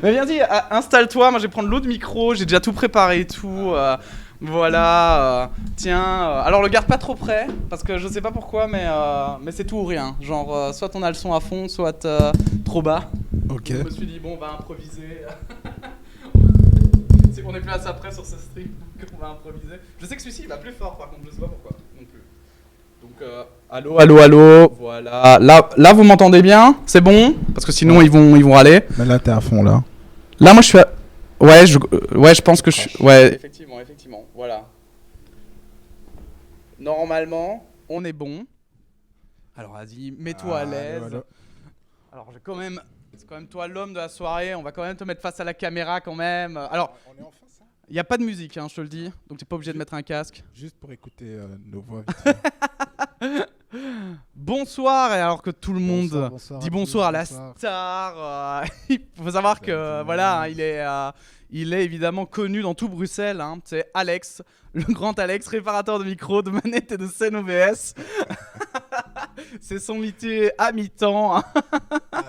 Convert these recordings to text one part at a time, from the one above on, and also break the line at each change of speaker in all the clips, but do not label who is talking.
Mais viens-y, installe-toi, moi je vais prendre l'autre micro, j'ai déjà tout préparé et tout. Voilà, tiens. Alors le garde pas trop près, parce que je sais pas pourquoi, mais c'est tout ou rien. Genre, soit on a le son à fond, soit trop bas.
Ok.
Donc, je me suis dit, bon, on va improviser. C'est qu'on est plus assez après sur ce stream, qu'on va improviser. Je sais que celui-ci il va plus fort, par contre, je sais pas pourquoi non plus. Donc, allô, voilà. Là vous m'entendez bien? C'est bon? Parce que sinon ils vont râler.
Mais là, t'es à fond, là.
Là, moi je suis à... Ouais, je pense que je suis... Ouais, effectivement, voilà. Normalement, on est bon. Alors vas-y, mets-toi à l'aise.
Allô.
Alors c'est quand même toi l'homme de la soirée, on va quand même te mettre face à la caméra quand même. Alors,
On est en face, hein?
il n'y a pas de musique, hein, je te le dis, donc t'es pas obligé de mettre un casque.
Juste pour écouter nos voix vite fait.
Bonsoir, et alors que tout le monde
Bonsoir
dit
à
bonsoir à
tous,
la
bonsoir.
star, il faut savoir que voilà, hein, il est évidemment connu dans tout Bruxelles, hein, c'est Alex, le grand Alex, réparateur de micros, de manettes et de scène OBS. C'est son métier à mi-temps. Hein.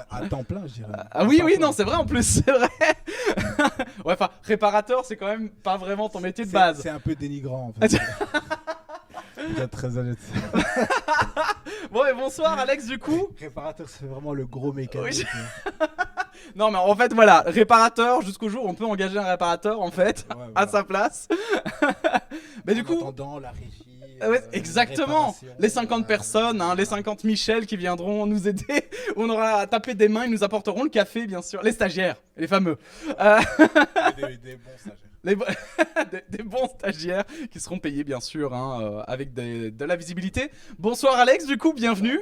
À temps plein, je dirais.
Ah oui, non, c'est vrai en plus, c'est vrai. Ouais, enfin, réparateur, c'est quand même pas vraiment ton métier de base.
C'est un peu dénigrant, en fait. Pour être très honnête.
Bon, et bonsoir Alex, du coup.
Réparateur, c'est vraiment le gros mécanisme.
Oui. Non, mais en fait, voilà, réparateur, jusqu'au jour où on peut engager un réparateur, en fait,
Ouais, voilà.
à sa place. Mais du coup...
En attendant, la régie...
Ouais, exactement,
réparation,
les 50 personnes, hein, les 50 Michel qui viendront nous aider, on aura à taper des mains, ils nous apporteront le café bien sûr, les stagiaires, les fameux.
Des bons stagiaires.
Des bons stagiaires qui seront payés bien sûr, hein, avec de la visibilité. Bonsoir Alex, du coup, bienvenue.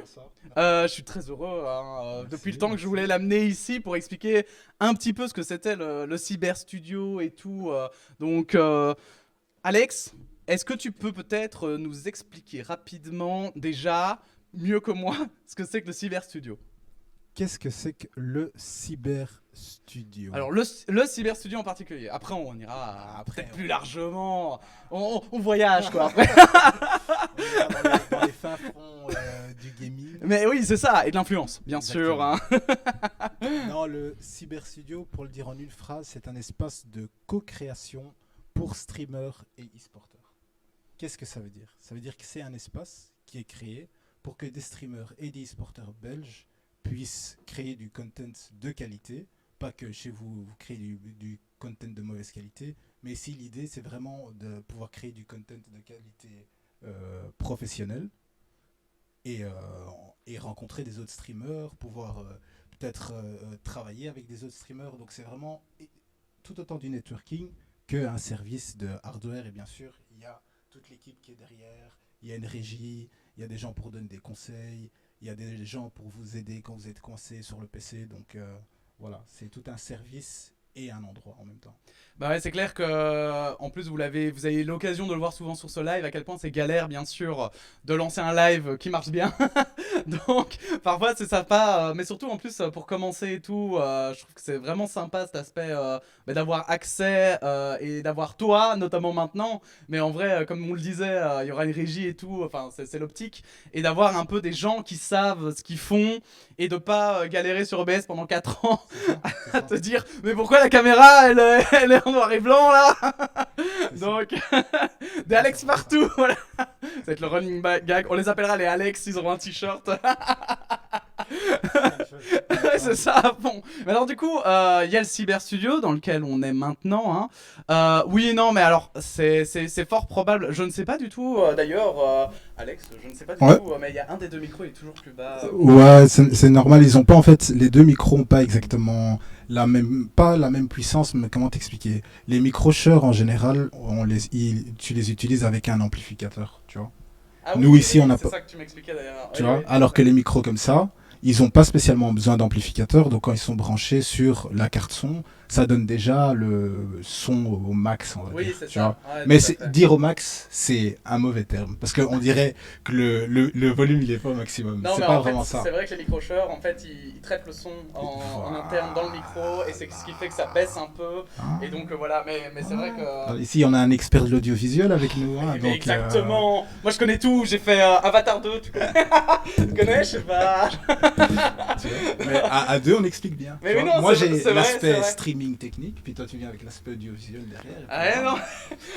Je suis très heureux, hein, depuis le temps que je voulais l'amener ici pour expliquer un petit peu ce que c'était le Cyber Studio et tout. Donc, Alex, est-ce que tu peux peut-être nous expliquer rapidement, déjà, mieux que moi, ce que c'est que le Cyber Studio?
Qu'est-ce que c'est que le Cyber Studio?
Alors, le Cyber Studio en particulier. Après, on ira peut-être plus largement. On voyage, quoi. Après.
On ira dans les fins fonds du gaming.
Mais oui, c'est ça, et de l'influence, bien sûr. Hein.
Non, le Cyber Studio, pour le dire en une phrase, c'est un espace de co-création pour streamers et e-sporters. Qu'est-ce que ça veut dire? Ça veut dire que c'est un espace qui est créé pour que des streamers et des e-sporters belges puissent créer du content de qualité. Pas que chez vous, vous créez du content de mauvaise qualité, mais ici l'idée c'est vraiment de pouvoir créer du content de qualité professionnelle et rencontrer des autres streamers, pouvoir peut-être travailler avec des autres streamers. Donc c'est vraiment tout autant du networking qu'un service de hardware, et bien sûr il y a toute l'équipe qui est derrière, il y a une régie, il y a des gens pour donner des conseils, il y a des gens pour vous aider quand vous êtes coincé sur le PC, donc voilà, c'est tout un service et un endroit en même temps.
Bah ouais, c'est clair que en plus vous avez l'occasion de le voir souvent sur ce live, à quel point c'est galère bien sûr de lancer un live qui marche bien. Donc parfois c'est sympa, mais surtout en plus pour commencer et tout, je trouve que c'est vraiment sympa cet aspect d'avoir accès et d'avoir toi notamment maintenant. Mais en vrai, comme on le disait, il y aura une régie et tout, enfin c'est l'optique, et d'avoir un peu des gens qui savent ce qu'ils font et de pas galérer sur OBS pendant 4 ans à te dire mais pourquoi la caméra elle est en noir et blanc là. Donc des Alex partout, voilà. Ça va être le running gag, on les appellera les Alex, ils auront un t-shirt. Ouais, c'est ça, bon. Mais alors du coup, il y a le Cyber Studio dans lequel on est maintenant. Hein. Oui et non, mais alors c'est fort probable. Je ne sais pas du tout. D'ailleurs, Alex, je ne sais pas du tout. Mais il y a un des deux micros, il est toujours plus bas.
Ouais, c'est normal. Ils ont pas en fait, les deux micros ont pas exactement la même puissance. Mais comment t'expliquer? Les micros Shure en général, tu les utilises avec un amplificateur, tu vois.
Ah,
Nous
oui,
ici, on a
c'est
pas.
ça que tu m'expliquais d'ailleurs.
Tu vois, alors que les micros comme ça, ils n'ont pas spécialement besoin d'amplificateur, donc quand ils sont branchés sur la carte son, ça donne déjà le son au max, on va dire.
C'est
tu
ça.
vois.
Ouais,
Mais dire au max, c'est un mauvais terme, parce qu'on dirait que le volume il est pas au maximum.
Non,
C'est
mais
pas
en
vraiment
fait,
ça.
c'est vrai que les microcheurs, en fait, ils traitent le son en interne dans le micro, et c'est ce qui fait que ça baisse un peu. Et donc voilà, mais c'est vrai que.
Ici, on a un expert de l'audiovisuel avec nous. Hein, donc,
exactement. Moi, je connais tout. J'ai fait Avatar 2. Tu connais? Tu connais? Je sais pas.
Mais à deux, on explique bien.
Mais oui, non,
moi,
c'est
j'ai
vrai,
l'aspect
c'est vrai.
streaming streaming technique, puis toi tu viens avec l'aspect audiovisuel derrière. Et puis
Ah ouais,
voilà.
non.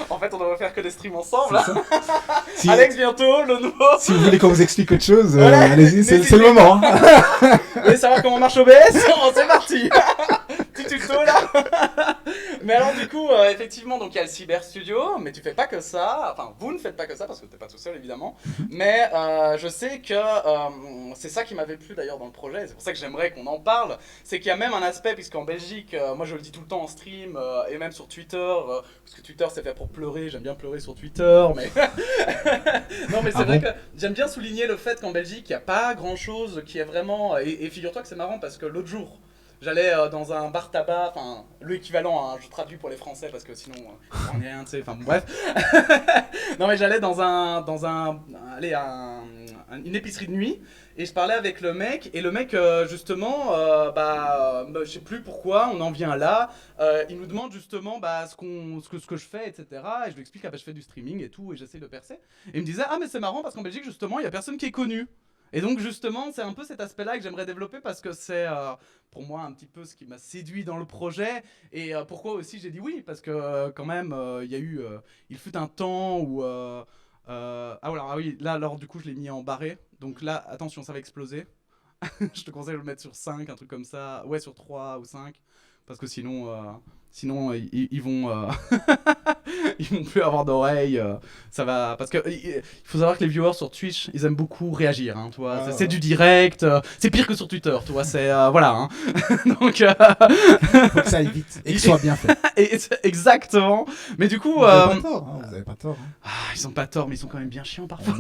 En fait, on devrait faire que des streams ensemble.
C'est
Hein.
ça. Si,
Alex, bientôt, le nouveau.
si vous voulez qu'on vous explique autre chose,
Voilà,
allez-y, c'est
n'hésitez
le moment. Hein.
Vous voulez savoir comment marche OBS? Oh, c'est parti. Petit tuto là. Mais alors du coup, effectivement, donc il y a le Cyber Studio, mais tu fais pas que ça. Enfin, vous ne faites pas que ça parce que t'es pas tout seul évidemment. Mais je sais que c'est ça qui m'avait plu d'ailleurs dans le projet. C'est pour ça que j'aimerais qu'on en parle. C'est qu'il y a même un aspect, puisqu'en Belgique, moi je le dis tout le temps en stream et même sur Twitter, parce que Twitter c'est fait pour pleurer. J'aime bien pleurer sur Twitter, mais non, mais c'est
Ah
vrai
bon
que j'aime bien souligner le fait qu'en Belgique, il n'y a pas grand chose qui est vraiment. Et figure-toi que c'est marrant parce que l'autre jour. J'allais dans un bar tabac, enfin l'équivalent, hein, je traduis pour les Français parce que sinon on est rien, tu sais, enfin bon, bref. Non mais j'allais allez, une épicerie de nuit et je parlais avec le mec et le mec justement, je sais plus pourquoi, on en vient là, il nous demande justement ce que je fais, etc. Et je lui explique, je fais du streaming et tout et j'essaie de percer. Et il me disait, ah mais c'est marrant parce qu'en Belgique justement il y a personne qui est connu. Et donc justement, c'est un peu cet aspect-là que j'aimerais développer parce que c'est pour moi un petit peu ce qui m'a séduit dans le projet et pourquoi aussi j'ai dit oui parce que quand même il y a eu il fut un temps où oui là alors du coup je l'ai mis en barré donc là attention ça va exploser. Je te conseille de le mettre sur 5 un truc comme ça, ouais sur 3 ou 5 parce que sinon ils vont ils vont plus avoir d'oreilles, ça va parce que il faut savoir que les viewers sur Twitch ils aiment beaucoup réagir, hein, tu vois, c'est du direct, c'est pire que sur Twitter, tu vois, c'est voilà, hein. Donc
Faut que ça aille vite et que ce soit bien fait.
exactement. Mais du coup
Vous avez pas tort, hein, vous avez pas tort. Hein.
ils ont pas tort mais ils sont quand même bien chiants parfois.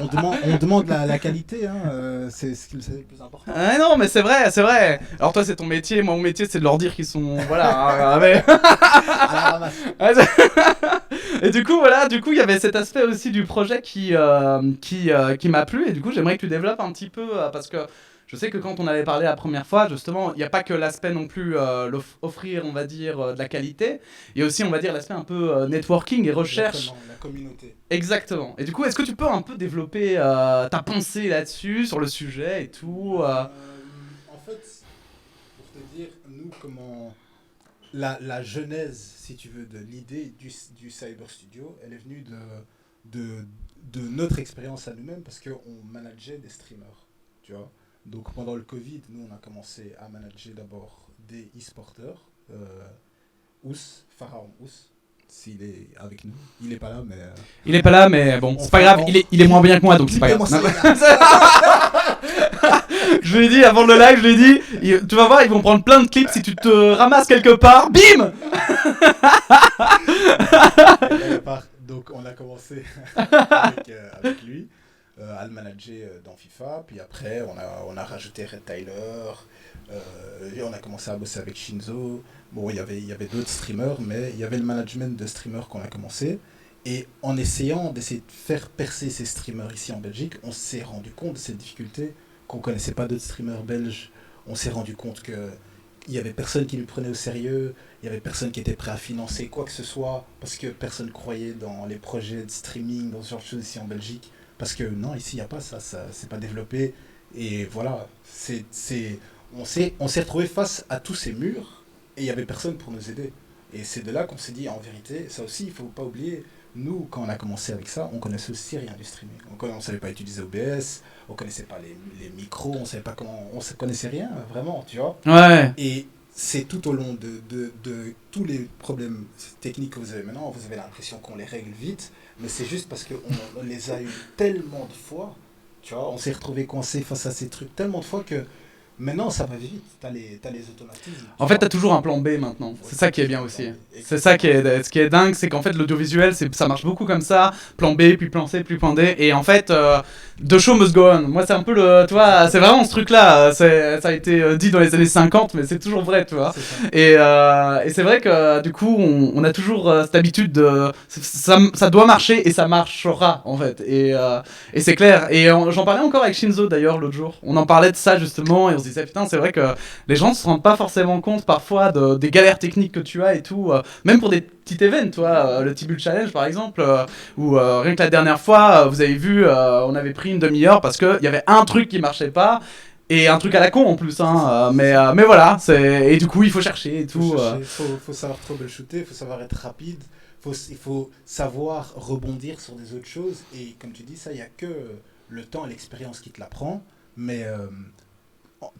On demande la qualité, hein, c'est ce qui est le plus important.
Ah non mais c'est vrai, c'est vrai. Alors toi c'est ton métier, moi mon métier c'est de leur dire qu'ils sont voilà, hein, mais... Et du coup voilà, du coup il y avait cet aspect aussi du projet qui m'a plu et du coup j'aimerais que tu développes un petit peu parce que je sais que quand on avait parlé la première fois, justement, il n'y a pas que l'aspect non plus offrir, on va dire, de la qualité. Il y a aussi, on va dire, l'aspect un peu networking et recherche.
Exactement, la communauté.
Exactement. Et du coup, est-ce que tu peux un peu développer ta pensée là-dessus, sur le sujet et tout
En fait, pour te dire, nous, comment... La genèse, si tu veux, de l'idée du Cyber Studio, elle est venue de notre expérience à nous-mêmes parce qu'on manageait des streamers, tu vois. Donc pendant le Covid, nous on a commencé à manager d'abord des e-sporters. Pharaon Ous, s'il est avec nous, il est pas là, mais...
Il est pas là, mais bon, c'est pas grave, il est moins bien que moi, donc c'est pas grave. Je lui ai dit, avant le live, je lui ai dit, tu vas voir, ils vont prendre plein de clips si tu te ramasses quelque part, bim.
Donc on a commencé avec lui. À le manager dans FIFA, puis après on a rajouté Red Tyler, et on a commencé à bosser avec Shinzo. Bon, il y avait d'autres streamers, mais il y avait le management de streamers qu'on a commencé, et en essayant d'essayer de faire percer ces streamers ici en Belgique, on s'est rendu compte de cette difficulté, qu'on connaissait pas d'autres streamers belges, on s'est rendu compte que il y avait personne qui nous prenait au sérieux, il y avait personne qui était prêt à financer quoi que ce soit, parce que personne croyait dans les projets de streaming, dans ce genre de choses ici en Belgique. Parce que non, ici, il n'y a pas ça c'est pas développé. Et voilà, on s'est retrouvé face à tous ces murs et il n'y avait personne pour nous aider. Et c'est de là qu'on s'est dit, en vérité, ça aussi, il ne faut pas oublier, nous, quand on a commencé avec ça, on connaissait aussi rien du streaming. On ne savait pas utiliser OBS, on ne connaissait pas les micros, on savait pas comment, on ne connaissait rien, vraiment, tu vois.
Ouais.
Et c'est tout au long de tous les problèmes techniques que vous avez maintenant, vous avez l'impression qu'on les règle vite, mais c'est juste parce qu'on les a eu tellement de fois, tu vois, on s'est retrouvé coincé face à ces trucs tellement de fois que maintenant ça va vite, t'as les automatismes.
En fait, t'as toujours un plan B maintenant. C'est ça qui est bien aussi. C'est ça ce qui est dingue, c'est qu'en fait l'audiovisuel, ça marche beaucoup comme ça. Plan B, puis plan C, puis plan D. Et en fait, the show must go on. Moi, c'est un peu tu vois, c'est vraiment ce truc-là. Ça a été dit dans les années 50, mais c'est toujours vrai, tu vois. Et c'est vrai que du coup, on a toujours cette habitude de, ça doit marcher et ça marchera en fait. Et c'est clair. Et j'en parlais encore avec Shinzo d'ailleurs l'autre jour. On en parlait de ça justement et on se disait putain, c'est vrai que les gens ne se rendent pas forcément compte parfois des galères techniques que tu as et tout, même pour des petits events, toi, le Tibul Challenge par exemple, où rien que la dernière fois, vous avez vu, on avait pris une demi-heure parce qu'il y avait un truc qui marchait pas. Et un truc à la con en plus, hein. Mais voilà, et du coup, il faut chercher et tout.
Faut savoir troubleshooter, il faut savoir être rapide, il faut savoir rebondir sur des autres choses. Et comme tu dis, ça, il n'y a que le temps et l'expérience qui te l'apprend. Mais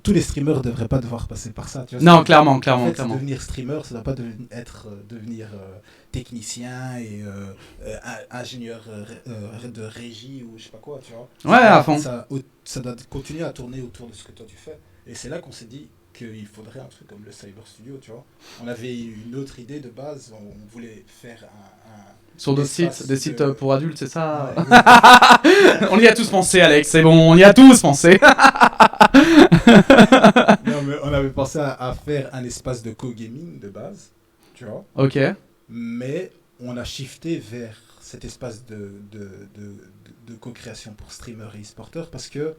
tous les streamers ne devraient pas devoir passer par ça. Tu vois,
Non, clairement.
en fait, devenir streamer, ça ne doit pas devenir technicien et ingénieur de régie ou je sais pas quoi, tu vois.
Ouais, à fond.
Ça doit continuer à tourner autour de ce que toi tu fais. Et c'est là qu'on s'est dit qu'il faudrait un truc comme le Cyber Studio, tu vois. On avait une autre idée de base, on voulait faire
sur d'autres sites, des sites pour adultes, c'est ça?
Ouais.
On y a tous pensé, Alex, c'est bon, on y a tous pensé.
Non, mais on avait pensé à faire un espace de co-gaming de base, tu vois.
Ok.
Mais on a shifté vers cet espace de co-création pour streamers et e-sporteurs parce que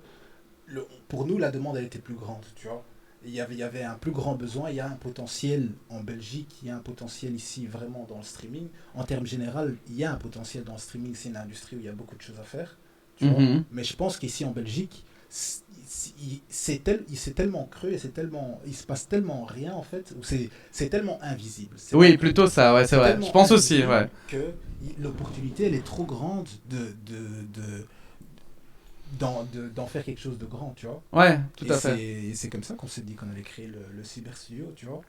pour nous, la demande elle était plus grande, tu vois. Il y avait un plus grand besoin, il y a un potentiel en Belgique, il y a un potentiel ici vraiment dans le streaming. En termes généraux, il y a un potentiel dans le streaming, c'est une industrie où il y a beaucoup de choses à faire, tu vois. Mais je pense qu'ici en Belgique, c'est tellement creux et il se passe tellement rien en fait, ou c'est tellement invisible.
Oui, plutôt ça, ouais, c'est vrai. Je pense aussi, ouais.
Que l'opportunité elle est trop grande d'en faire quelque chose de grand, tu vois.
Ouais, tout à fait.
Et c'est comme ça qu'on s'est dit qu'on allait créer le Cyber Studio, tu vois.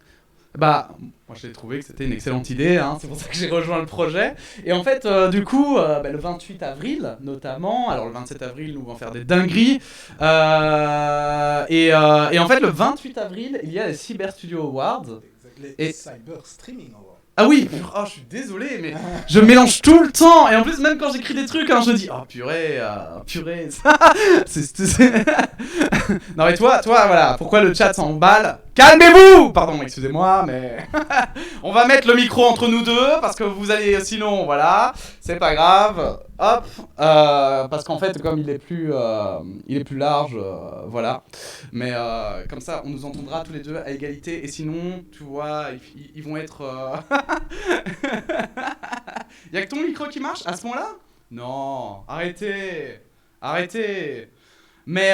Bah, moi j'ai trouvé que c'était une excellente idée, hein. C'est pour ça que j'ai rejoint le projet. Et en fait, du coup, le 28 avril notamment, alors le 27 avril nous vont faire des dingueries. Et en fait, le 28 avril, il y a les Cyber Studio Awards.
Les Cyber Streaming Awards.
Ah oui, oh, je suis désolé, mais je mélange tout le temps. Et en plus, même quand j'écris des trucs, hein, je me dis, oh purée, Non mais toi, voilà, pourquoi le chat s'emballe? Calmez-vous! Pardon, excusez-moi, mais on va mettre le micro entre nous deux, parce que vous allez, sinon, voilà, c'est pas grave. Hop, parce qu'en fait, comme il est plus large, voilà. Mais comme ça, on nous entendra tous les deux à égalité. Et sinon, tu vois, ils vont être... Y'a que ton micro qui marche à ce moment-là? Non, arrêtez. Mais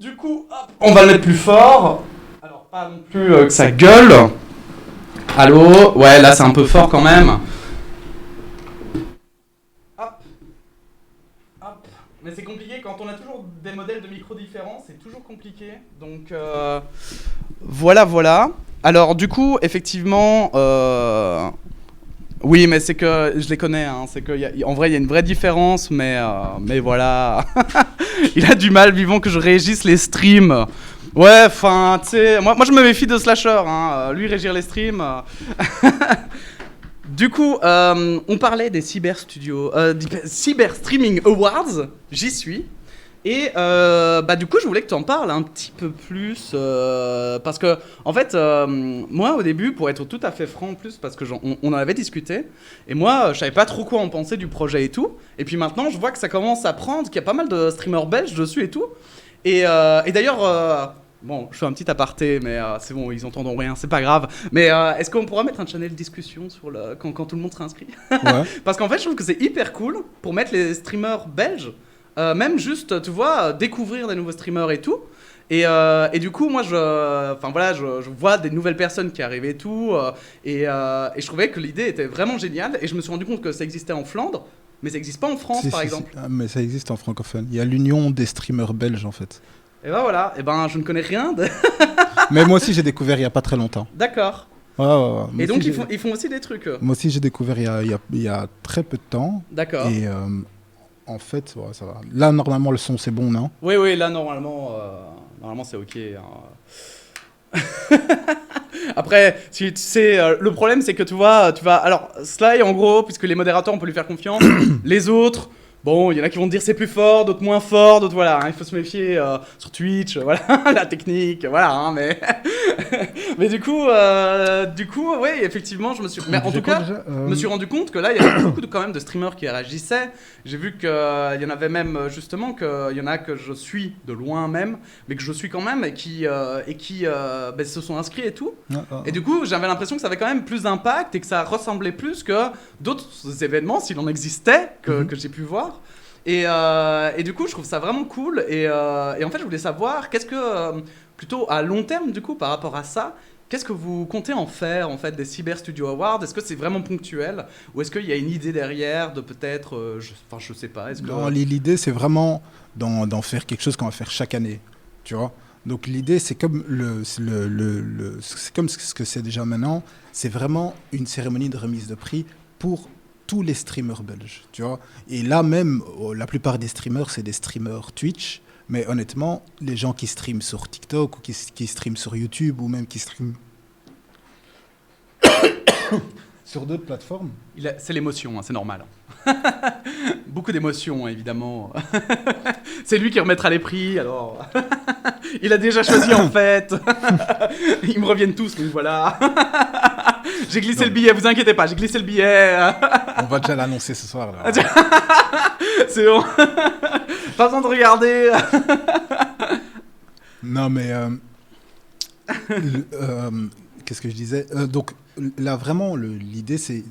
du coup, hop, on va le mettre plus fort. Alors pas non plus que ça gueule. Allô? Ouais, là c'est un peu fort quand même. Hop. Mais c'est compliqué quand on a toujours des modèles de micro différents, c'est toujours compliqué. Donc voilà. Alors du coup, effectivement, oui, mais c'est que je les connais. Hein, c'est que en vrai, il y a une vraie différence, mais voilà. Il a du mal, vivant que je régisse les streams. Ouais, enfin, tu sais, moi je me méfie de Slasher. Hein, lui régir les streams. Du coup, on parlait des Cyber Streaming Awards. J'y suis. Et du coup, je voulais que tu en parles un petit peu plus. Parce que, en fait, moi, au début, pour être tout à fait franc en plus, parce que on en avait discuté, et moi, je savais pas trop quoi en penser du projet et tout. Et puis maintenant, je vois que ça commence à prendre, qu'il y a pas mal de streamers belges dessus et tout. Et d'ailleurs, bon, je fais un petit aparté, mais c'est bon, ils entendront rien, c'est pas grave. Mais est-ce qu'on pourra mettre un channel discussion sur quand tout le monde sera inscrit?
Ouais.
Parce qu'en fait, je trouve que c'est hyper cool pour mettre les streamers belges. Même juste, tu vois, découvrir des nouveaux streamers et tout. Et du coup, moi, je vois des nouvelles personnes qui arrivent et tout. Et je trouvais que l'idée était vraiment géniale. Et je me suis rendu compte que ça existait en Flandre, mais ça n'existe pas en France, par exemple.
Ah, mais ça existe en francophone. Il y a l'Union des streamers belges, en fait.
Et ben voilà, je ne connais rien de...
Mais moi aussi, j'ai découvert il n'y a pas très longtemps.
D'accord.
Ouais.
Et donc, ils font aussi des trucs.
Moi aussi, j'ai découvert il y a très peu de temps.
D'accord.
Et en fait, ouais, ça va. Là, normalement, le son, c'est bon, non?
Oui, là, normalement c'est OK. Hein. Après, tu sais, le problème, c'est que tu vas... Alors, Sly, en gros, puisque les modérateurs, on peut lui faire confiance. Les autres... Bon, il y en a qui vont te dire c'est plus fort, d'autres moins fort, d'autres voilà, hein, il faut se méfier sur Twitch, voilà, la technique, voilà, hein, mais du coup, oui, effectivement, je me suis rendu compte que là, il y avait beaucoup quand même de streamers qui réagissaient. J'ai vu qu'il y en avait même justement qu'il y en a que je suis de loin même, mais que je suis quand même et qui se sont inscrits et tout. Et du coup, j'avais l'impression que ça avait quand même plus d'impact et que ça ressemblait plus que d'autres événements, s'il en existait, que j'ai pu voir. Et du coup, je trouve ça vraiment cool. Et en fait, je voulais savoir, qu'est-ce que, plutôt à long terme, du coup, par rapport à ça, qu'est-ce que vous comptez en faire, en fait, des Cyber Studio Awards? Est-ce que c'est vraiment ponctuel? Ou est-ce qu'il y a une idée derrière de peut-être, enfin, je sais pas, est-ce que...
Non, l'idée, c'est vraiment d'en faire quelque chose qu'on va faire chaque année, tu vois. Donc l'idée, c'est comme c'est comme ce que c'est déjà maintenant. C'est vraiment une cérémonie de remise de prix pour tous les streamers belges, tu vois. Et là même, la plupart des streamers, c'est des streamers Twitch. Mais honnêtement, les gens qui streament sur TikTok ou qui streament sur YouTube ou même qui streament sur d'autres plateformes.
C'est l'émotion, hein, c'est normal. Beaucoup d'émotions, hein, évidemment. C'est lui qui remettra les prix, alors... Il a déjà choisi, en fait. Ils me reviennent tous, donc voilà. J'ai glissé le billet, vous inquiétez pas, j'ai glissé le billet.
On va déjà l'annoncer ce soir, là.
C'est bon. Pas besoin de regarder.
Non, mais... qu'est-ce que je disais? Donc, là, vraiment, l'idée, c'est...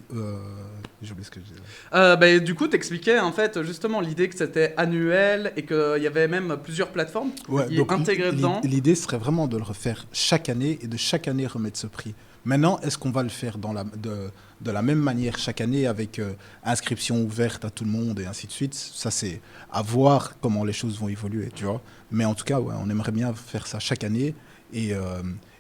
j'ai oublié ce que je disais.
Du coup, t'expliquais, en fait, justement, l'idée que c'était annuel et qu'il y avait même plusieurs plateformes intégrées dedans.
L'idée serait vraiment de le refaire chaque année et de chaque année remettre ce prix. Maintenant, est-ce qu'on va le faire de la même manière chaque année avec inscription ouverte à tout le monde et ainsi de suite? Ça, c'est à voir comment les choses vont évoluer, tu vois. Mais en tout cas, ouais, on aimerait bien faire ça chaque année et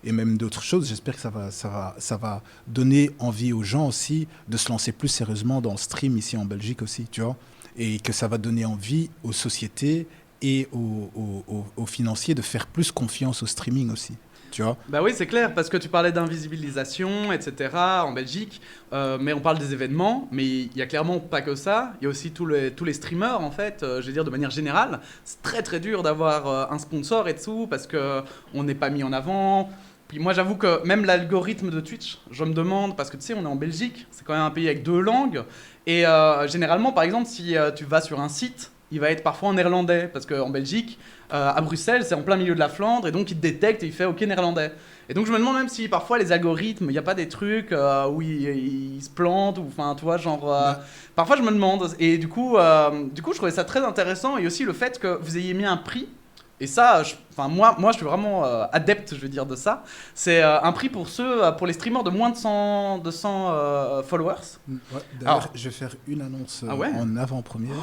même d'autres choses. J'espère que ça va donner envie aux gens aussi de se lancer plus sérieusement dans le stream ici en Belgique aussi, tu vois. Et que ça va donner envie aux sociétés et aux financiers de faire plus confiance au streaming aussi. Tu vois.
Bah oui, c'est clair, parce que tu parlais d'invisibilisation, etc. en Belgique, mais on parle des événements, mais il y a clairement pas que ça. Il y a aussi tous les streamers, en fait, je veux dire de manière générale. C'est très très dur d'avoir un sponsor et tout, parce qu'on n'est pas mis en avant. Puis moi, j'avoue que même l'algorithme de Twitch, je me demande, parce que tu sais, on est en Belgique, c'est quand même un pays avec 2 langues, et généralement, par exemple, si tu vas sur un site, il va être parfois en néerlandais, parce qu'en Belgique, à Bruxelles, c'est en plein milieu de la Flandre, et donc il te détecte et il fait OK néerlandais. Et donc je me demande même si parfois les algorithmes, il n'y a pas des trucs où ils se plantent, ou enfin, tu vois, genre... Parfois je me demande, et du coup, je trouvais ça très intéressant, et aussi le fait que vous ayez mis un prix, et ça, moi je suis vraiment adepte, je veux dire, de ça. C'est un prix pour pour les streamers de moins de 100 followers.
Ouais, d'ailleurs, je vais faire une annonce en avant-première.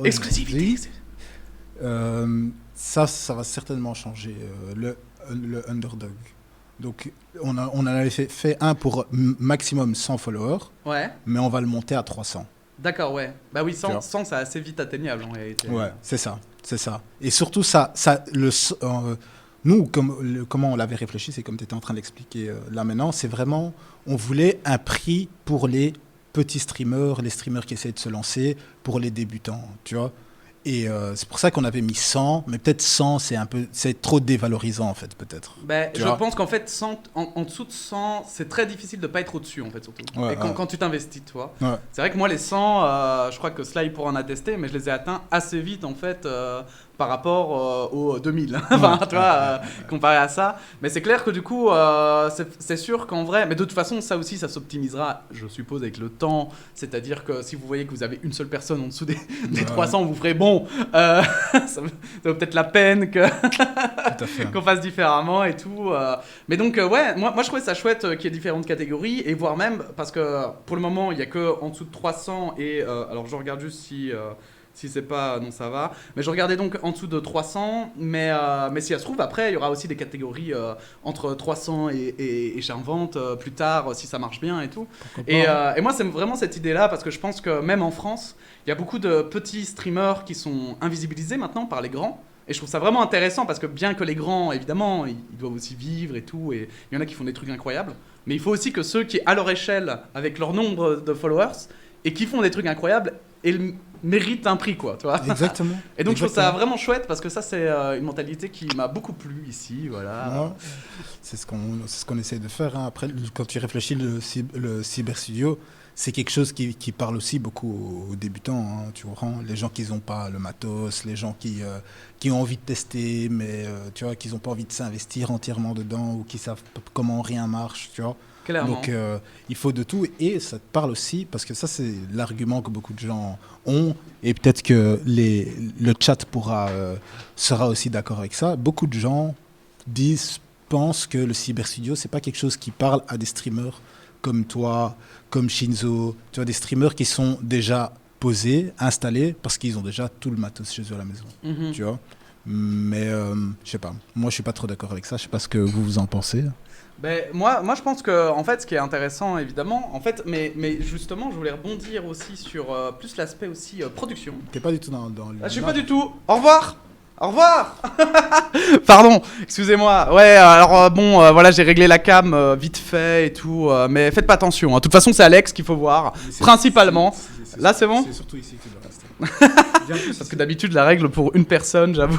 Exclusivité.
Ça va certainement changer le underdog. Donc, on en avait fait un pour maximum 100 followers, mais on va le monter à 300.
D'accord, ouais. Bah oui, 100 c'est assez vite atteignable en réalité.
Ouais, c'est ça. Et surtout, nous, comment on l'avait réfléchi, c'est comme tu étais en train d'expliquer là maintenant, c'est vraiment, on voulait un prix pour les petits streamers, les streamers qui essaient de se lancer, pour les débutants, tu vois. Et c'est pour ça qu'on avait mis 100, mais peut-être 100, c'est trop dévalorisant en fait, peut-être.
Je pense qu'en fait, 100, en dessous de 100, c'est très difficile de ne pas être au-dessus en fait, surtout.
Ouais,
et quand tu t'investis, tu vois.
Ouais.
C'est vrai que moi, les 100, je crois que Sly pourra en attester, mais je les ai atteints assez vite en fait. Par rapport aux 2000, enfin, tu vois, comparé à ça. Mais c'est clair que du coup, c'est sûr qu'en vrai, mais de toute façon, ça aussi, ça s'optimisera, je suppose, avec le temps. C'est-à-dire que si vous voyez que vous avez une seule personne en dessous des 300, vous ferez bon, ça vaut peut-être la peine qu'on fasse différemment et tout. Mais donc, ouais, moi, je trouvais ça chouette qu'il y ait différentes catégories, et voire même, parce que pour le moment, il n'y a que en dessous de 300, et alors je regarde juste si c'est pas, non ça va. Mais je regardais donc en dessous de 300, mais si ça se trouve, après, il y aura aussi des catégories entre 300 et j'invente plus tard, si ça marche bien et tout. Et moi, c'est vraiment cette idée-là, parce que je pense que même en France, il y a beaucoup de petits streamers qui sont invisibilisés maintenant par les grands. Et je trouve ça vraiment intéressant, parce que bien que les grands, évidemment, ils doivent aussi vivre et tout, et il y en a qui font des trucs incroyables, mais il faut aussi que ceux qui, à leur échelle, avec leur nombre de followers, et qui font des trucs incroyables, mérite un prix, quoi, tu vois.
Exactement.
Et donc je trouve ça vraiment chouette, parce que ça, c'est une mentalité qui m'a beaucoup plu ici, voilà.
Ouais. C'est ce qu'on essaie de faire, hein. Après, quand tu réfléchis, le Cyber Studio, c'est quelque chose qui parle aussi beaucoup aux débutants, hein, tu vois, les gens qui n'ont pas le matos, les gens qui ont envie de tester, mais tu vois, qui n'ont pas envie de s'investir entièrement dedans, ou qui savent comment rien marche, tu vois.
Clairement.
Donc, il faut de tout. Et ça te parle aussi, parce que ça, c'est l'argument que beaucoup de gens ont. Et peut-être que le chat sera aussi d'accord avec ça. Beaucoup de gens pensent que le cyberstudio, c'est pas quelque chose qui parle à des streamers comme toi, comme Shinzo. Tu vois, des streamers qui sont déjà posés, installés, parce qu'ils ont déjà tout le matos chez eux à la maison. Tu vois. Mais je sais pas. Moi, je suis pas trop d'accord avec ça. Je sais pas ce que vous en pensez.
Ben, moi, je pense que en fait, ce qui est intéressant, évidemment, en fait, mais justement, je voulais rebondir aussi sur plus l'aspect aussi production.
T'es pas du tout dans le.
Je suis pas du tout. Au revoir. Au revoir. Pardon, excusez-moi. Ouais, alors voilà, j'ai réglé la cam vite fait et tout, mais faites pas attention. De toute façon, c'est Alex qu'il faut voir, principalement. Là, c'est bon.
C'est surtout ici que tu dois rester.
Parce que d'habitude, la règle pour une personne, j'avoue,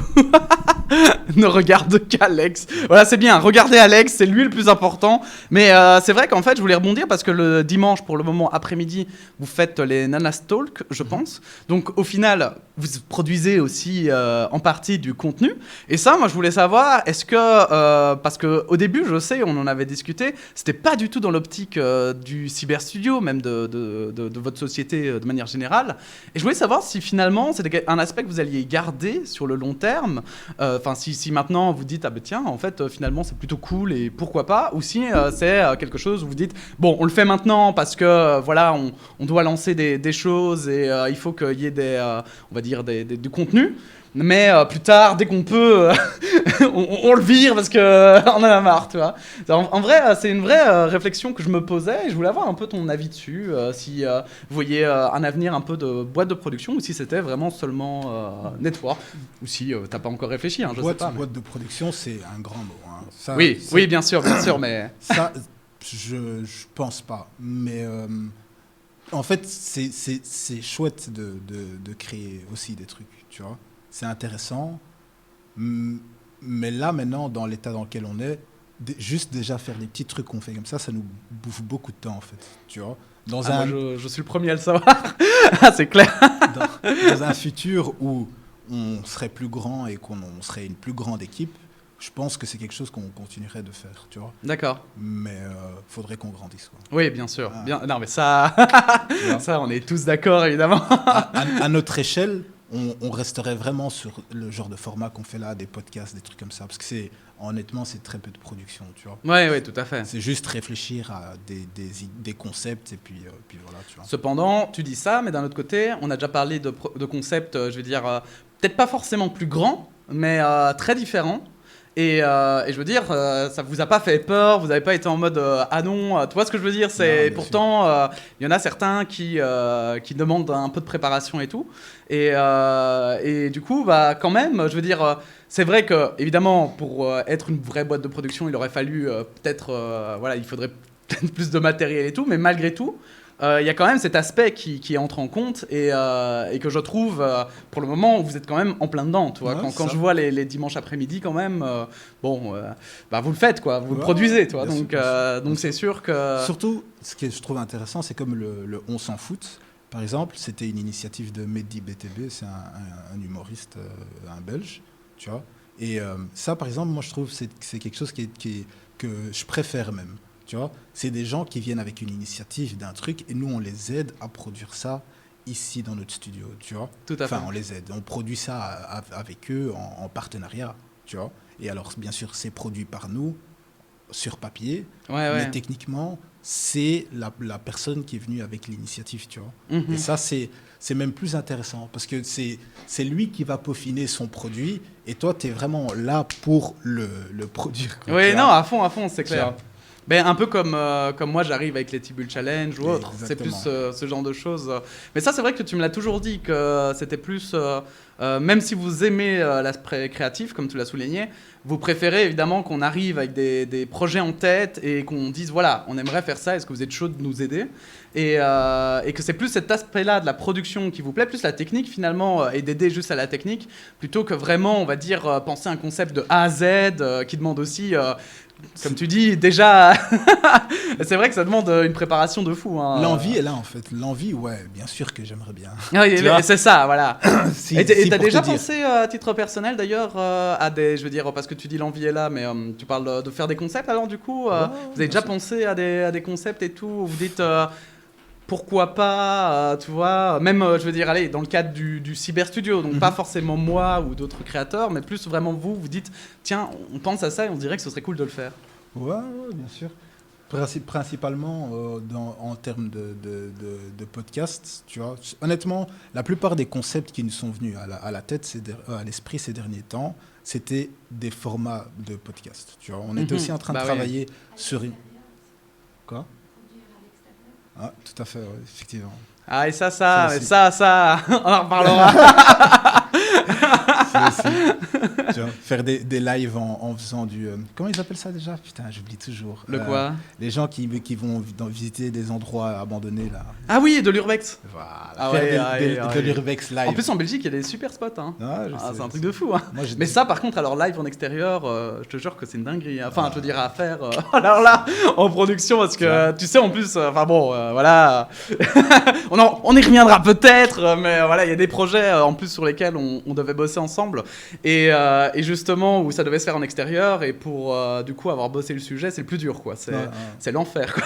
ne regarde qu'Alex. Voilà, c'est bien. Regardez Alex, c'est lui le plus important. Mais c'est vrai qu'en fait, je voulais rebondir parce que le dimanche, pour le moment, après-midi, vous faites les Nanas Talk, je pense. Donc, au final, vous produisez aussi en partie du contenu. Et ça, moi, je voulais savoir, est-ce que... parce qu'au début, je sais, on en avait discuté, c'était pas du tout dans l'optique du cyberstudio, même de votre société de manière générale. Et je voulais savoir si finalement, c'était un aspect que vous alliez garder sur le long terme. Enfin, si maintenant vous dites, ah ben tiens, en fait, finalement, c'est plutôt cool et pourquoi pas. Ou si c'est quelque chose où vous dites, bon, on le fait maintenant parce que, voilà, on doit lancer des choses et il faut qu'il y ait on va dire, du contenu. Mais plus tard, dès qu'on peut, on le vire parce qu'on en a marre, tu vois. En vrai, c'est une vraie réflexion que je me posais et je voulais avoir un peu ton avis dessus, si vous voyez un avenir un peu de boîte de production ou si c'était vraiment seulement network, ou si t'as pas encore réfléchi, hein, je sais pas.
Boîte de production, c'est un grand mot. Hein. Ça,
oui, bien sûr, mais...
Ça, je pense pas. Mais en fait, c'est chouette de créer aussi des trucs, tu vois. C'est intéressant, mais là, maintenant, dans l'état dans lequel on est, juste déjà faire des petits trucs qu'on fait comme ça nous bouffe beaucoup de temps, en fait, tu vois.
Moi, je suis le premier à le savoir, c'est clair.
Dans un futur où on serait plus grand et qu'on serait une plus grande équipe, je pense que c'est quelque chose qu'on continuerait de faire, tu vois.
D'accord.
Mais faudrait qu'on grandisse, quoi.
Oui, bien sûr. Non, mais ça, ça, on est tous d'accord, évidemment.
À notre échelle, on resterait vraiment sur le genre de format qu'on fait là, des podcasts, des trucs comme ça, parce que honnêtement, c'est très peu de production, tu vois.
Oui, tout à fait.
C'est juste réfléchir à des concepts et puis voilà, tu vois.
Cependant, tu dis ça, mais d'un autre côté, on a déjà parlé de concepts, je vais dire, peut-être pas forcément plus grands, mais très différents. Et je veux dire, ça vous a pas fait peur, vous n'avez pas été en mode ah non, tu vois ce que je veux dire, c'est pourtant il y en a certains qui demandent un peu de préparation et tout, et du coup bah quand même, je veux dire, c'est vrai que évidemment pour être une vraie boîte de production, il aurait fallu peut-être voilà, il faudrait peut-être plus de matériel et tout, mais malgré tout. Il y a quand même cet aspect qui entre en compte et que je trouve, pour le moment, vous êtes quand même en plein dedans. Tu vois,
ouais,
quand je vois les dimanches après-midi, quand même, bah, vous le faites, quoi, vous le produisez. Tu vois, donc c'est sûr que...
Surtout, ce que je trouve intéressant, c'est comme le On s'en fout. Par exemple, c'était une initiative de Mehdi BTB, c'est un humoriste, un Belge, tu vois. Et ça, par exemple, moi, je trouve que c'est quelque chose que je préfère même. Tu vois, c'est des gens qui viennent avec une initiative d'un truc et nous, on les aide à produire ça ici dans notre studio, tu vois.
Tout à fait.
Enfin, on les aide. On produit ça avec eux en partenariat, tu vois. Et alors, bien sûr, c'est produit par nous sur papier, mais techniquement, c'est la personne qui est venue avec l'initiative, tu vois. Et ça, c'est même plus intéressant parce que c'est lui qui va peaufiner son produit et toi, tu es vraiment là pour le produire.
Oui, non, à fond, c'est clair. Ben, un peu comme moi, j'arrive avec les Tibul Challenge ou autre. C'est plus ce genre de choses. Mais ça, c'est vrai que tu me l'as toujours dit, que c'était plus... même si vous aimez l'aspect créatif, comme tu l'as souligné, vous préférez évidemment qu'on arrive avec des projets en tête et qu'on dise, voilà, on aimerait faire ça, est-ce que vous êtes chaud de nous aider ? Et que c'est plus cet aspect-là de la production qui vous plaît, plus la technique finalement, et d'aider juste à la technique, plutôt que vraiment, on va dire, penser un concept de A à Z qui demande aussi comme tu dis, déjà, c'est vrai que ça demande une préparation de fou. Hein.
L'envie est là, en fait. L'envie, ouais, bien sûr que j'aimerais bien.
Oui,
Tu vois
c'est ça, voilà.
Si-
Et
si
t'as
pour
déjà
te dire.
pensé, à titre personnel d'ailleurs, à des, je veux dire, parce que tu dis l'envie est là, mais tu parles de faire des concepts alors du coup,
Ouais,
vous avez
bien
déjà
sûr.
pensé à des concepts et tout, où vous dites pourquoi pas, tu vois, même, je veux dire, allez, dans le cadre du cyber studio, donc pas
Mhm.
forcément moi ou d'autres créateurs, mais plus vraiment vous dites, tiens, on pense à ça et on dirait que ce serait cool de le faire.
Ouais, ouais, bien sûr. Principalement en termes de podcast, tu vois. Honnêtement, la plupart des concepts qui nous sont venus à la tête, à l'esprit ces derniers temps, c'était des formats de podcast. Tu vois. On était
Mhm.
aussi en train de
Bah oui.
travailler sur une... Quoi? Ah, tout à fait, ouais, effectivement.
Ah, et ça,
Ça
mais
aussi.
ça, on en reparlera.
C'est aussi, tu vois, faire des lives en faisant du... comment ils appellent ça déjà? Putain, j'oublie toujours.
Le quoi?
Les gens qui vont visiter des endroits abandonnés, là.
Ah oui, de l'urbex.
Voilà,
Ah
faire
ouais,
de l'urbex live.
En plus, en Belgique, il y a des super spots. Hein.
Ah, je
Ah,
sais,
c'est un
je
truc
sais.
de fou. Hein.
Moi, j'ai
Mais
dit-
ça, par contre, alors live en extérieur, je te jure que c'est une dinguerie. Hein. Enfin, je veux dire, à faire. Alors là, en production, parce que tu sais, en plus, enfin bon, voilà. On y reviendra peut-être, mais voilà, il y a des projets en plus sur lesquels on devait bosser ensemble. Et justement, où ça devait se faire en extérieur, et pour du coup avoir bossé le sujet, c'est le plus dur, quoi.
Ouais, ouais,
C'est l'enfer, quoi.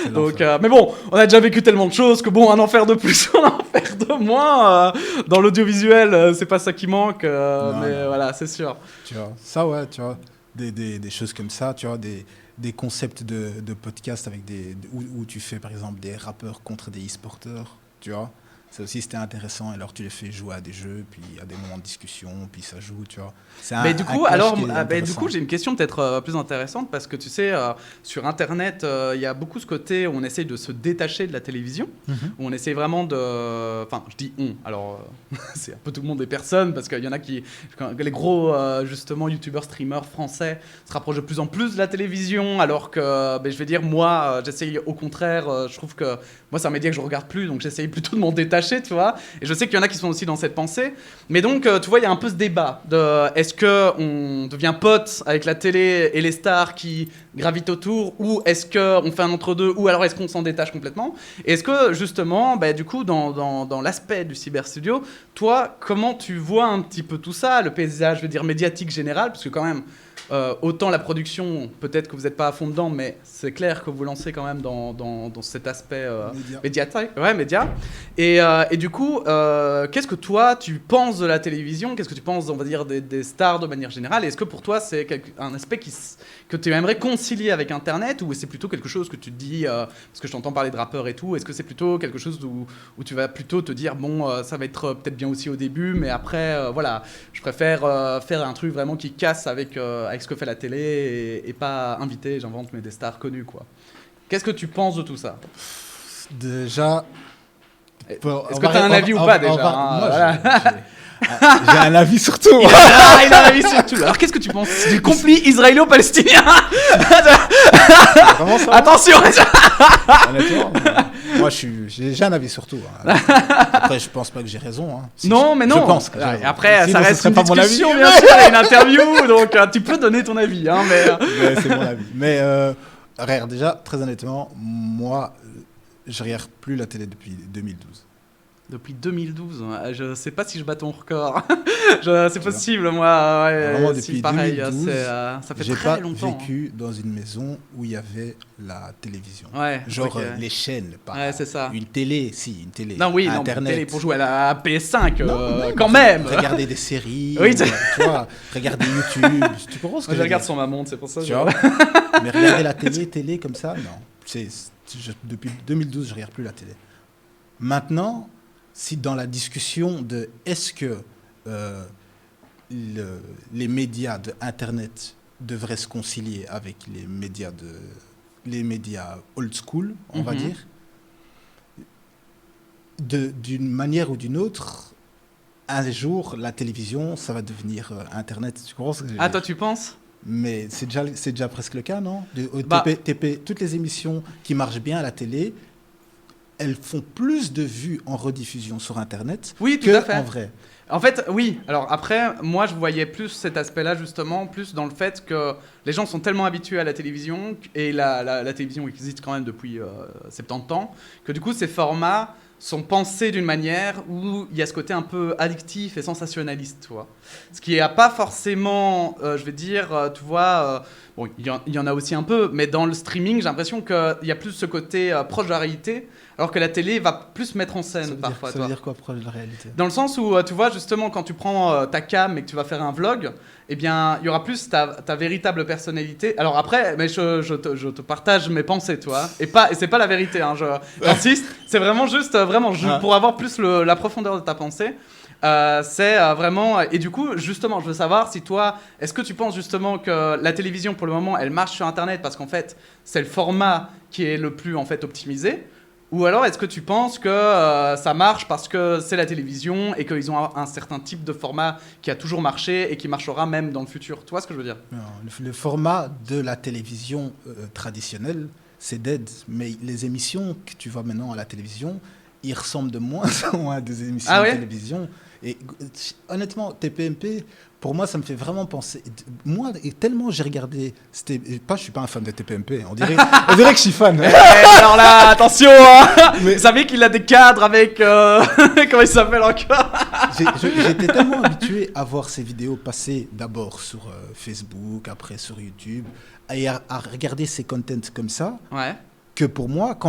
c'est
Donc,
l'enfer.
mais bon, on a déjà vécu tellement de choses que bon, un enfer de plus, un enfer de moins. Dans l'audiovisuel, c'est pas ça qui manque,
Non,
mais
non.
voilà, c'est sûr.
Tu vois, ça, ouais, tu vois, des choses comme ça, tu vois, des concepts de podcast avec où tu fais, par exemple, des rappeurs contre des e-sporteurs, tu vois. Ça aussi, c'était intéressant. Et alors, tu les fais jouer à des jeux, puis il y a des moments de discussion, puis ça joue, tu vois. C'est
Mais du
un
coup,
clash
alors,
qui est
du
intéressant.
coup, j'ai une question peut-être plus intéressante parce que tu sais, sur Internet, il y a beaucoup ce côté où on essaye de se détacher de la télévision,
Mhm.
où on essaye vraiment de, enfin, je dis on. Alors, c'est un peu tout le monde des personnes parce qu'il y en a qui, les gros justement youtubeurs, streamers français se rapprochent de plus en plus de la télévision, alors que, ben, je vais dire, moi, j'essaye au contraire. Je trouve que moi, c'est un média que je regarde plus, donc j'essaye plutôt de m'en détacher, tu vois. Et je sais qu'il y en a qui sont aussi dans cette pensée. Mais donc, tu vois, il y a un peu ce débat de est-ce qu'on devient pote avec la télé et les stars qui gravitent autour, ou est-ce qu'on fait un entre-deux, ou alors est-ce qu'on s'en détache complètement? Et est-ce que, justement, bah, du coup, dans l'aspect du cyberstudio, toi, comment tu vois un petit peu tout ça, le paysage, je veux dire, médiatique général, parce que quand même, autant la production, peut-être que vous n'êtes pas à fond dedans, mais c'est clair que vous lancez quand même dans cet aspect
Média.
média. Et du coup, qu'est-ce que toi, tu penses de la télévision? Qu'est-ce que tu penses, on va dire, des stars de manière générale? Et est-ce que pour toi, c'est un aspect que tu aimerais concilier avec Internet, ou c'est plutôt quelque chose que tu te dis, parce que je t'entends parler de rappeurs et tout, est-ce que c'est plutôt quelque chose où tu vas plutôt te dire, bon, ça va être peut-être bien aussi au début, mais après, voilà, je préfère faire un truc vraiment qui casse avec ce que fait la télé et pas inviter, j'invente, mais des stars connues, quoi. Qu'est-ce que tu penses de tout ça?
Déjà...
Est-ce que tu as un avis ou pas déjà, hein,
Moi,
voilà.
j'ai un avis sur tout.
Il a un avis sur tout. Alors qu'est-ce que tu penses du conflit israélo-palestinien?
Comment ça?
Attention.
Honnêtement, moi, j'ai un avis sur tout. Hein. Après, je pense pas que j'ai raison. Hein. Si
Non, mais non.
Je pense que j'ai
Ouais,
raison.
après,
Sinon,
ça
ce
reste
serait
une
pas mon avis.
discussion, bien sûr, et une interview, donc tu peux donner ton avis, hein, mais...
Mais c'est mon avis. Mais regarde, déjà, très honnêtement, moi, je regarde plus la télé depuis 2012.
Depuis 2012, je sais pas si je bats ton record. C'est possible, moi. Ouais,
Vraiment,
si,
depuis
pareil,
2012,
ça fait
j'ai
très
pas
longtemps.
vécu dans une maison où il y avait la télévision.
Ouais,
Genre
ok.
les chaînes, pas
Ouais, c'est ça.
une télé, si, une télé.
Non, oui, non,
Internet.
télé pour jouer à la PS5,
Non,
quand même.
Regarder des séries,
Oui,
tu vois, regarder YouTube. Tu comprends ce que
Moi, je
veux
regarde
dire?
sur ma montre, c'est pour ça.
Tu
je-
vois. Mais regarder la télé comme ça, non. Depuis 2012, je regarde plus la télé. Maintenant, si dans la discussion de est-ce que les médias de Internet devraient se concilier avec les médias old school, on va
Mhm.
dire, d'une manière ou d'une autre, un jour, la télévision, ça va devenir Internet. Tu comprends ce que je veux
Ah,
dire?
toi, tu penses?
Mais c'est déjà presque le cas, non?
Bah-
Toutes les émissions qui marchent bien à la télé, elles font plus de vues en rediffusion sur Internet
Oui, tout
que
à fait.
en vrai.
En fait, oui. Alors après, moi, je voyais plus cet aspect-là, justement, plus dans le fait que les gens sont tellement habitués à la télévision, et la télévision existe quand même depuis 70 ans, que du coup, ces formats sont pensés d'une manière où il y a ce côté un peu addictif et sensationnaliste, tu vois. Ce qui n'est pas forcément, je vais dire, tu vois, bon, il y en a aussi un peu, mais dans le streaming, j'ai l'impression qu'il y a plus ce côté proche de la réalité, alors que la télé va plus mettre en scène parfois.
Ça veut dire quoi, proche de la réalité?
Dans le sens où, tu vois, justement, quand tu prends ta cam et que tu vas faire un vlog, eh bien, il y aura plus ta véritable personnalité. Alors après, mais je te partage mes pensées, tu vois. Et c'est pas la vérité, hein, j'insiste. C'est vraiment juste, pour avoir plus la profondeur de ta pensée. C'est vraiment... Et du coup, justement, je veux savoir si toi, est-ce que tu penses justement que la télévision, pour le moment, elle marche sur Internet parce qu'en fait, c'est le format qui est le plus, en fait, optimisé? Ou alors, est-ce que tu penses que ça marche parce que c'est la télévision et qu'ils ont un certain type de format qui a toujours marché et qui marchera même dans le futur? Tu vois ce que je veux dire?
Non, le format de la télévision traditionnelle, c'est dead. Mais les émissions que tu vois maintenant à la télévision, ils ressemblent de moins en moins à des émissions de télévision. Et honnêtement, TPMP, pour moi, ça me fait vraiment penser. Moi, et tellement j'ai regardé. Je suis pas un fan de TPMP. On dirait que je suis fan.
Alors là, attention, hein. Vous savez qu'il a des cadres avec. Comment il s'appelle encore?
J'étais tellement habitué à voir ces vidéos passer d'abord sur Facebook, après sur YouTube, et à regarder ces contents comme ça.
Ouais.
Que pour moi,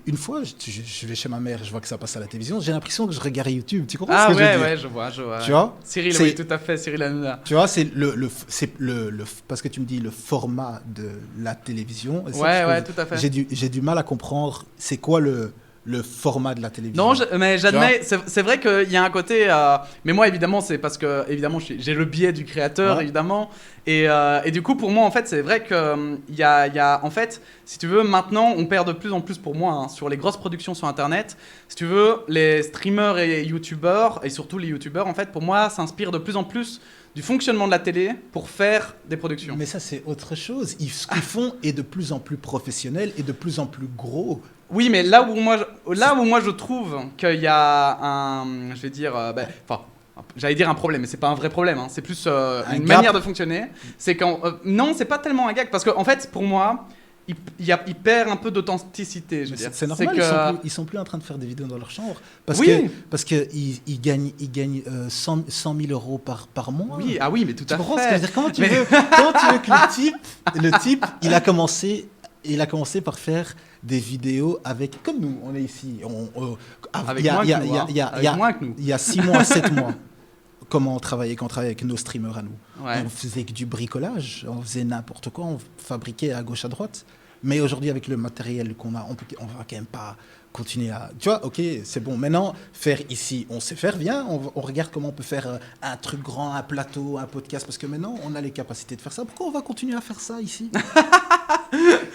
une fois, je vais chez ma mère, je vois que ça passe à la télévision, j'ai l'impression que je regarde YouTube. Tu comprends ce que je veux dire?
Ouais, je vois.
Tu vois?
Cyril, oui, tout à fait, Cyril Hanouna.
Tu vois, c'est parce que tu me dis le format de la télévision.
Ouais, tout à fait.
J'ai du mal à comprendre c'est quoi le format de la télévision.
Non, mais j'admets, c'est vrai qu'il y a un côté... mais moi, évidemment, c'est parce que évidemment, j'ai le biais du créateur, évidemment. Et du coup, pour moi, en fait, c'est vrai qu'il y a... En fait, si tu veux, maintenant, on perd de plus en plus, pour moi, hein, sur les grosses productions sur Internet. Si tu veux, les streamers et youtubeurs, et surtout les youtubeurs, en fait, pour moi, s'inspirent de plus en plus du fonctionnement de la télé pour faire des productions.
Mais ça, c'est autre chose. Ce qu'ils font est de plus en plus professionnel et de plus en plus gros.
Oui, mais là où moi je trouve qu'il y a un, je vais dire, j'allais dire un problème, mais c'est pas un vrai problème, hein, c'est plus une manière de fonctionner. C'est quand, non, c'est pas tellement un gag, parce qu'en fait, pour moi, il perd un peu d'authenticité, je veux dire.
C'est normal, ils sont plus en train de faire des vidéos dans leur chambre, parce que ils gagnent 100 000 euros par mois.
Oui, ah oui, mais tout à fait.
Ce que je veux dire, comment tu veux que le type, il a commencé par faire des vidéos avec, comme nous, on est ici.
Avec moins que nous.
Il y a 6 mois, 7 mois, quand on travaillait avec nos streamers à nous.
Ouais.
On faisait que du bricolage, on faisait n'importe quoi, on fabriquait à gauche, à droite. Mais aujourd'hui, avec le matériel qu'on a, on va quand même pas continuer à... Tu vois, ok, c'est bon. Maintenant, faire ici, on sait faire, viens, on regarde comment on peut faire un truc grand, un plateau, un podcast, parce que maintenant, on a les capacités de faire ça. Pourquoi on va continuer à faire ça ici?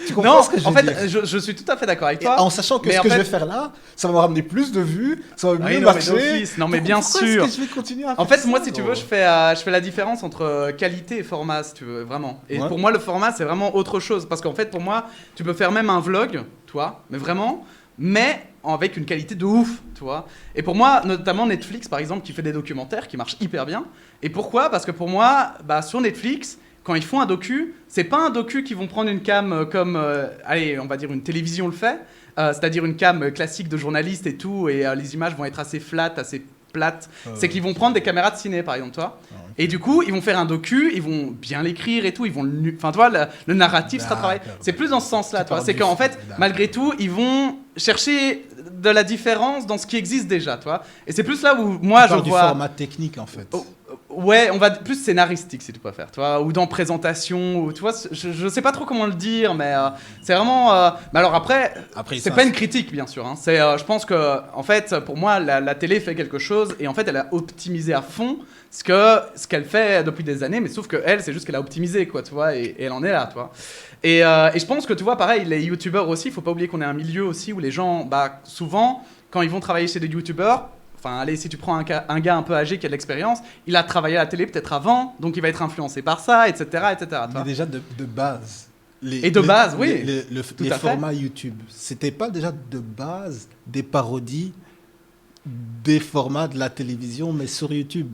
Tu comprends
non,
ce que je
en
veux
fait,
dire?
je suis tout à fait d'accord avec toi.
Et en sachant que ce que je vais faire là, ça va me ramener plus de vues, ça va mieux marcher.
Non, mais bien sûr.
Pourquoi est-ce que je vais continuer à faire
en fait,
ça,
moi, si tu veux, je fais la différence entre qualité et format, si tu veux, vraiment. Et pour moi, le format, c'est vraiment autre chose. Parce qu'en fait, pour moi, tu peux faire même un vlog, toi, mais vraiment, mais avec une qualité de ouf, tu vois. Et pour moi, notamment Netflix, par exemple, qui fait des documentaires qui marchent hyper bien. Et pourquoi? Parce que pour moi, sur Netflix, quand ils font un docu, c'est pas un docu qu'ils vont prendre une cam comme, allez, on va dire une télévision le fait, c'est-à-dire une cam classique de journaliste et tout, et les images vont être assez flat, assez plates. C'est qu'ils vont prendre des caméras de ciné, par exemple, toi. Et du coup, ils vont faire un docu, ils vont bien l'écrire et tout, ils vont enfin, tu vois, le narratif sera travaillé. C'est plus dans ce sens-là, toi. C'est qu'en fait, malgré tout, ils vont chercher de la différence dans ce qui existe déjà, toi. Et c'est plus là où moi je vois
du format technique, en fait.
Ouais, on va plus scénaristique si tu préfères, tu vois, ou dans présentation, ou tu vois, je sais pas trop comment le dire, mais c'est vraiment. Mais alors après c'est pas une critique, bien sûr. Hein. C'est, je pense que, en fait, pour moi, la télé fait quelque chose et en fait, elle a optimisé à fond ce qu'elle fait depuis des années, mais sauf que elle, c'est juste qu'elle a optimisé, quoi, tu vois, et elle en est là, tu vois. Et je pense que, tu vois, pareil, les youtubeurs aussi, il faut pas oublier qu'on est un milieu aussi où les gens, souvent, quand ils vont travailler chez des youtubeurs. Enfin, allez, si tu prends un gars un peu âgé qui a de l'expérience, il a travaillé à la télé peut-être avant, donc il va être influencé par ça, etc. etc.
Mais déjà de base.
Les
formats YouTube, c'était pas déjà de base des parodies des formats de la télévision, mais sur YouTube.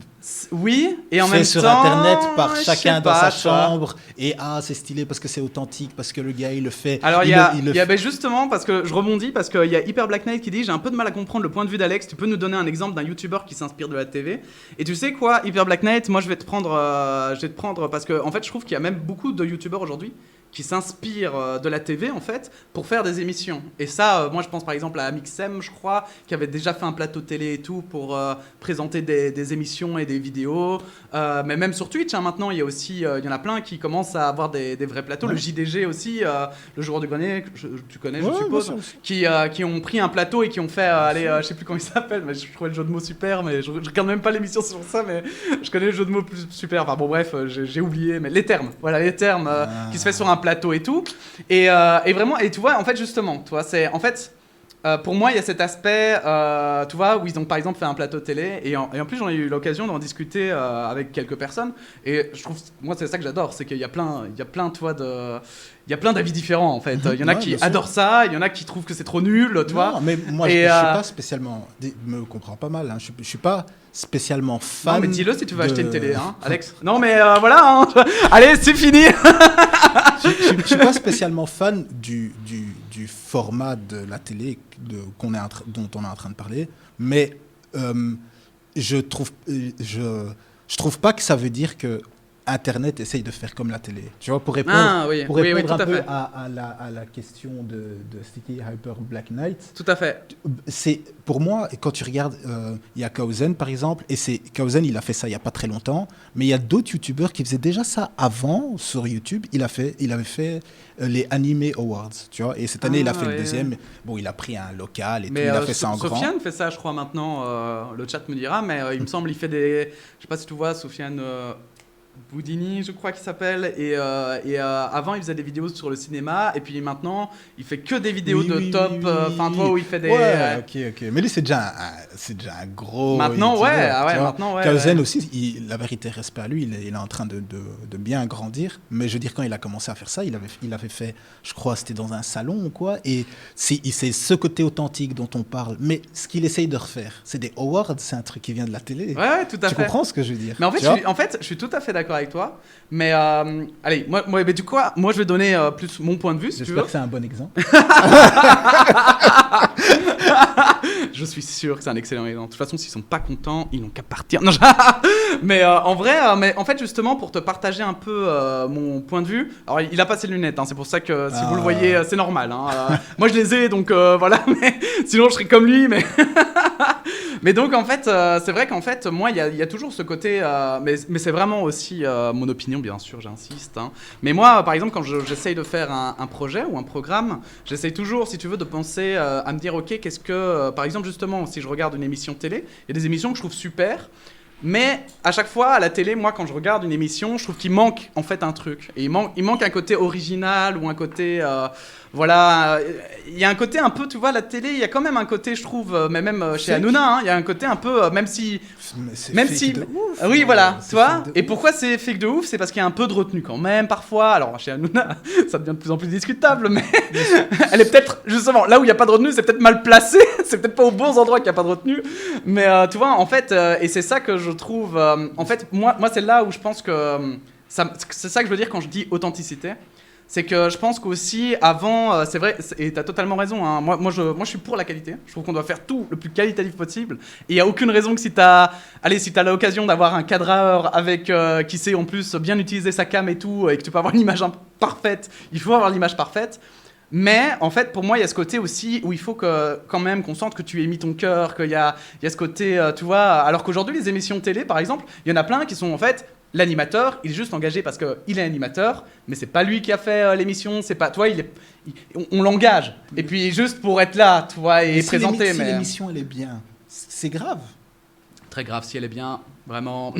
Oui, et en
fait
même
sur
temps,
Internet par
je
chacun
sais
dans
pas,
sa
tu vois.
chambre. Et c'est stylé parce que c'est authentique, parce que le gars, il le fait.
Alors il
il
y a,
le- il le
il y a
fait-
ben, justement, parce que je rebondis, parce qu'il y a Hyper Black Knight qui dit: j'ai un peu de mal à comprendre le point de vue d'Alex, tu peux nous donner un exemple d'un youtubeur qui s'inspire de la TV? Et tu sais quoi, Hyper Black Knight, moi je vais te prendre parce que en fait je trouve qu'il y a même beaucoup de youtubeurs aujourd'hui qui s'inspirent de la TV en fait pour faire des émissions. Et ça, moi je pense par exemple à Amixem, je crois, qui avait déjà fait un plateau télé et tout pour présenter des émissions et des vidéos. Mais même sur Twitch, hein, maintenant il y a aussi, il y en a plein qui commencent à avoir des vrais plateaux.
Ouais.
Le JDG aussi, le joueur du grenier, tu connais,
Ouais,
je suppose,
bien sûr.
qui ont pris un plateau et qui ont fait, allez, je sais plus comment il s'appelle, mais je trouvais le jeu de mots super, mais je regarde même pas l'émission sur ça, mais je connais le jeu de mots plus super. Enfin bon, bref, j'ai oublié, mais les termes, voilà, les termes qui se fait sur un plateau et tout. Et vraiment, et tu vois, en fait, justement, tu vois, c'est en fait. Pour moi, il y a cet aspect, tu vois, où ils ont par exemple fait un plateau télé, et en plus j'en ai eu l'occasion d'en discuter avec quelques personnes, et je trouve, moi c'est ça que j'adore, c'est qu'il y a plein, tu vois, il y a plein d'avis différents en fait. Il y en a
Ouais,
qui
bien sûr.
adorent ça, il y en a qui trouvent que c'est trop nul, tu vois.
Non, mais moi,
Et,
je suis pas spécialement. Me comprends pas mal. Hein, je suis pas spécialement fan.
Non mais dis-le si tu veux
de-
acheter une télé, hein, Alex. Non mais voilà, hein. Allez, c'est fini.
Je suis pas spécialement fan du format de la télé dont on est en train de parler, mais je trouve pas que ça veut dire que Internet essaye de faire comme la télé. Tu vois, pour répondre,
Ah oui,
pour
oui,
répondre
tout
un
à
peu
fait.
à la question de Sticky Hyper Black Knight,
Tout à fait.
c'est pour moi, quand tu regardes, il y a Kauzen par exemple, et Kauzen, il a fait ça il y a pas très longtemps, mais il y a d'autres youtubeurs qui faisaient déjà ça avant sur YouTube. Il avait fait les Anime Awards, tu vois, et cette année il a fait
ouais.
le deuxième. Bon, il a pris un local et tout,
Mais
il a fait ça en grand.
Sofiane fait ça, je crois maintenant. Le chat me dira, mais il me semble il fait des. Je sais pas si tu vois, Sofiane Boudini, je crois qu'il s'appelle. Et avant, il faisait des vidéos sur le cinéma, et puis maintenant, il fait que des vidéos
Oui,
de
oui,
top.
oui, oui,
Enfin,
oui.
toi où il fait des.
Ouais, ok. Mais lui, c'est déjà un gros.
Maintenant,
youtubeur,
ouais, ah ouais,
tu vois.
maintenant, ouais.
Kauzen
ouais.
aussi, la vérité, respect à lui, il est en train de bien grandir. Mais je veux dire, quand il a commencé à faire ça, il avait fait, je crois, c'était dans un salon ou quoi. Et c'est ce côté authentique dont on parle. Mais ce qu'il essaye de refaire, c'est des awards, c'est un truc qui vient de la télé.
Ouais, tout à
Tu
fait.
comprends ce que je veux dire?
Mais en fait,
Tu vois
je suis tout à fait d'accord avec toi. Mais allez, moi, mais du coup, moi, je vais donner plus mon point de vue, si tu veux.
J'espère que c'est un bon exemple.
Je suis sûr que c'est un excellent exemple. De toute façon, s'ils sont pas contents, ils n'ont qu'à partir. Non, mais en vrai, mais en fait, justement, pour te partager un peu mon point de vue. Alors, il a pas ses lunettes, hein, c'est pour ça que si vous le voyez, c'est normal. Hein, moi, je les ai, donc voilà. Mais sinon, je serais comme lui. Mais mais donc, en fait, c'est vrai qu'en fait, moi, il y a toujours ce côté. Mais c'est vraiment aussi mon opinion, bien sûr, j'insiste. Hein. Mais moi, par exemple, quand j'essaye de faire un projet ou un programme, j'essaye toujours, si tu veux, de penser à me dire, ok, qu'est-ce que, par exemple, justement, si je regarde une émission télé, il y a des émissions que je trouve super. Mais à chaque fois, à la télé, moi, quand je regarde une émission, je trouve qu'il manque en fait un truc. Et il manque un côté original ou un côté. Voilà. Il y a un côté un peu, tu vois, la télé, il y a quand même un côté, je trouve, mais même chez
Fake.
Hanouna, hein, il y a un côté un peu, même si.
Mais c'est
Même
fake
si.
de ouf.
Oui, voilà,
C'est
tu vois.
fake de
Et
ouf.
pourquoi c'est fake de ouf? C'est parce qu'il y a un peu de retenue quand même, parfois. Alors, chez Hanouna, ça devient de plus en plus discutable, mais elle est peut-être, justement, là où il n'y a pas de retenue, c'est peut-être mal placé. C'est peut-être pas aux bons endroits qu'il n'y a pas de retenue. Mais tu vois, en fait, et c'est ça que je trouve. En fait, moi c'est là où je pense que. C'est ça que je veux dire quand je dis authenticité. C'est que je pense qu'aussi, avant, c'est vrai, et tu as totalement raison, hein, moi je suis pour la qualité. Je trouve qu'on doit faire tout le plus qualitatif possible. Et il n'y a aucune raison que si tu as l'occasion d'avoir un cadreur avec, qui sait en plus bien utiliser sa cam et tout, et que tu peux avoir une image parfaite, il faut avoir l'image parfaite. Mais en fait, pour moi, il y a ce côté aussi où il faut que, quand même qu'on sente que tu aies mis ton cœur, qu'il y a ce côté, tu vois. Alors qu'aujourd'hui, les émissions télé, par exemple, il y en a plein qui sont en fait. L'animateur, il est juste engagé parce qu'il est animateur, mais c'est pas lui qui a fait l'émission, c'est pas, tu vois, on l'engage. Et puis juste pour être là, tu vois, et
Mais
présenter.
si
mais
l'émission elle est bien, c'est grave.
très grave si elle est bien, vraiment.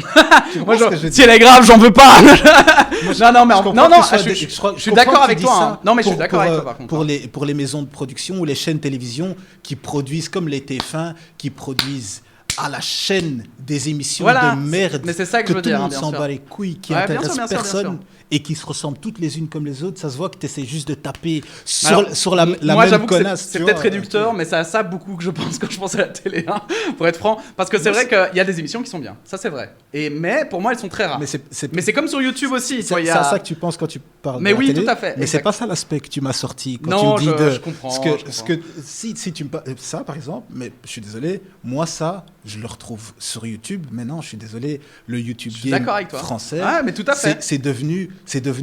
Tu
Moi,
comprends ce que je veux
si
dire?
elle est grave, j'en veux pas. non, mais
Je comprends
non,
que
non,
ce soit
je
je
suis
comprends
d'accord
que
avec
tu
toi.
dis
Hein.
ça
Non, mais je suis
pour-
d'accord
pour,
avec toi par contre.
pour les maisons de production ou les chaînes télévision qui produisent comme les TF1, qui produisent à la chaîne des émissions
Voilà,
de merde
mais c'est ça que
que
je veux
tout le
dire,
monde
bien
s'en
sûr.
bat les couilles, qui
Ouais, bien
intéresse
sûr, bien sûr, bien
personne
sûr.
et qui se ressemblent toutes les unes comme les autres. Ça se voit que tu essaies juste de taper
Alors,
sur la
moi,
même
j'avoue que
connasse.
c'est
tu
peut-être
vois.
réducteur, mais c'est à ça beaucoup que je pense quand je pense à la télé, hein, pour être franc. Parce que c'est
Moi,
vrai qu'il y a des émissions qui sont bien, ça c'est vrai. Mais pour moi, elles sont très rares.
Mais
Mais c'est comme sur YouTube aussi. tu vois, il y
c'est
a-
à ça que tu penses quand tu parles
Mais
de la
oui,
télé.
tout à fait,
Mais c'est
exact.
pas ça l'aspect que tu m'as sorti quand
Non,
tu me dis
je comprends, je comprends.
si tu me parles ça par exemple, mais je suis désolé, moi ça je le retrouve sur YouTube. Maintenant, je suis désolé, le YouTube
Je suis
game
d'accord avec toi.
français,
Ah, mais tout à fait.
c'est devenu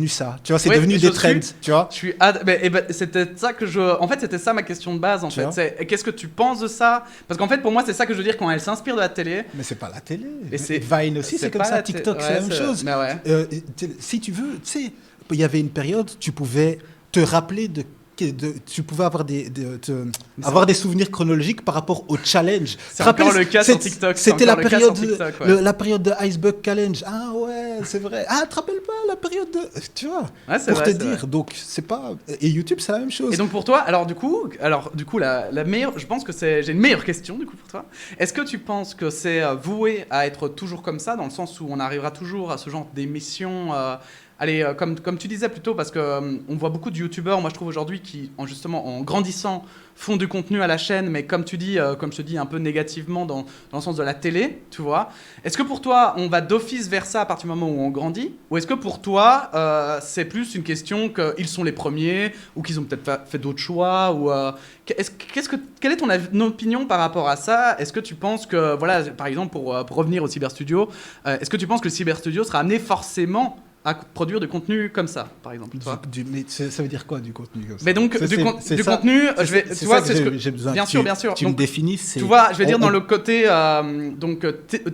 ça. Tu vois, c'est
Ouais,
devenu
et
des
je
trends,
suis-
tu vois.
Je suis c'était ça que je. En fait, c'était ça ma question de base. En
Tu
fait,
vois.
c'est qu'est-ce que tu penses de ça? Parce qu'en fait, pour moi, c'est ça que je veux dire quand elle s'inspire de la télé.
Mais c'est pas la télé.
Et c'est-
Vine aussi, c'est comme
pas
ça.
la
TikTok,
télé.
c'est la
Ouais,
même chose.
Mais ouais.
Si tu veux, tu sais, il y avait une période, tu pouvais te rappeler tu pouvais avoir avoir des souvenirs chronologiques par rapport au challenge.
C'est
Tu te rappelles,
encore le cas sur TikTok, c'est
C'était la
encore le cas sur
période,
TikTok, ouais.
la période de Iceberg Challenge. Ah ouais, c'est vrai. Ah, tu te rappelles pas la période de, tu vois,
Ouais, c'est
pour
vrai,
te
c'est
dire.
vrai.
Donc c'est pas, et YouTube c'est la même chose.
Et donc pour toi, alors du coup, la meilleure, je pense que j'ai une meilleure question du coup pour toi. Est-ce que tu penses que c'est voué à être toujours comme ça, dans le sens où on arrivera toujours à ce genre d'émission comme tu disais plutôt, parce que on voit beaucoup de youtubeurs, moi je trouve aujourd'hui, qui justement en grandissant font du contenu à la chaîne, mais comme tu dis, comme je te dis, un peu négativement dans le sens de la télé, tu vois. Est-ce que pour toi, on va d'office vers ça à partir du moment où on grandit, ou est-ce que pour toi, c'est plus une question qu'ils sont les premiers, ou qu'ils ont peut-être fait d'autres choix, ou quelle est ton opinion par rapport à ça? Est-ce que tu penses que, voilà, par exemple, pour revenir au Cyberstudio, est-ce que tu penses que le Cyberstudio sera amené forcément à produire du contenu comme ça, par exemple, tu vois?
Mais ça veut dire quoi du contenu comme ça?
Mais donc,
C'est-
du
c'est ça-
contenu,
c'est-
je vais,
c'est
tu vois,
ça que
c'est ce que...
j'ai besoin
Bien
que
sûr,
tu-
bien sûr.
Tu me
Donc,
définisses.
tu vois, je vais dire
on-
dans le côté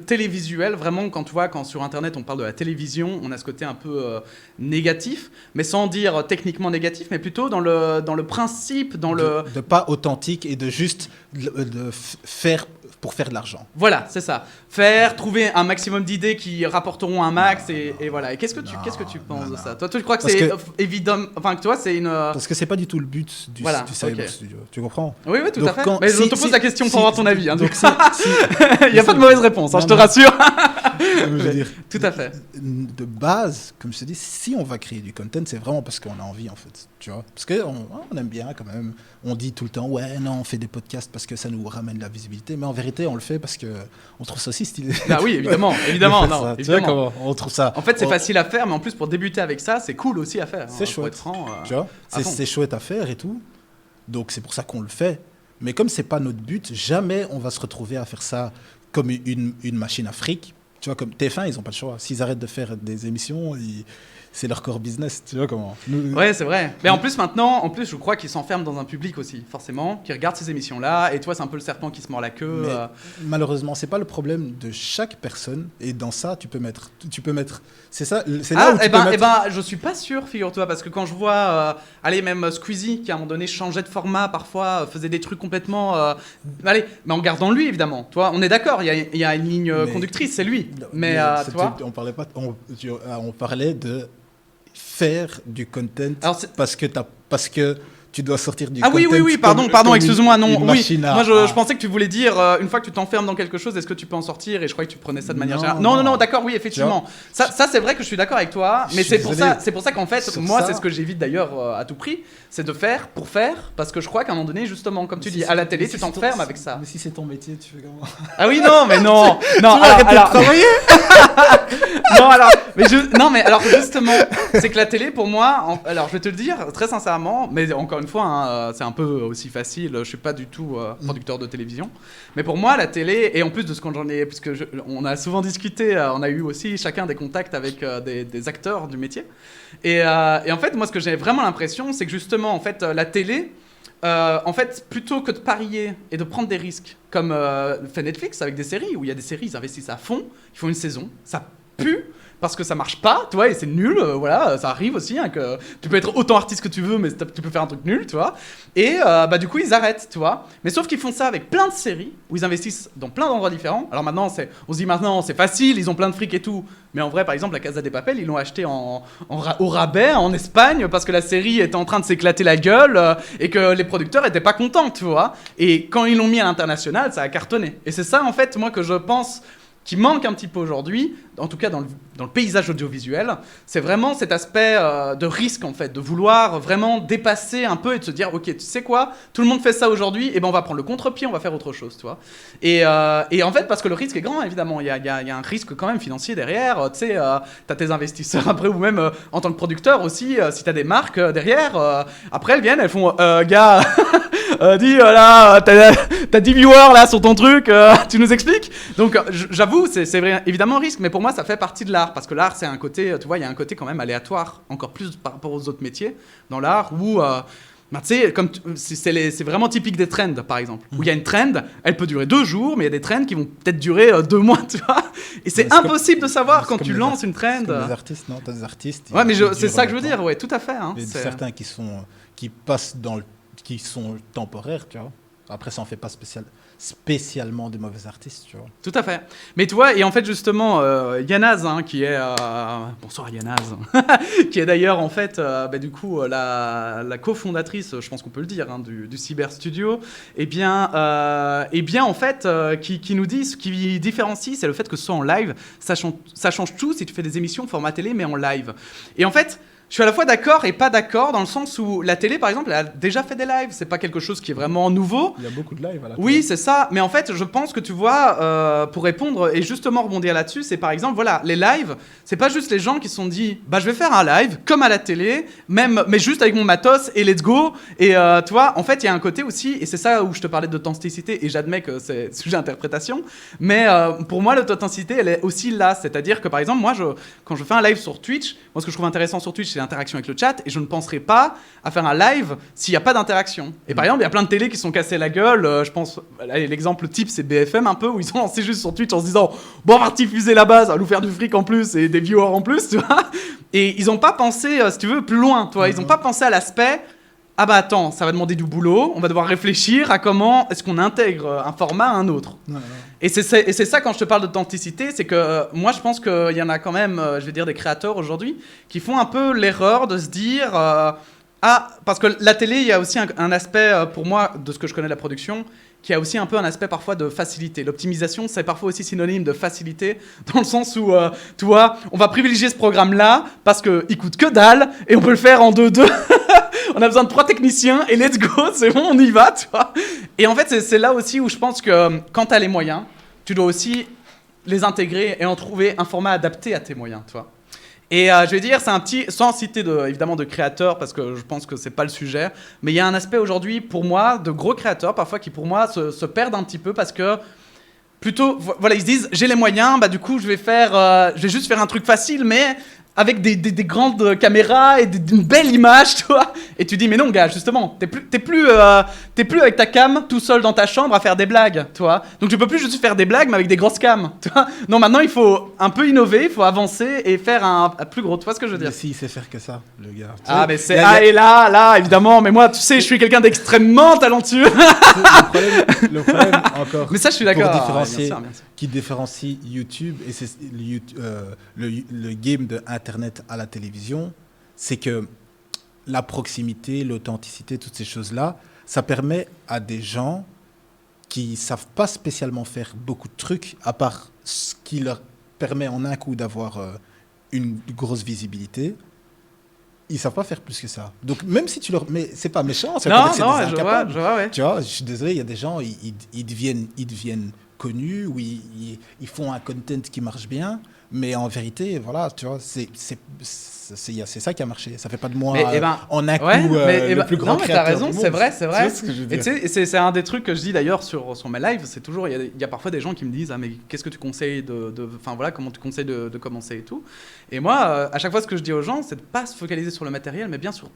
télévisuel, vraiment, quand sur Internet on parle de la télévision, on a ce côté un peu négatif, mais sans dire techniquement négatif, mais plutôt dans le principe,
de pas authentique et de juste faire pour faire de l'argent.
Voilà, c'est ça. Trouver un maximum d'idées qui rapporteront un max, et voilà. Et qu'est-ce que tu penses de ça? Toi, tu crois que
Parce
c'est
que-
évident, enfin, que toi, c'est une...
Parce que c'est pas du tout le but du
Voilà,
Cyber
ok.
Studio. Tu comprends?
Oui, oui, tout
Donc,
à fait.
quand-
Mais je
si-
te pose
si-
la question pour
si-
avoir ton avis. Hein,
donc
du coup. Il n'y a pas de
si-
mauvaise réponse, hein,
Non,
je te
non.
rassure.
je veux dire,
Tout à fait.
de base, comme je te dis, si on va créer du content, c'est vraiment parce qu'on a envie, en fait. Tu vois? Parce qu'on aime bien, quand même. On dit tout le temps, ouais, non, on fait des podcasts parce que ça nous ramène de la visibilité. Mais en vérité, on le fait parce qu'on trouve ça aussi stylé.
Ah oui, évidemment, évidemment,
de faire
non,
ça. Tu vois
évidemment.
comment on trouve ça?
En fait, c'est
on-
facile à faire, mais en plus, pour débuter avec ça, c'est cool aussi à faire.
C'est
pour
chouette.
être franc,
Tu vois,
à fond.
c'est chouette à faire et tout. Donc c'est pour ça qu'on le fait. Mais comme c'est pas notre but, jamais on va se retrouver à faire ça comme une machine à fric. Tu vois, comme TF1, ils ont pas le choix. S'ils arrêtent de faire des émissions, c'est leur core business. Tu vois comment?
Ouais, c'est vrai. Mais en plus, maintenant, je crois qu'ils s'enferment dans un public aussi, forcément, qui regarde ces émissions-là. Et toi, c'est un peu le serpent qui se mord la queue.
Mais malheureusement, c'est pas le problème de chaque personne. Et dans ça, tu peux mettre. C'est ça. C'est là où tu peux mettre.
Je suis pas sûr, figure-toi, parce que quand je vois, même Squeezie, qui à un moment donné changeait de format, parfois faisait des trucs complètement. Mais en gardant lui, évidemment. Toi, on est d'accord, il y a une ligne conductrice, c'est lui. Mais tu vois.
On parlait pas. On parlait de faire du content
Alors,
parce que tu dois sortir du
Ah
content.
oui, pardon,
comme
excuse-moi, non,
une
oui.
machine à-
Moi, je pensais que tu voulais dire, une fois que tu t'enfermes dans quelque chose, est-ce que tu peux en sortir? Et je croyais que tu prenais ça de manière
Non,
générale.
non.
Non, d'accord, oui, effectivement. Ça, c'est vrai que je suis d'accord avec toi, mais
Je suis désolé.
c'est pour ça qu'en fait,
Sur
moi,
ça-
c'est ce que j'évite d'ailleurs à tout prix, c'est de faire pour faire, parce que je crois qu'à un moment donné, justement, comme tu
Mais
dis,
si
à la
c'est-
télé,
mais
tu
si c'est
t'enfermes
ton-
avec ça.
Mais si c'est ton métier, tu fais comment?
Ah oui, non, mais non, non,
arrêter de travailler.
mais alors justement, c'est que la télé pour moi, alors je vais te le dire très sincèrement, mais encore une fois, hein, c'est un peu aussi facile, je suis pas du tout producteur de télévision, mais pour moi la télé, et en plus de ce qu'on j'en ai, puisque on a souvent discuté, on a eu aussi chacun des contacts avec des acteurs du métier, et en fait moi ce que j'ai vraiment l'impression, c'est que justement en fait la télé, en fait, plutôt que de parier et de prendre des risques, comme fait Netflix avec des séries, où il y a des séries, ils investissent à fond, ils font une saison, ça pue parce que ça marche pas, tu vois, et c'est nul, voilà, ça arrive aussi, hein, que tu peux être autant artiste que tu veux, mais tu peux faire un truc nul, tu vois, et du coup, ils arrêtent, tu vois, mais sauf qu'ils font ça avec plein de séries, où ils investissent dans plein d'endroits différents. Alors maintenant, on se dit maintenant, c'est facile, ils ont plein de fric et tout, mais en vrai, par exemple, la Casa de Papel, ils l'ont acheté au rabais en Espagne, parce que la série était en train de s'éclater la gueule, et que les producteurs étaient pas contents, tu vois, et quand ils l'ont mis à l'international, ça a cartonné, et c'est ça, en fait, moi, que je pense qui manque un petit peu aujourd'hui, en tout cas dans le paysage audiovisuel, c'est vraiment cet aspect de risque en fait, de vouloir vraiment dépasser un peu et de se dire ok, tu sais quoi, tout le monde fait ça aujourd'hui, et ben on va prendre le contre-pied, on va faire autre chose, tu vois. Et en fait, parce que le risque est grand, évidemment, il y a un risque quand même financier derrière, tu sais, t'as tes investisseurs après, ou même en tant que producteur aussi, si t'as des marques derrière, après elles viennent, elles font gars, dis là, t'as 10 viewers là sur ton truc, tu nous expliques. Donc j'avoue, c'est vrai, évidemment un risque, mais pour moi ça fait partie de l'art, parce que l'art c'est un côté, tu vois, il y a un côté quand même aléatoire, encore plus par rapport aux autres métiers dans l'art, où tu sais, c'est vraiment typique des trends, par exemple, où il y a une trend, elle peut durer 2 jours, mais il y a des trends qui vont peut-être durer 2 mois, tu vois, et c'est impossible de savoir quand tu lances une trend.
Comme des artistes, non, t'as des artistes.
Ouais, mais c'est ça que je veux dire, ouais, tout à fait. Hein,
certains qui passent qui sont temporaires, tu vois. Après, ça en fait pas spécialement des mauvais artistes, tu vois.
Tout à fait. Mais tu vois, et en fait, justement, Yanaz, hein, qui est... bonsoir Yanaz, qui est d'ailleurs, en fait, du coup, la cofondatrice, je pense qu'on peut le dire, hein, du Cyber Studio, eh bien en fait, qui nous dit, ce qui différencie, c'est le fait que ce soit en live, ça change tout si tu fais des émissions format télé, mais en live. Et en fait... Je suis à la fois d'accord et pas d'accord, dans le sens où la télé, par exemple, elle a déjà fait des lives. C'est pas quelque chose qui est vraiment nouveau.
Il y a beaucoup de lives à la télé.
Oui, c'est ça. Mais en fait, je pense que tu vois, pour répondre et justement rebondir là-dessus, c'est par exemple, voilà, les lives, c'est pas juste les gens qui se sont dit, je vais faire un live comme à la télé, mais juste avec mon matos et let's go. Et tu vois, en fait, il y a un côté aussi, et c'est ça où je te parlais d'authenticité, et j'admets que c'est sujet d'interprétation, mais pour moi, l'authenticité, elle est aussi là. C'est-à-dire que par exemple, moi, quand je fais un live sur Twitch, moi, ce que je trouve intéressant sur Twitch, c'est l'interaction avec le chat, et je ne penserai pas à faire un live s'il n'y a pas d'interaction. Et par exemple, il y a plein de télés qui sont cassées la gueule, je pense, l'exemple type c'est BFM un peu, où ils ont lancé juste sur Twitch en se disant bon, on va diffuser là-bas, ça va nous faire du fric en plus et des viewers en plus, tu vois. Et ils n'ont pas pensé, si tu veux, plus loin, tu vois. Ils n'ont pas pensé à l'aspect attends, ça va demander du boulot, on va devoir réfléchir à comment est-ce qu'on intègre un format à un autre. Et c'est ça, quand je te parle d'authenticité, c'est que moi je pense qu'il y en a quand même, je vais dire, des créateurs aujourd'hui qui font un peu l'erreur de se dire parce que la télé, il y a aussi un aspect, pour moi, de ce que je connais de la production, qui a aussi un peu un aspect parfois de facilité. L'optimisation, c'est parfois aussi synonyme de facilité, dans le sens où, tu vois, on va privilégier ce programme-là parce qu'il coûte que dalle et on peut le faire en 2-2. On a besoin de 3 techniciens et let's go, c'est bon, on y va, tu vois. Et en fait, c'est là aussi où je pense que quand tu as les moyens, tu dois aussi les intégrer et en trouver un format adapté à tes moyens, tu vois. Et je vais dire, c'est un petit, sans citer évidemment de créateurs, parce que je pense que c'est pas le sujet, mais il y a un aspect aujourd'hui, pour moi, de gros créateurs, parfois, qui pour moi se perdent un petit peu, parce que plutôt, voilà, ils se disent, j'ai les moyens, du coup, je vais juste faire un truc facile, mais avec des grandes caméras et d'une belle image, tu vois. Et tu dis, mais non, gars, justement, t'es plus avec ta cam tout seul dans ta chambre à faire des blagues, tu vois. Donc tu peux plus juste faire des blagues, mais avec des grosses cams, tu vois. Non, maintenant, il faut un peu innover, il faut avancer et faire un plus gros, tu vois ce que je veux dire.
Mais si, il sait faire que ça, le gars.
Mais c'est... et là, évidemment, mais moi, tu sais, je suis quelqu'un d'extrêmement talentueux.
le problème, encore,
mais ça, je suis d'accord.
Différencier, qui différencie YouTube et c'est le game de Internet à la télévision, c'est que la proximité, l'authenticité, toutes ces choses-là, ça permet à des gens qui savent pas spécialement faire beaucoup de trucs, à part ce qui leur permet en un coup d'avoir une grosse visibilité. Ils savent pas faire plus que ça. Donc même si tu leur, mais c'est pas méchant, c'est pas
je vois, ouais.
Tu vois, je suis désolé, il y a des gens, ils deviennent connus, ou ils font un content qui marche bien, mais en vérité, voilà, tu vois, c'est ça qui a marché. Ça fait pas de moi en un coup le plus grand créateur.
Mais t'as raison, c'est vrai.
Tu vois ce que je veux dire.
Et c'est un des trucs que je dis d'ailleurs sur mes lives, c'est toujours, il y a parfois des gens qui me disent, mais qu'est-ce que tu conseilles enfin voilà, comment tu conseilles de commencer et tout. Et moi, à chaque fois, ce que je dis aux gens, c'est de pas se focaliser sur le matériel, mais bien sur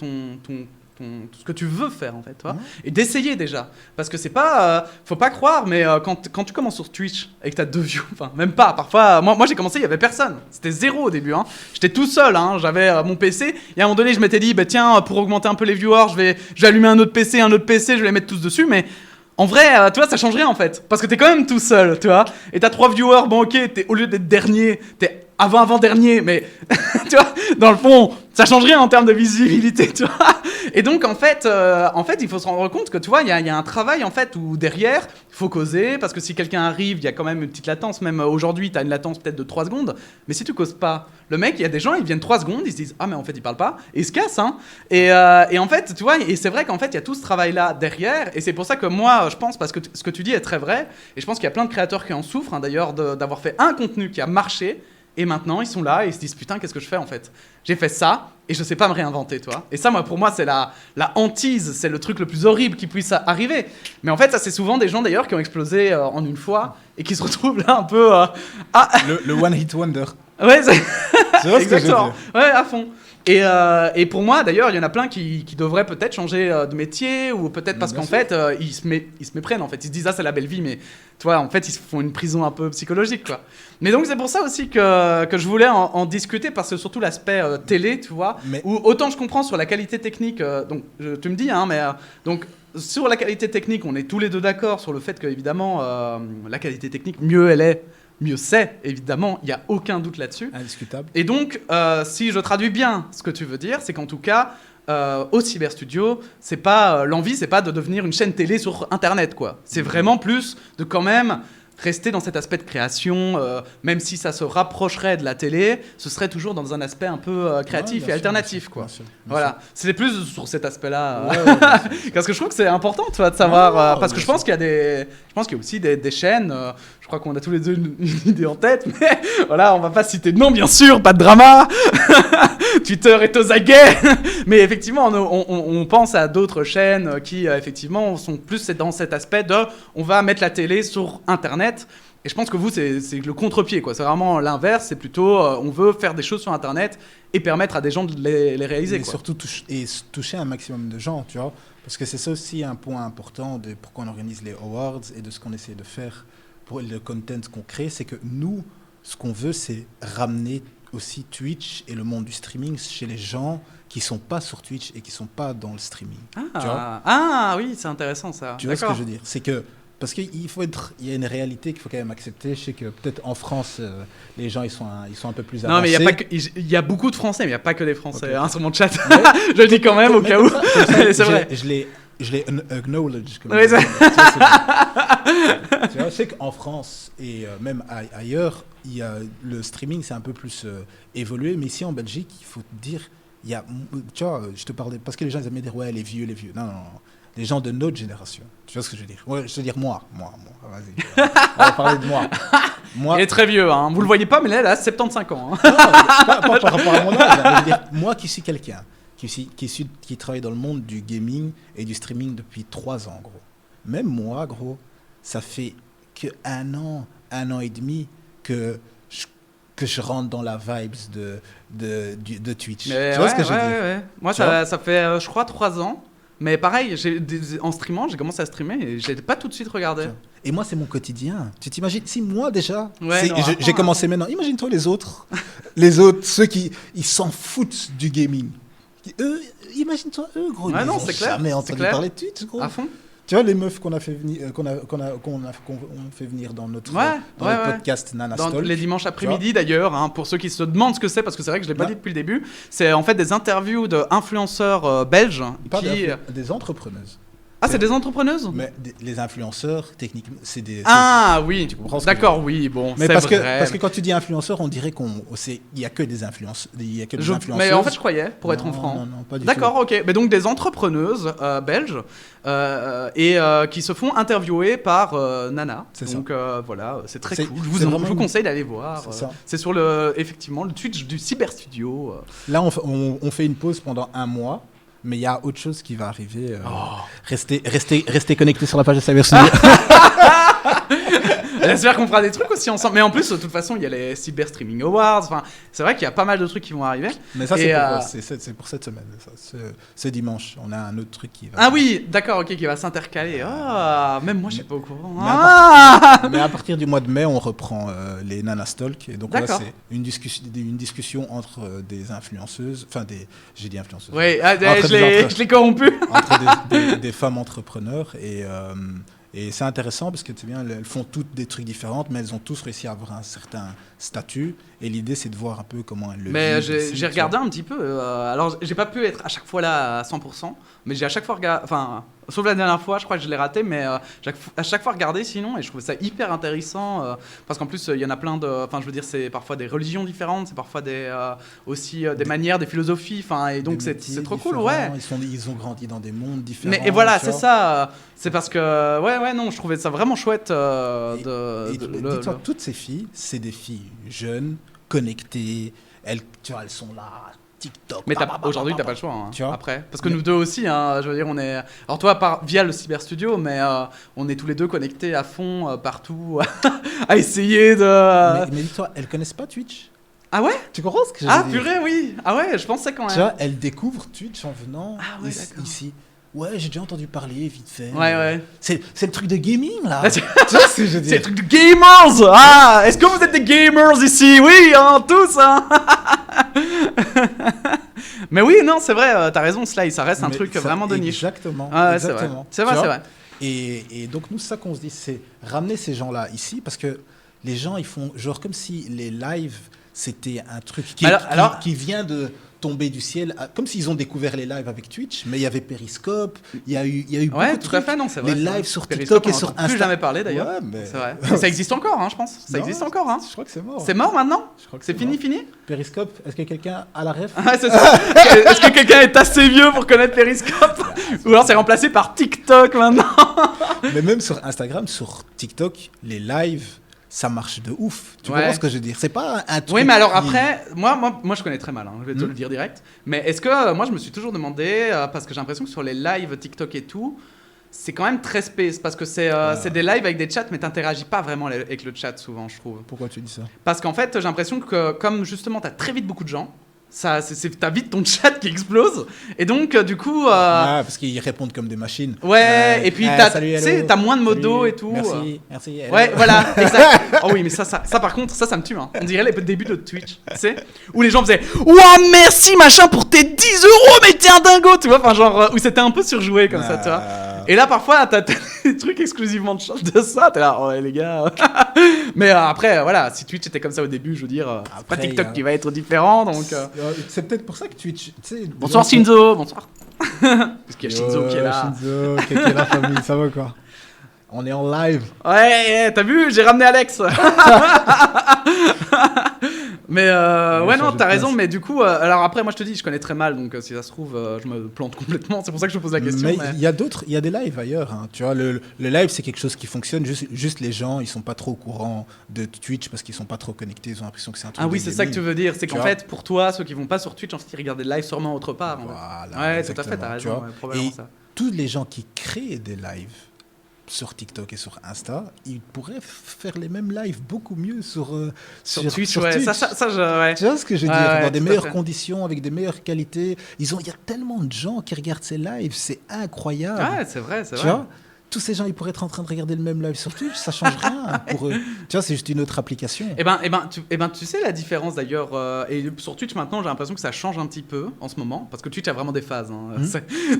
tout ce que tu veux faire en fait, tu vois, et d'essayer déjà, parce que c'est pas, faut pas croire, mais quand tu commences sur Twitch et que t'as 2 views, enfin même pas, parfois, moi j'ai commencé, il y avait personne, c'était 0 au début, hein. J'étais tout seul, hein. J'avais mon PC, et à un moment donné je m'étais dit, bah tiens, pour augmenter un peu les viewers, je vais allumer un autre PC, je vais les mettre tous dessus, mais en vrai, tu vois, ça change rien en fait, parce que t'es quand même tout seul, tu vois, et t'as 3 viewers, bon ok, au lieu d'être dernier, t'es avant-dernier, mais tu vois, dans le fond, ça change rien en termes de visibilité, tu vois. Et donc, en fait, il faut se rendre compte que, tu vois, il y a un travail, en fait, où derrière, il faut causer, parce que si quelqu'un arrive, il y a quand même une petite latence, même aujourd'hui, tu as une latence peut-être de 3 secondes, mais si tu causes pas, le mec, il y a des gens, ils viennent 3 secondes, ils se disent, ah, mais en fait, il parle pas, et ils se cassent, hein. Et en fait, tu vois, et c'est vrai qu'en fait, il y a tout ce travail-là derrière, et c'est pour ça que moi, je pense, parce que ce que tu dis est très vrai, et je pense qu'il y a plein de créateurs qui en souffrent, hein, d'ailleurs, d'avoir fait un contenu qui a marché. Et maintenant, ils sont là et ils se disent putain, qu'est-ce que je fais en fait ? J'ai fait ça et je sais pas me réinventer, toi. Et ça, moi, pour moi, c'est la hantise, c'est le truc le plus horrible qui puisse arriver. Mais en fait, ça, c'est souvent des gens d'ailleurs qui ont explosé en une fois et qui se retrouvent là un peu.
Le one hit wonder.
Ouais, c'est
vrai ce que je veux
exactement.
dire.
Ouais, à fond. Et pour moi, d'ailleurs, il y en a plein qui devraient peut-être changer de métier ou peut-être parce
Bien
qu'en
sûr.
fait, ils se méprennent en fait. Ils se disent ah c'est la belle vie, mais tu vois, en fait, ils se font une prison un peu psychologique quoi. Mais donc c'est pour ça aussi que je voulais en discuter parce que surtout l'aspect télé, tu vois,
Mais-
où autant je comprends sur la qualité technique. Donc tu me dis hein, mais donc sur la qualité technique, on est tous les deux d'accord sur le fait que évidemment la qualité technique, mieux elle est, mieux c'est évidemment. Il y a aucun doute là-dessus.
Indiscutable.
Et donc, si je traduis bien ce que tu veux dire, c'est qu'en tout cas, au Cyber Studio, c'est pas l'envie, c'est pas de devenir une chaîne télé sur Internet, quoi. C'est vraiment plus de quand même rester dans cet aspect de création, même si ça se rapprocherait de la télé, ce serait toujours dans un aspect un peu créatif
Ouais, bien
et
sûr,
alternatif,
bien
quoi.
sûr, bien sûr.
Voilà, c'est plus sur cet aspect-là.
Ouais, ouais, bien sûr.
Parce que je trouve que c'est important, tu vois, de savoir.
Non,
parce que
bien
je pense
sûr.
qu'il y a je pense qu'il y a aussi des chaînes. Je crois qu'on a tous les deux une idée en tête, mais voilà, on va pas citer de nom, bien sûr, pas de drama. Twitter est aux aguets. Mais effectivement, on pense à d'autres chaînes qui, effectivement, sont plus dans cet aspect de on va mettre la télé sur Internet. Et je pense que vous, c'est le contre-pied, quoi. C'est vraiment l'inverse. C'est plutôt, on veut faire des choses sur Internet et permettre à des gens de les réaliser,
Mais
quoi.
surtout toucher un maximum de gens, tu vois. Parce que c'est ça aussi un point important de pourquoi on organise les awards et de ce qu'on essaie de faire pour le content qu'on crée. C'est que nous, ce qu'on veut, c'est ramener aussi Twitch et le monde du streaming chez les gens qui sont pas sur Twitch et qui sont pas dans le streaming. Tu vois
Oui, c'est intéressant ça.
Tu vois ce que
D'accord.
je veux dire? C'est que parce qu'il y a une réalité qu'il faut quand même accepter. Je sais que peut-être en France, les gens ils sont un peu plus avancés.
Non, mais il y a beaucoup de Français, mais il n'y a pas que des Français
Ok.
hein, sur mon chat. Je le dis quand même au
Mais
cas
comme
où.
ça, comme ça,
C'est vrai.
Je l'ai acknowledge. Comme
Oui,
on dit.
c'est-
Tu vois, c'est bien. Tu vois, je sais qu'en France et même ailleurs, le streaming c'est un peu plus évolué, mais ici en Belgique, il faut te dire, tu vois, je te parlais parce que les gens ils aiment dire ouais les vieux. Non, les gens de notre génération. Tu vois ce que je veux dire? Ouais, je veux dire moi. Vas-y, on va parler de moi. Moi,
Il est très vieux, hein. Vous le voyez pas, mais là, elle a 75 ans. Hein.
non, pas par rapport à mon âge. Je veux dire, moi qui suis quelqu'un qui travaille dans le monde du gaming et du streaming depuis 3 ans, gros. Même moi, gros, ça fait que un an et demi que je rentre dans la vibes de Twitch.
Mais
tu vois ce que je veux dire?
ouais. Moi,
Tu vois
ça fait, je crois, 3 ans. Mais pareil, en streamant, j'ai commencé à streamer et j'ai pas tout de suite regardé.
Et moi, c'est mon quotidien. Tu t'imagines? Si moi, déjà,
Ouais, non,
j'ai commencé maintenant. Imagine-toi les autres. Ceux qui ils s'en foutent du gaming. Eux, imagine-toi eux, gros.
Ouais,
ils
non,
ont
c'est clair,
jamais
c'est
entendu
clair.
parler de Twitch, gros.
À fond.
Tu vois, les meufs qu'on a fait venir, qu'on fait venir dans notre podcast Nana
Dans
Stalk.
les dimanches après-midi d'ailleurs, hein, pour ceux qui se demandent ce que c'est, parce que c'est vrai que je l'ai pas dit depuis le début, c'est en fait des interviews d'influenceurs belges
Pas
qui...
des entrepreneuses.
Ah, c'est des entrepreneuses?
Mais les influenceurs, techniquement, c'est des.
Ah oui,
Tu comprends ce que
d'accord, oui, bon,
Mais
c'est
parce
vrai.
que quand tu dis influenceur, on dirait il y a que des influenceurs. Il y a que des influenceuses.
Mais en fait, je croyais, pour être
Non,
franc.
Non, pas du
D'accord, ok. Mais donc des entrepreneuses belges et qui se font interviewer par Nana.
C'est
donc voilà, c'est très
C'est-
cool.
c'est
Je
vraiment
vous conseille d'aller voir.
C'est ça.
C'est sur effectivement le Twitch du Cyber Studio.
tout. Là, on fait une pause pendant 1 mois. Mais il y a autre chose qui va arriver. Restez connectés sur la page de Cyber Studio.
J'espère qu'on fera des trucs aussi ensemble. Mais en plus, de toute façon, il y a les Cyber Streaming Awards. Enfin, c'est vrai qu'il y a pas mal de trucs qui vont arriver.
Mais ça,
Et,
c'est pour cette semaine. Ça. C'est dimanche. On a un autre truc qui va.
Ah oui, d'accord, ok, qui va s'intercaler. Ah, même moi, je suis pas au courant.
Mais à partir du mois de mai, on reprend les Nanastalk. Et donc là,
D'accord.
c'est une discussion entre des influenceuses. Enfin, j'ai dit influenceuses.
Oui,
Entre
je l'ai corrompu.
entre des femmes entrepreneurs et c'est intéressant parce que tu sais bien, elles font toutes des trucs différents, mais elles ont tous réussi à avoir un certain statut. Et l'idée, c'est de voir un peu comment elles le
Mais
vivent aussi,
j'ai
tu
regardé
vois.
un petit peu. Alors, j'ai pas pu être à chaque fois là à 100%, mais j'ai à chaque fois regardé. Enfin, sauf la dernière fois, je crois que je l'ai raté, mais à chaque fois regardé sinon, et je trouvais ça hyper intéressant parce qu'en plus, il y en a plein de. Enfin, je veux dire, c'est parfois des religions différentes, c'est parfois aussi des manières, des philosophies. Enfin, et donc,
Des
c'est
métiers
trop cool,
différents,
ouais.
ils ont grandi dans des mondes différents.
Mais, et voilà,
tu
c'est
vois.
ça. C'est parce que, ouais, non, je trouvais ça vraiment chouette
Et dis-toi, toutes ces filles, c'est des filles jeunes, connectées. Elles, tu vois, elles sont là, TikTok.
Mais aujourd'hui, t'as pas le choix. Hein,
Tu vois.
après. Parce que nous deux aussi, hein, je veux dire, on est. Alors, toi, via le Cyber Studio, mais on est tous les deux connectés à fond, partout, à essayer de.
Mais dis-toi, elles connaissent pas Twitch.
Ah ouais?
Tu comprends ce que je veux
Ah,
dire?
purée, oui. Ah ouais, je pensais quand
Tu
même.
vois, elles découvrent Twitch en venant
Ah ouais, d'accord.
ici. Ouais, j'ai déjà entendu parler, vite fait.
Ouais.
C'est le truc de gaming, là.
Ah,
Tu vois ce que je veux
C'est
dire?
le truc de gamers! Ah! Est-ce que vous êtes des gamers ici? Oui, hein, tous, hein! Mais oui, non, c'est vrai, t'as raison, Sly, ça reste un
Mais
truc
ça-
vraiment de niche.
Exactement.
Ah ouais, c'est vrai.
exactement.
C'est vrai,
Tu
c'est
vois.
vrai.
Et donc, nous, c'est ça qu'on se dit, c'est ramener ces gens-là ici, parce que les gens, ils font genre comme si les lives, c'était un truc qui vient de tomber du ciel, comme s'ils ont découvert les lives avec Twitch, mais il y avait Periscope, il y a eu beaucoup
Ouais,
de
tout à
trucs.
fait, non, c'est vrai.
Les
c'est vrai.
lives sur
Periscope,
TikTok et
on
sur
entend plus
Insta.
jamais parler d'ailleurs.
Ouais, mais...
C'est vrai. Mais ça existe encore, hein, je pense. Ça
Non,
existe encore, hein.
Je crois que c'est mort.
C'est mort maintenant?
Je crois que
C'est fini,
mort.
fini?
Periscope, est-ce que quelqu'un a la ref?
Ah, c'est ça. Est-ce que quelqu'un est assez vieux pour connaître Periscope? Ou alors c'est remplacé par TikTok maintenant?
Mais même sur Instagram, sur TikTok, les lives, ça marche de ouf. Tu
Ouais.
comprends ce que je veux dire? C'est pas un truc.
Oui, mais alors
qui-
après, moi je connais très mal, hein, je vais te le dire direct. Mais est-ce que, moi je me suis toujours demandé, parce que j'ai l'impression que sur les lives TikTok et tout, c'est quand même très space, parce que c'est des lives avec des chats, mais t'interagis pas vraiment avec le chat souvent, je trouve.
Pourquoi tu dis ça?
Parce qu'en fait, j'ai l'impression que comme justement t'as très vite beaucoup de gens, t'as vite ton chat qui explose, et donc du coup...
Ah, parce qu'ils répondent comme des machines.
Ouais, et puis
salut,
tu sais,
hello.
t'as moins de
Salut,
modos et tout.
Merci. hello.
Ouais, voilà, exact. Oh oui, mais ça par contre, ça me tue. Hein. On dirait les débuts de Twitch, tu sais, où les gens faisaient « Ouah, merci, machin, pour tes 10 euros, mais t'es un dingo !» Tu vois, enfin genre, où c'était un peu surjoué comme ça, tu vois. Et là, parfois, t'as des trucs exclusivement de ça, t'es là « Ouais, les gars... » Mais après, voilà, si Twitch était comme ça au début, je veux dire, c'est pas
Après,
TikTok
y a-
qui va être différent, donc...
C'est peut-être pour ça que Twitch. Tu sais,
Bonsoir
les gens sont-
Shinzo, bonsoir. Parce qu'il y a Shinzo qui est là.
Shinzo, qui est là, famille, ça va quoi? On est en live.
Ouais, t'as vu, j'ai ramené Alex. Mais ouais, non,
changer de
t'as raison,
place.
mais du coup, alors après, moi je te dis, je connais très mal, donc si ça se trouve, je me plante complètement, c'est pour ça que je te pose la question.
Mais
Mais...
il y a des lives ailleurs. Hein. Tu vois, le live, c'est quelque chose qui fonctionne. Juste les gens, ils sont pas trop au courant de Twitch parce qu'ils sont pas trop connectés. Ils ont l'impression que c'est un truc.
Ah oui,
de
c'est ça que tu
gaming.
veux dire, c'est
Tu
qu'en
vois.
fait, pour toi, ceux qui vont pas sur Twitch, en fait, ils regardent des lives sûrement autre part. En fait.
Voilà,
Ouais, tout à fait,
exactement,
t'as
tu
raison,
vois.
ouais, probablement
Et
ça.
tous les gens qui créent des lives sur TikTok et sur Insta, ils pourraient faire les mêmes lives beaucoup mieux sur
Twitch, ouais, ça, ouais.
Tu vois ce que je veux
Ouais,
dire?
ouais,
Dans des
tout à
meilleures
fait.
conditions, avec des meilleures qualités. Il y a tellement de gens qui regardent ces lives, c'est incroyable.
Ouais, c'est vrai, c'est
Tu
vrai.
vois? Tous ces gens, ils pourraient être en train de regarder le même live sur Twitch, ça change rien pour eux. Tu vois, c'est juste une autre application.
Eh ben, tu sais la différence d'ailleurs, et sur Twitch maintenant j'ai l'impression que ça change un petit peu en ce moment, parce que Twitch a vraiment des phases, hein.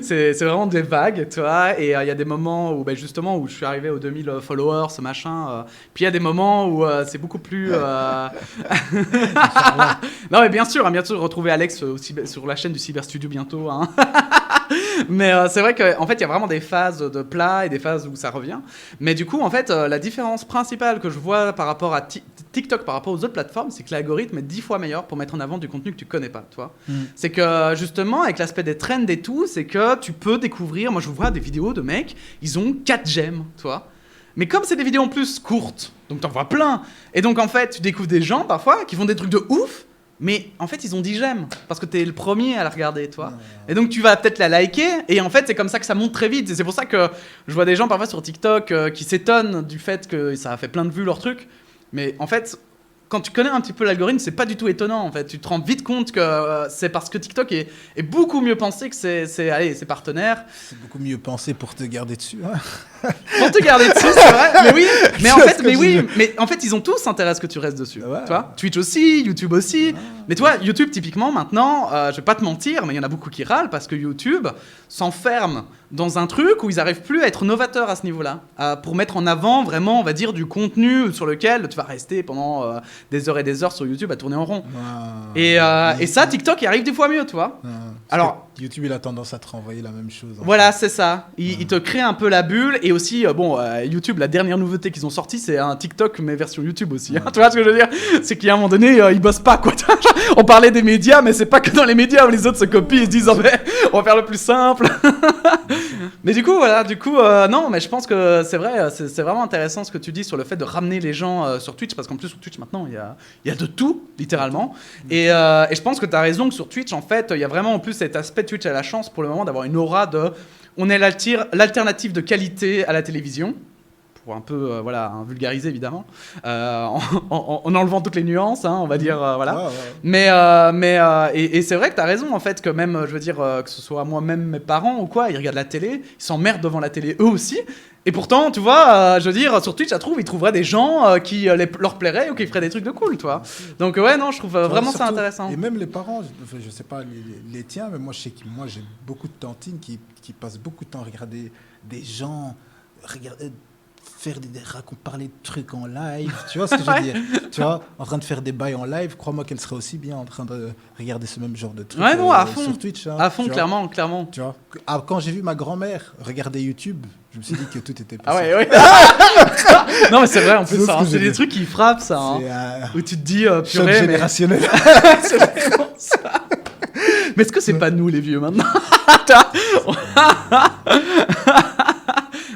C'est vraiment des vagues, tu vois, et il y a des moments où justement où je suis arrivé aux 2000 followers, ce machin, puis il y a des moments où c'est beaucoup plus... Non mais bien sûr, retrouver Alex sur la chaîne du Cyber Studio bientôt, hein. Mais c'est vrai qu'en fait, il y a vraiment des phases de plat et des phases où ça revient. Mais du coup, en fait, la différence principale que je vois par rapport à TikTok, par rapport aux autres plateformes, c'est que l'algorithme est 10 fois meilleur pour mettre en avant du contenu que tu connais pas, tu vois. C'est que justement, avec l'aspect des trends et tout, c'est que tu peux découvrir. Moi, je vois des vidéos de mecs, ils ont 4 j'aime, tu vois. Mais comme c'est des vidéos en plus courtes, donc t'en vois plein. Et donc, en fait, tu découvres des gens parfois qui font des trucs de ouf. mais en fait ils ont dit j'aime parce que t'es le premier à la regarder, toi. Et donc tu vas peut-être la liker et en fait c'est comme ça que ça monte très vite. Et c'est pour ça que je vois des gens parfois sur TikTok qui s'étonnent du fait que ça a fait plein de vues leur truc. Mais en fait, quand tu connais un petit peu l'algorithme, c'est pas du tout étonnant en fait. Tu te rends vite compte que c'est parce que TikTok est beaucoup mieux pensé que ses partenaires.
C'est beaucoup mieux pensé pour te garder dessus. Hein.
Pour te garder dessus, c'est vrai. Mais oui, mais en fait, ils ont tous intérêt à ce que tu restes dessus.
Ouais.
Tu vois, Twitch aussi, YouTube aussi. Mais tu vois, YouTube typiquement maintenant, je vais pas te mentir, mais il y en a beaucoup qui râlent parce que YouTube s'enferme dans un truc où ils arrivent plus à être novateurs à ce niveau-là, pour mettre en avant vraiment, on va dire, du contenu sur lequel tu vas rester pendant des heures et des heures sur YouTube à tourner en rond. Et ça, TikTok, il arrive des fois mieux, tu vois. Alors,
YouTube, il a tendance à te renvoyer la même chose.
Voilà, c'est ça. Il te crée un peu la bulle. Et aussi, YouTube, la dernière nouveauté qu'ils ont sortie, c'est un TikTok, mais version YouTube aussi. Hein. Tu vois ce que je veux dire? C'est qu'à un moment donné, ils bossent pas, quoi. On parlait des médias, mais c'est pas que dans les médias où les autres se copient et se disent, on va faire le plus simple. Mais du coup, voilà, non, mais je pense que c'est vrai, c'est vraiment intéressant ce que tu dis sur le fait de ramener les gens sur Twitch, parce qu'en plus, sur Twitch, maintenant, il y a de tout, littéralement. Et je pense que tu as raison que sur Twitch, en fait, il y a vraiment en plus cet aspect Twitch a la chance pour le moment d'avoir une aura de... On est l'alternative de qualité à la télévision, pour un peu vulgariser évidemment, en enlevant toutes les nuances, hein, on va dire, voilà. Ouais. Mais c'est vrai que tu as raison en fait, que même, je veux dire, que ce soit moi-même, mes parents ou quoi, ils regardent la télé, ils s'emmerdent devant la télé eux aussi. Et pourtant, tu vois, je veux dire, sur Twitch, ils trouveraient des gens qui leur plairaient ou qui feraient des trucs de cool, tu vois. Donc ouais, non, je trouve vraiment ça intéressant.
Et même les parents, je sais pas les tiens, mais moi, je sais que moi, j'ai beaucoup de tantines qui passent beaucoup de temps à regarder des gens, parler de trucs en live, tu vois ce que je veux dire, tu vois, en train de faire des bails en live, crois-moi qu'elle serait aussi bien en train de regarder ce même genre de trucs sur Twitch. Hein,
à fond, clairement.
Tu vois, quand j'ai vu ma grand-mère regarder YouTube, je me suis dit que tout était possible.
Ah ouais. Non mais c'est vrai en plus, c'est des trucs qui frappent ça, hein, où tu te dis, purée,
générationnel.
C'est vraiment ça. Mais est-ce que c'est pas nous les vieux maintenant?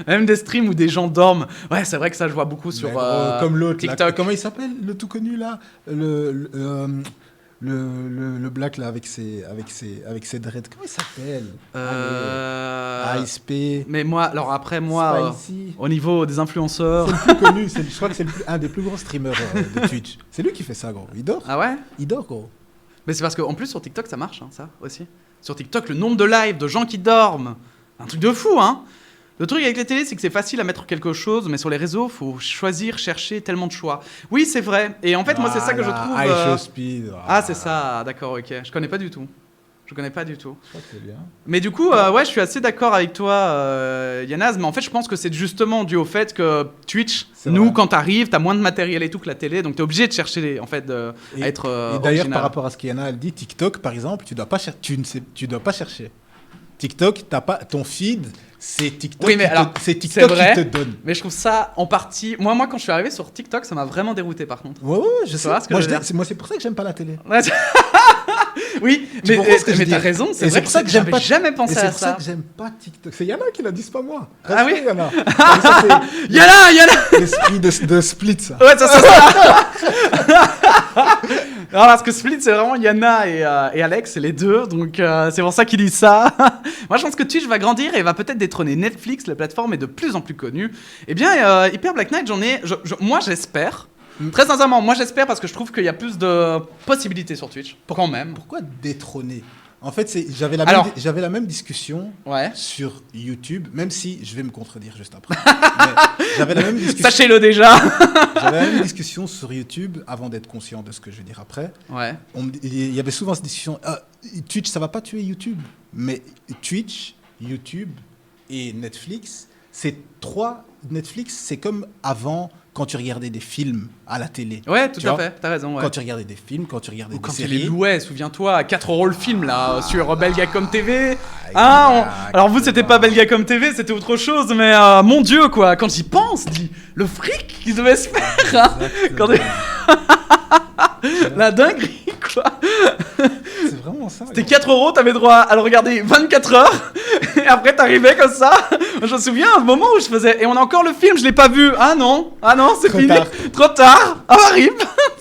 Même des streams où des gens dorment. Ouais, c'est vrai que ça, je vois beaucoup sur
comme l'autre,
TikTok.
Là, comment il s'appelle, le tout connu, là, le black, là, avec ses dreads. Comment il s'appelle? ASP.
Mais moi, alors après, au niveau des influenceurs...
C'est le plus connu. Je crois que c'est un des plus gros streamers de Twitch. C'est lui qui fait ça, gros. Il dort.
Ah ouais?
Il dort, gros.
Mais c'est parce qu'en plus, sur TikTok, ça marche, hein, ça, aussi. Sur TikTok, le nombre de lives de gens qui dorment, un truc de fou, hein. Le truc avec les télés, c'est que c'est facile à mettre quelque chose, mais sur les réseaux, faut choisir, chercher tellement de choix. Oui, c'est vrai. Et en fait, moi, c'est ça que je trouve...
Speed.
Ah, c'est ça. D'accord, ok. Je connais pas du tout. Je crois que
c'est bien.
Mais du coup, ouais, je suis assez d'accord avec toi, Yanaz. Mais en fait, je pense que c'est justement dû au fait que Twitch, quand t'arrives, t'as moins de matériel et tout que la télé, donc t'es obligé de chercher, en fait, à être
et d'ailleurs,
original.
par rapport à ce qu'Yana elle dit, TikTok, par exemple, tu dois pas chercher. TikTok, t'as pas ton feed, c'est TikTok,
oui, mais
c'est TikTok
vrai,
qui te donne.
Mais je trouve ça en partie. Moi, quand je suis arrivé sur TikTok, ça m'a vraiment dérouté, par contre.
Ouais, je sais. Moi, c'est pour ça que j'aime pas la télé.
Ouais, oui, mais t'as raison, c'est vrai
pour ça que j'aime pas.
Jamais pensé à ça.
C'est pour ça que j'aime pas TikTok. C'est Yana qui l'a dit, c'est pas moi.
Ah oui.
Yana.
Yana.
L'esprit de Split, ça.
Ouais, ça. Non, parce que Split, c'est vraiment Yana et Alex, c'est les deux, donc c'est pour ça qu'ils disent ça. Moi, je pense que Twitch va grandir et va peut-être détrôner Netflix, la plateforme est de plus en plus connue. Eh bien, Hyper Black Knight, moi, j'espère. Très sincèrement, moi, j'espère parce que je trouve qu'il y a plus de possibilités sur Twitch, quand même.
Pourquoi détrôner ? En fait, j'avais la même discussion sur YouTube, même si je vais me contredire juste après. Mais j'avais la même discussion.
Sachez-le déjà.
J'avais la même discussion sur YouTube avant d'être conscient de ce que je vais dire après.
Ouais.
Il y avait souvent cette discussion. Twitch, ça va pas tuer YouTube, mais Twitch, YouTube et Netflix, Netflix, c'est comme avant. Quand tu regardais des films à la télé.
Ouais, tout à fait, t'as raison. Ouais.
Quand tu regardais des films, quand tu regardais des séries.
Quand tu les louais, souviens-toi, à 4 € le film, là, sur Belgacom TV. Alors vous, c'était pas Belgacom TV, c'était autre chose, mais mon Dieu, quoi, quand j'y pense, le fric qu'ils devaient se faire, hein, la dinguerie, quoi.
C'est vraiment ça.
C'était 4 €, t'avais droit à le regarder 24 heures, et après t'arrivais comme ça. Je me souviens un moment où je faisais, et on a encore le film, je l'ai pas vu. Ah non, c'est fini. Trop tard. Ah, arrive.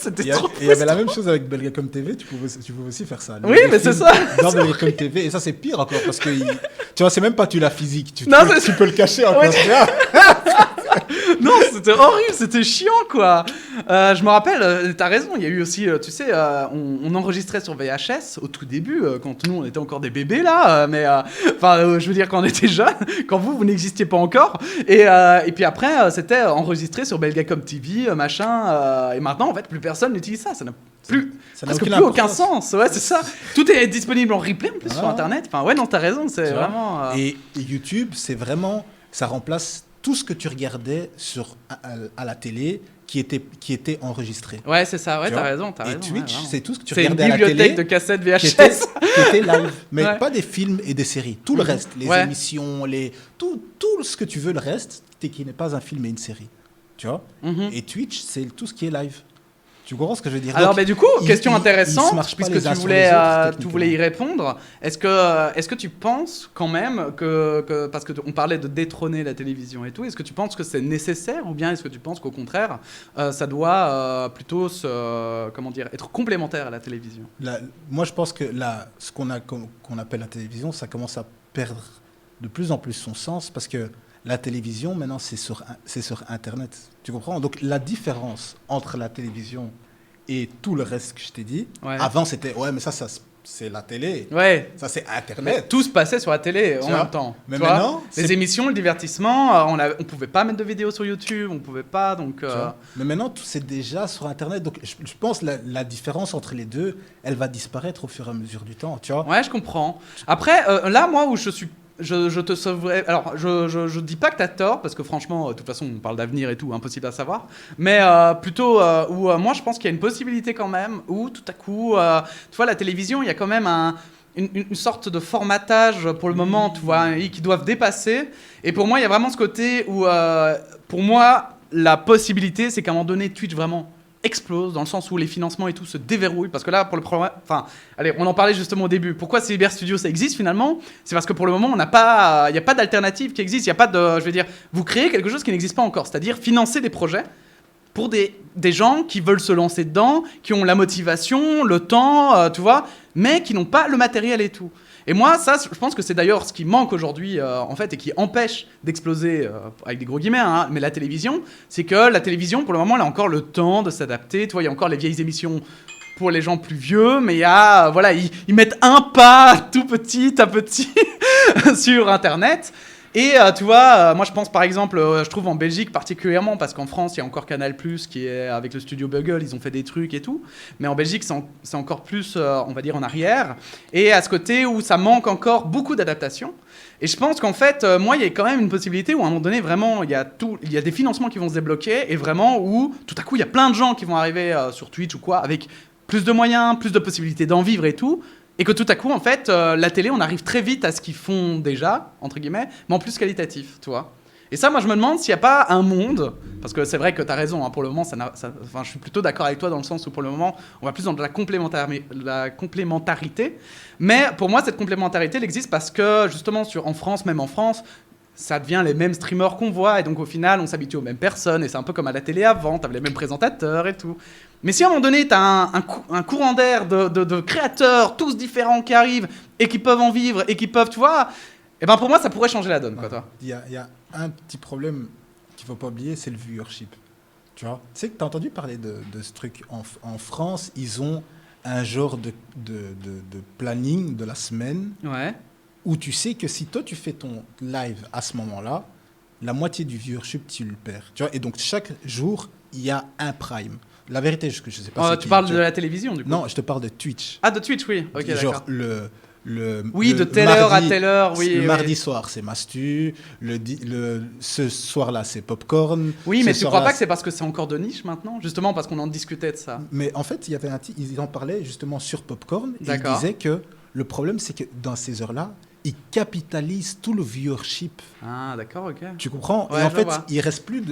C'était
Il y
trop
avait la même chose avec Belgacom TV, tu pouvais aussi faire ça.
Oui, mais c'est ça.
Dans Belgacom TV, et ça c'est pire encore, parce que tu vois, c'est même pas tu la physique, tu peux le cacher encore.
Ouais. Non, c'était horrible, c'était chiant, quoi. Je me rappelle, t'as raison, il y a eu aussi, tu sais, on enregistrait sur VHS au tout début, quand nous on était encore des bébés là, mais je veux dire quand on était jeunes, quand vous n'existiez pas encore, et puis après c'était enregistré sur Belgacom TV, machin, et maintenant en fait plus personne n'utilise ça, ça n'a presque plus aucun sens, ouais c'est ça. Tout est disponible en replay en plus sur internet, enfin ouais non t'as raison, c'est vraiment...
Et YouTube c'est vraiment, ça remplace tout ce que tu regardais à la télé qui était enregistré.
Ouais, c'est ça, ouais, t'as raison.
Et Twitch,
ouais,
c'est tout ce que tu regardais
à la télé. C'est une bibliothèque de cassettes VHS.
Qui était live. Mais pas des films et des séries. Tout le reste, les émissions, tout ce que tu veux, le reste, qui n'est pas un film et une série. Tu vois Et Twitch, c'est tout ce qui est live. Tu comprends ce que je veux dire?
Alors, du coup, question intéressante, puisque tu voulais y répondre. Est-ce que tu penses quand même que parce qu'on parlait de détrôner la télévision et tout, est-ce que tu penses que c'est nécessaire ou bien est-ce que tu penses qu'au contraire, ça doit plutôt être complémentaire à la télévision?
Moi, je pense que ce qu'on appelle la télévision, ça commence à perdre de plus en plus son sens parce que la télévision, maintenant, c'est sur Internet. Tu comprends? Donc, la différence entre la télévision et tout le reste que je t'ai dit, avant, c'était, mais ça c'est la télé. Ouais. Ça, c'est Internet.
Mais tout se passait sur la télé en même temps.
Mais maintenant...
Les émissions, le divertissement, on ne pouvait pas mettre de vidéos sur YouTube, on ne pouvait pas, donc...
Mais maintenant, tout c'est déjà sur Internet. Donc, je pense que la différence entre les deux, elle va disparaître au fur et à mesure du temps, tu vois.
Ouais, je comprends. Après, là, moi, où je te sauverai. Alors, je dis pas que t'as tort, parce que franchement, de toute façon, on parle d'avenir et tout, impossible à savoir. Mais plutôt, moi, je pense qu'il y a une possibilité quand même, où tout à coup, tu vois, la télévision, il y a quand même une sorte de formatage pour le moment, tu vois, qui doivent dépasser. Et pour moi, il y a vraiment ce côté où, pour moi, la possibilité, c'est qu'à un moment donné, Twitch vraiment explose dans le sens où les financements et tout se déverrouillent parce que là pour le problème, allez, on en parlait justement au début, pourquoi Cyber Studio ça existe finalement, c'est parce que pour le moment il n'y a pas d'alternative qui existe, il y a pas de, je veux dire, vous créez quelque chose qui n'existe pas encore, c'est-à-dire financer des projets pour des gens qui veulent se lancer dedans, qui ont la motivation, le temps, tu vois, mais qui n'ont pas le matériel et tout. Et moi, ça, je pense que c'est d'ailleurs ce qui manque aujourd'hui, en fait, et qui empêche d'exploser, avec des gros guillemets, hein, mais la télévision, c'est que la télévision, pour le moment, elle a encore le temps de s'adapter. Tu vois, il y a encore les vieilles émissions pour les gens plus vieux, mais il y a, voilà, ils mettent un pas tout petit à petit sur Internet. Et tu vois, moi je pense par exemple, je trouve en Belgique particulièrement, parce qu'en France il y a encore Canal+, qui est avec le studio Bugle, ils ont fait des trucs et tout, mais en Belgique c'est encore plus, on va dire, en arrière, et à ce côté où ça manque encore beaucoup d'adaptation. Et je pense qu'en fait, moi il y a quand même une possibilité où à un moment donné, vraiment, il y a des financements qui vont se débloquer, et vraiment où tout à coup il y a plein de gens qui vont arriver sur Twitch ou quoi, avec plus de moyens, plus de possibilités d'en vivre et tout. Et que tout à coup, en fait, la télé, on arrive très vite à ce qu'ils font déjà, entre guillemets, mais en plus qualitatif, tu vois. Et ça, moi, je me demande s'il n'y a pas un monde, parce que c'est vrai que tu as raison, hein, pour le moment, je suis plutôt d'accord avec toi dans le sens où pour le moment, on va plus dans de la complémentarité. Mais pour moi, cette complémentarité, elle existe parce que, justement, en France, même en France, ça devient les mêmes streamers qu'on voit, et donc au final, on s'habitue aux mêmes personnes, et c'est un peu comme à la télé avant, t'avais les mêmes présentateurs et tout. Mais si à un moment donné, t'as un courant d'air de créateurs, tous différents, qui arrivent, et qui peuvent en vivre, et qui peuvent, tu vois, et ben pour moi, ça pourrait changer la donne, quoi, toi.
Il y a un petit problème qu'il faut pas oublier, c'est le viewership. Tu vois, tu sais que t'as entendu parler de ce truc. En France, ils ont un genre de planning de la semaine.
Ouais.
Où tu sais que si toi tu fais ton live à ce moment-là, la moitié du viewership tu le perds. Tu vois, et donc chaque jour il y a un prime. La vérité, je sais pas.
Tu parles de la télévision du coup.
Non, je te parle de Twitch.
Ah, de Twitch, oui. Ok,
genre
d'accord.
Oui,
de telle heure à telle heure, oui.
Le mardi soir, c'est Mastu. Ce soir-là, c'est Popcorn.
Oui, mais tu crois pas que c'est parce que c'est encore de niche maintenant, justement parce qu'on en discutait de ça.
Mais en fait, il y avait ils en parlaient justement sur Popcorn. Et ils disaient que le problème, c'est que dans ces heures-là, ils capitalisent tout le viewership.
Ah, d'accord, ok.
Tu comprends?
Ouais,
et en fait, il reste plus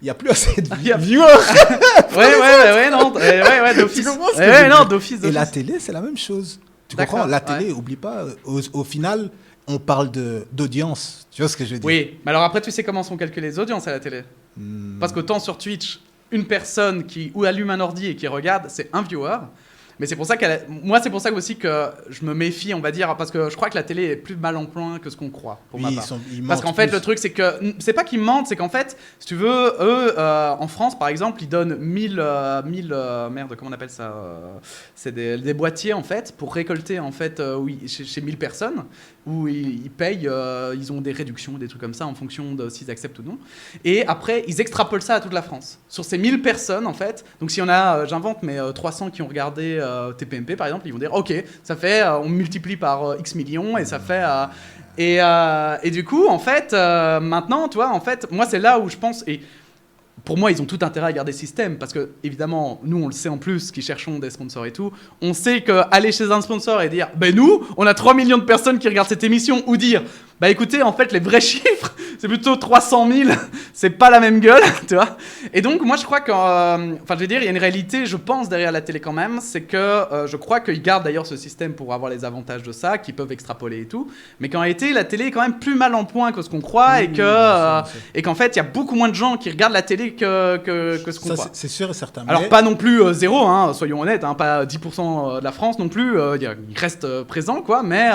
il y a plus assez de viewers.
ouais, non, d'office. Non, d'office.
Et la télé, c'est la même chose. Tu comprends? La télé, oublie pas, au final, on parle d'audience. Tu vois ce que je veux dire?
Oui, mais alors après, tu sais comment sont calculées les audiences à la télé? Parce qu'autant sur Twitch, une personne qui ou allume un ordi et qui regarde, c'est un viewer. Mais c'est pour ça moi, c'est pour ça aussi que je me méfie, on va dire, parce que je crois que la télé est plus mal en point que ce qu'on croit, pour ma part. Parce qu'en fait, le truc, c'est que c'est pas qu'ils mentent, c'est qu'en fait, si tu veux, eux, en France, par exemple, ils donnent 1000 merde, comment on appelle ça c'est des boîtiers, en fait, pour récolter, en fait, chez 1000 personnes, où ils payent, ils ont des réductions, des trucs comme ça, en fonction de s'ils acceptent ou non. Et après, ils extrapolent ça à toute la France. Sur ces 1000 personnes, en fait, donc si on a, j'invente, mais 300 qui ont regardé TPMP, par exemple, ils vont dire, ok, ça fait, on multiplie par X millions, et ça fait... et du coup, en fait, maintenant, tu vois, en fait, moi, c'est là où je pense... Et pour moi, ils ont tout intérêt à garder ce système parce que, évidemment, nous, on le sait en plus, qui cherchons des sponsors et tout, on sait qu'aller chez un sponsor et dire, ben nous, on a 3 millions de personnes qui regardent cette émission, ou dire, bah écoutez, en fait, les vrais chiffres, c'est plutôt 300 000, c'est pas la même gueule, tu vois. Et donc, moi, je crois que, enfin, je veux dire, il y a une réalité, je pense, derrière la télé quand même, c'est que je crois qu'ils gardent d'ailleurs ce système pour avoir les avantages de ça, qu'ils peuvent extrapoler et tout, mais qu'en réalité, la télé est quand même plus mal en point que ce qu'on croit, et qu'en fait, il y a beaucoup moins de gens qui regardent la télé que ce qu'on croit.
C'est sûr et certain.
Alors, pas non plus zéro, hein, soyons honnêtes, hein, pas 10% de la France non plus, il reste présent, quoi, mais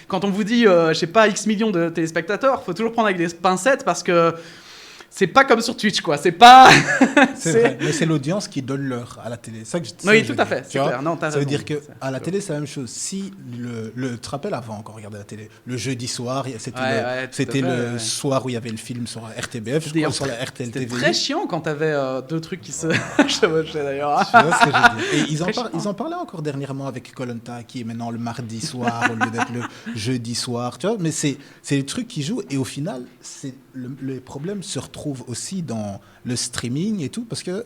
quand on vous dit, je sais pas, X millions de téléspectateurs, faut toujours prendre avec des pincettes parce que c'est pas comme sur Twitch, quoi. C'est pas.
C'est vrai, mais c'est l'audience qui donne l'heure à la télé. Ça que
oui, tout à fait, c'est clair. Non,
ça veut dire qu'à la télé, c'est la même chose. Si tu te rappelles avant, quand on regardait la télé, le jeudi soir, c'était le soir où il y avait le film sur RTBF, je crois, sur la RTL TV.
C'était très chiant quand t'avais deux trucs qui se chevauchaient d'ailleurs.
Tu vois ce que je veux dire. Et ils en parlaient encore dernièrement avec Koh-Lanta, qui est maintenant le mardi soir au lieu d'être le jeudi soir. Tu vois, mais c'est les trucs qui jouent et au final, les problèmes se retrouvent aussi dans le streaming et tout, parce que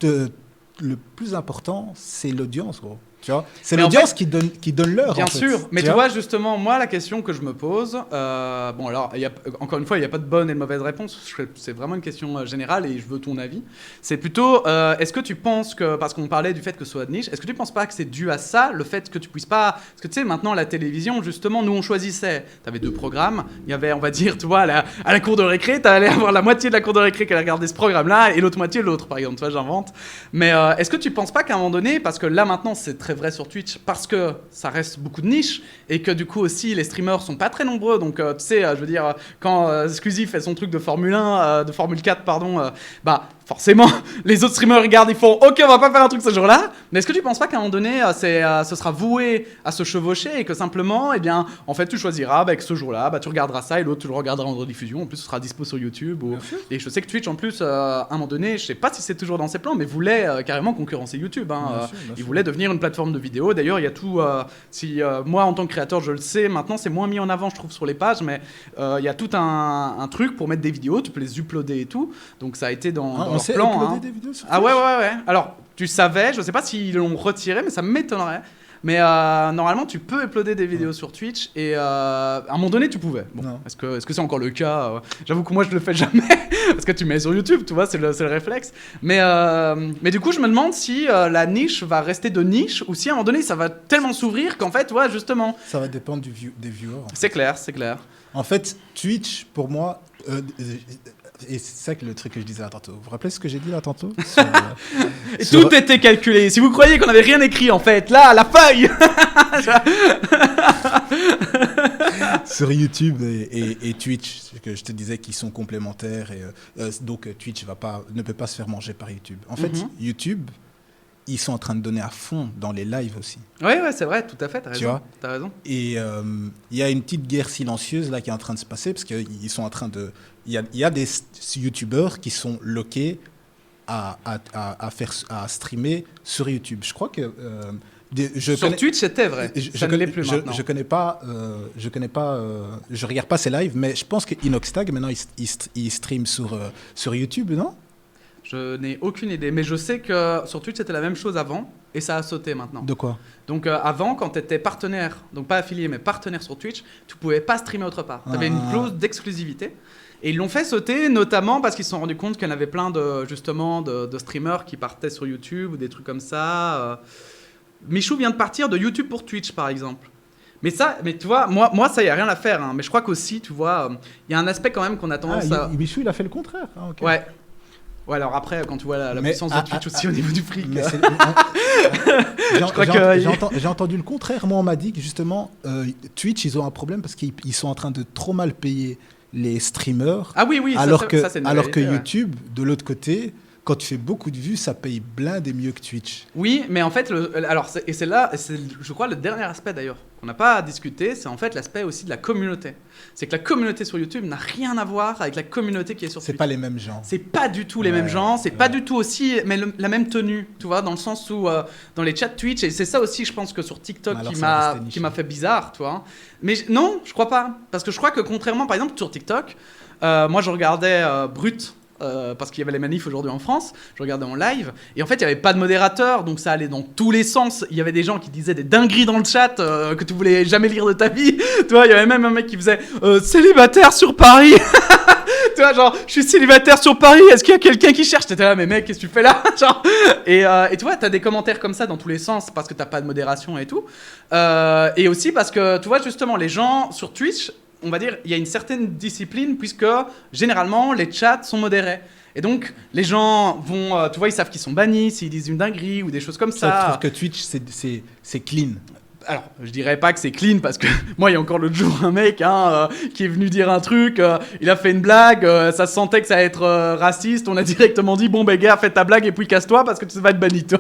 le plus important, c'est l'audience, gros. Tu vois, c'est l'audience qui donne l'heure.
Bien
en fait.
sûr, mais tu vois, justement, moi, la question que je me pose, bon, alors, encore une fois, il n'y a pas de bonne et de mauvaise réponse, c'est vraiment une question générale et je veux ton avis. C'est plutôt, est-ce que tu penses que, parce qu'on parlait du fait que ce soit de niche, est-ce que tu ne penses pas que c'est dû à ça, le fait que tu puisses pas. Parce que tu sais, maintenant, la télévision, justement, nous, on choisissait. Tu avais deux programmes, il y avait, on va dire, tu vois, à la cour de récré, tu allais avoir la moitié de la cour de récré qui allait regarder ce programme-là et l'autre moitié l'autre, par exemple, tu vois, j'invente. Mais est-ce que tu ne penses pas qu'à un moment donné, parce que là, maintenant, c'est très vrai sur Twitch parce que ça reste beaucoup de niche et que du coup aussi les streamers sont pas très nombreux, donc tu sais, je veux dire, quand Squeezie fait son truc de Formule 1, de Formule 4 pardon, bah forcément les autres streamers regardent, ils font ok, on va pas faire un truc ce jour-là. Mais est-ce que tu penses pas qu'à un moment donné ce sera voué à se chevaucher et que simplement, eh bien, en fait tu choisiras que ce jour-là, tu regarderas ça et l'autre tu le regarderas en rediffusion, en plus ce sera dispo sur YouTube et je sais que Twitch en plus à un moment donné, je sais pas si c'est toujours dans ses plans, mais voulait carrément concurrencer YouTube, hein. Il voulait devenir une plateforme de vidéo. D'ailleurs, il y a tout. Moi, en tant que créateur, je le sais. Maintenant, c'est moins mis en avant, je trouve, sur les pages, mais il y a tout un truc pour mettre des vidéos. Tu peux les uploader et tout. Donc, ça a été dans leur plan.
Uploader des vidéos sur
Twitch. Ouais. Alors, tu savais. Je sais pas s'ils l'ont retiré, mais ça m'étonnerait. Mais normalement, tu peux uploader des vidéos sur Twitch et à un moment donné, tu pouvais. Bon, est-ce que c'est encore le cas J'avoue que moi, je le fais jamais parce que tu mets sur YouTube, tu vois, c'est le réflexe. Mais du coup, je me demande si la niche va rester de niche ou si à un moment donné, ça va tellement s'ouvrir qu'en fait, ouais, justement.
Ça va dépendre des viewers.
C'est clair, c'est clair.
En fait, Twitch, pour moi. Et c'est ça que le truc que je disais là tantôt. Vous vous rappelez ce que j'ai dit là tantôt
Tout était calculé. Si vous croyez qu'on n'avait rien écrit, en fait, là, la feuille
sur YouTube et Twitch, que je te disais qu'ils sont complémentaires. Et, donc Twitch ne peut pas se faire manger par YouTube. En fait, YouTube, ils sont en train de donner à fond dans les lives aussi.
Ouais, c'est vrai, tout à fait, t'as raison.
Et il y a une petite guerre silencieuse là qui est en train de se passer parce qu'ils sont en train de... Il y a des youtubeurs qui sont loqués à streamer sur YouTube. Je crois que...
sur Twitch, c'était vrai. Ça ne l'est plus maintenant.
Je connais pas, je regarde pas ses lives, mais je pense que Inoxtag, maintenant, il stream sur YouTube, non?
Je n'ai aucune idée, mais je sais que sur Twitch, c'était la même chose avant, et ça a sauté maintenant.
De quoi?
Donc avant, quand tu étais partenaire, donc pas affilié, mais partenaire sur Twitch, tu pouvais pas streamer autre part. Tu avais une clause d'exclusivité. Et ils l'ont fait sauter, notamment parce qu'ils se sont rendus compte qu'il y en avait plein de streamers qui partaient sur YouTube ou des trucs comme ça. Michou vient de partir de YouTube pour Twitch, par exemple. Mais tu vois, moi ça, y a rien à faire. Hein. Mais je crois qu'aussi, tu vois, il y a un aspect quand même qu'on a tendance à...
Michou, il a fait le contraire.
Ouais. Ouais, alors après, quand tu vois la
Mais
puissance de Twitch aussi au niveau du fric.
Mais
Je crois que-
j'ai entendu le contraire. Moi, on m'a dit que justement, Twitch, ils ont un problème parce qu'ils sont en train de trop mal payer les streamers.
Ah oui,
alors
ça, c'est une
alors que
réalité, ouais.
YouTube, de l'autre côté, quand tu fais beaucoup de vues, ça paye blinde et mieux que Twitch.
Oui, mais en fait, c'est là, et c'est, je crois, le dernier aspect d'ailleurs qu'on n'a pas discuté, c'est en fait l'aspect aussi de la communauté. C'est que la communauté sur YouTube n'a rien à voir avec la communauté qui est sur
C'est
Twitch.
pas les mêmes gens.
C'est pas du tout les mêmes gens, c'est pas du tout aussi la même tenue, tu vois, dans le sens où dans les chats Twitch, et c'est ça aussi, je pense que sur TikTok
Alors,
qui
ça va rester
qui
niché.
m'a fait bizarre, tu vois. Mais non, je crois pas, parce que je crois que contrairement, par exemple, sur TikTok, moi je regardais Brut. Parce qu'il y avait les manifs aujourd'hui en France, je regardais en live, et en fait il n'y avait pas de modérateur, donc ça allait dans tous les sens. Il y avait des gens qui disaient des dingueries dans le chat que tu voulais jamais lire de ta vie. Tu vois, il y avait même un mec qui faisait célibataire sur Paris. Tu vois, genre, je suis célibataire sur Paris, est-ce qu'il y a quelqu'un qui cherche? T'étais là, mais mec, qu'est-ce que tu fais là? Genre, et tu vois, t'as des commentaires comme ça dans tous les sens parce que t'as pas de modération et tout. Et aussi parce que, tu vois, justement, les gens sur Twitch, on va dire, il y a une certaine discipline puisque généralement les chats sont modérés. Et donc, les gens vont, tu vois, ils savent qu'ils sont bannis s'ils disent une dinguerie ou des choses comme
Je
ça.
trouve que Twitch, c'est clean.
Alors, je dirais pas que c'est clean parce que moi, il y a encore l'autre jour un mec qui est venu dire un truc, il a fait une blague, ça se sentait que ça allait être raciste, on a directement dit bon ben gars, fais ta blague et puis casse-toi parce que tu vas être banni, toi.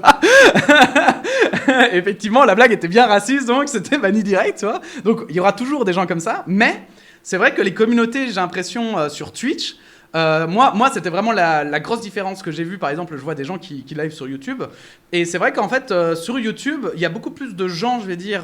Effectivement, la blague était bien raciste, donc c'était banni direct, tu vois. Donc, il y aura toujours des gens comme ça, mais c'est vrai que les communautés, j'ai l'impression, sur Twitch, moi, c'était vraiment la grosse différence que j'ai vue. Par exemple, je vois des gens qui live sur YouTube. Et c'est vrai qu'en fait, sur YouTube, il y a beaucoup plus de gens, je vais dire,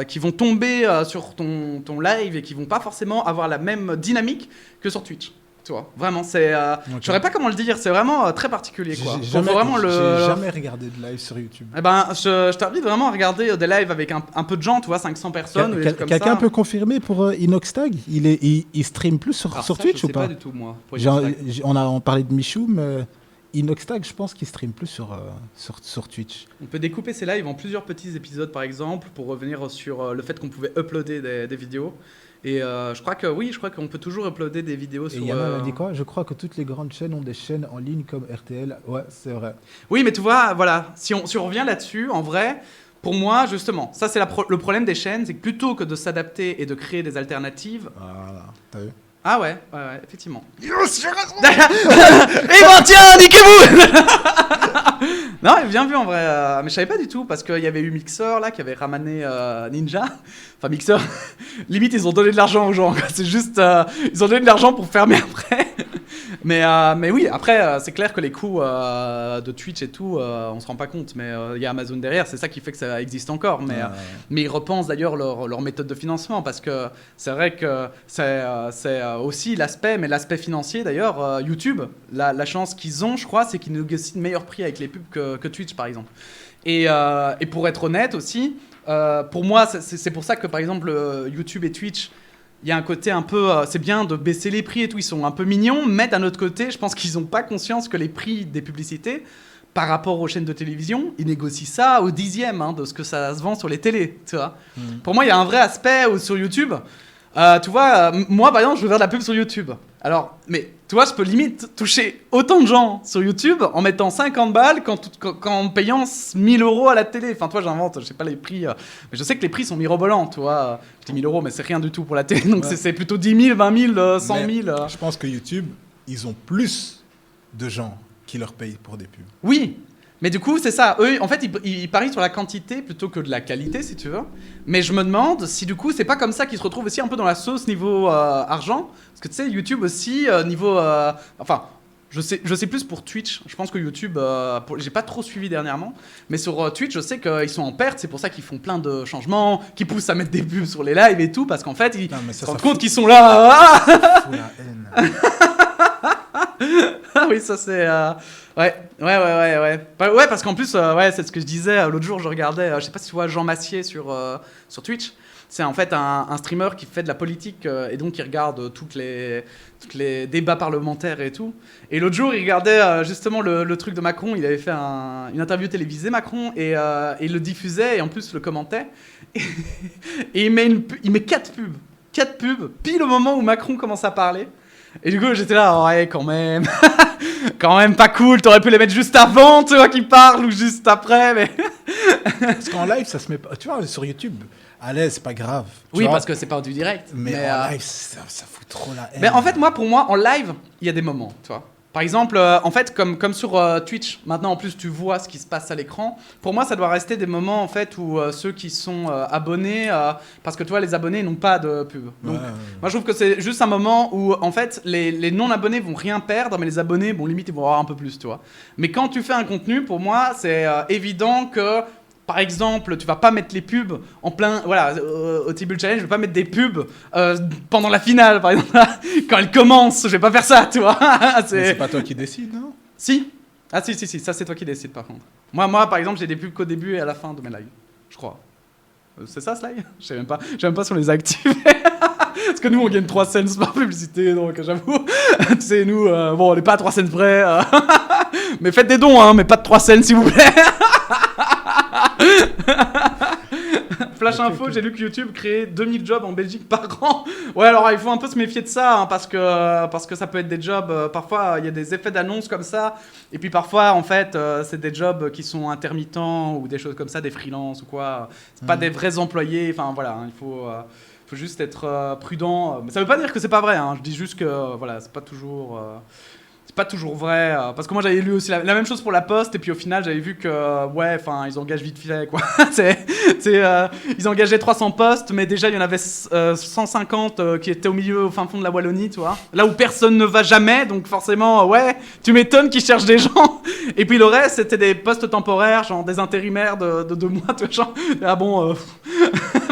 qui vont tomber sur ton live et qui vont pas forcément avoir la même dynamique que sur Twitch. Tu vois, vraiment, c'est. Je saurais pas comment le dire, c'est vraiment très particulier, quoi.
J'ai
Faut vraiment
j'ai jamais regardé de live sur YouTube.
Eh ben, je t'invite vraiment à regarder des lives avec un peu de gens, tu vois, 500 personnes ou des trucs comme ça.
Quelqu'un peut confirmer pour Inoxtag? Il stream plus sur
Alors ça,
Twitch
je
ou
sais
pas?
du tout, moi. pour
Genre,
Inoxtag.
on parlait de Michou, mais Inoxtag, je pense qu'il stream plus sur Twitch.
On peut découper ces lives en plusieurs petits épisodes, par exemple, pour revenir sur le fait qu'on pouvait uploader des vidéos. Et je crois qu'on peut toujours uploader des vidéos
Et
sur...
Yana a dit quoi? Je crois que toutes les grandes chaînes ont des chaînes en ligne comme RTL. Ouais, c'est vrai.
Oui, mais tu vois, voilà, si on revient là-dessus, en vrai, pour moi, justement, ça c'est le problème des chaînes, c'est que plutôt que de s'adapter et de créer des alternatives...
Voilà, t'as vu?
Ah ouais, effectivement. Yes, j'ai raison. Eh ben tiens, niquez-vous. Non, bien vu en vrai. Mais je savais pas du tout parce qu'il y avait eu Mixer là qui avait ramené Ninja. Enfin Mixer. Limite ils ont donné de l'argent aux gens. Quoi. C'est juste ils ont donné de l'argent pour fermer après. Mais oui, après c'est clair que les coûts de Twitch et tout, on se rend pas compte. Mais il y a Amazon derrière, c'est ça qui fait que ça existe encore. Mais ils repensent d'ailleurs leur méthode de financement parce que c'est vrai que c'est aussi l'aspect financier d'ailleurs. YouTube, la chance qu'ils ont, je crois, c'est qu'ils négocient de meilleurs prix avec les pubs que Twitch par exemple. Et pour être honnête aussi, pour moi, c'est pour ça que par exemple YouTube et Twitch, il y a un côté un peu, c'est bien de baisser les prix et tout, ils sont un peu mignons, mais d'un autre côté, je pense qu'ils n'ont pas conscience que les prix des publicités, par rapport aux chaînes de télévision, ils négocient ça au dixième de ce que ça se vend sur les télés, tu vois. Pour moi, il y a un vrai aspect sur YouTube. Tu vois, moi par exemple, je veux faire de la pub sur YouTube. Alors, mais tu vois, je peux limite toucher autant de gens sur YouTube en mettant 50 balles qu'en payant 1000 euros à la télé. Enfin, toi, j'invente, je sais pas les prix, mais je sais que les prix sont mirobolants, tu vois. Je dis 1000 euros, mais c'est rien du tout pour la télé, donc
ouais.
c'est plutôt 10 000, 20 000, 100 000.
Je pense que YouTube, ils ont plus de gens qui leur payent pour des pubs.
Oui, mais du coup, c'est ça. Eux, en fait, ils parient sur la quantité plutôt que de la qualité, si tu veux. Mais je me demande si, du coup, c'est pas comme ça qu'ils se retrouvent aussi un peu dans la sauce niveau argent. Parce que, tu sais, YouTube aussi, niveau... enfin, je sais plus pour Twitch. Je pense que YouTube, j'ai pas trop suivi dernièrement. Mais sur Twitch, je sais qu'ils sont en perte. C'est pour ça qu'ils font plein de changements, qu'ils poussent à mettre des pubs sur les lives et tout. Parce qu'en fait, ils se rendent compte qu'ils sont là...
Faut la haine.
Ah oui, ça c'est... Ouais. Ouais, parce qu'en plus, c'est ce que je disais. L'autre jour, je regardais, je sais pas si tu vois Jean Massier sur Twitch. C'est en fait un streamer qui fait de la politique et donc qui regarde tous les débats parlementaires et tout. Et l'autre jour, il regardait justement le truc de Macron. Il avait fait une interview télévisée, Macron, et il le diffusait et en plus le commentait. Et il met 4 pubs. 4 pubs, pile au moment où Macron commence à parler. Et du coup, j'étais là, ouais, quand même. quand même pas cool. T'aurais pu les mettre juste avant, tu vois, qui parlent, ou juste après, mais...
Parce qu'en live, ça se met pas. Tu vois, sur YouTube, à l'aise, c'est pas grave. Tu
Oui,
vois.
parce que c'est pas du direct.
Mais en live, ça fout trop la haine.
Mais en fait, pour moi, en live, il y a des moments, tu vois. Par exemple, en fait, comme sur Twitch, maintenant en plus tu vois ce qui se passe à l'écran. Pour moi, ça doit rester des moments en fait où ceux qui sont abonnés, parce que tu vois, les abonnés n'ont pas de pub. Donc, moi, je trouve que c'est juste un moment où en fait les non-abonnés vont rien perdre, mais les abonnés, bon, limite, ils vont avoir un peu plus, tu vois. Mais quand tu fais un contenu, pour moi, c'est évident que par exemple, tu vas pas mettre les pubs en plein, voilà, au Tibul Challenge, je vais pas mettre des pubs pendant la finale, par exemple, quand elle commence, je vais pas faire ça, tu vois.
Mais c'est pas toi qui décides, non?
Si. Ah si, ça c'est toi qui décides par contre. Moi par exemple, j'ai des pubs qu'au début et à la fin de mes lives, je crois. C'est ça ce live? Je sais même pas si on les a activés. Parce que nous on gagne 3 cents par publicité, donc j'avoue, tu sais, nous, bon, on n'est pas à 3 cents près, mais faites des dons, hein, mais pas de 3 cents s'il vous plaît. Flash info, j'ai lu que YouTube créait 2000 jobs en Belgique par an. Ouais, alors il faut un peu se méfier de ça, hein, parce que ça peut être des jobs, parfois il y a des effets d'annonce comme ça, et puis parfois en fait c'est des jobs qui sont intermittents ou des choses comme ça, des freelances ou quoi. C'est pas des vrais employés, enfin voilà, hein, il faut juste être prudent. Mais ça veut pas dire que c'est pas vrai, hein, je dis juste que voilà, c'est pas toujours vrai, parce que moi j'avais lu aussi la même chose pour la Poste, et puis au final j'avais vu que ouais, enfin ils engagent vite fait quoi. Ils engageaient 300 postes, mais déjà il y en avait 150 qui étaient au fin fond de la Wallonie, tu vois, là où personne ne va jamais, donc forcément ouais, tu m'étonnes qu'ils cherchent des gens. Et puis le reste c'était des postes temporaires, genre des intérimaires de 2 mois, tu vois, genre ah bon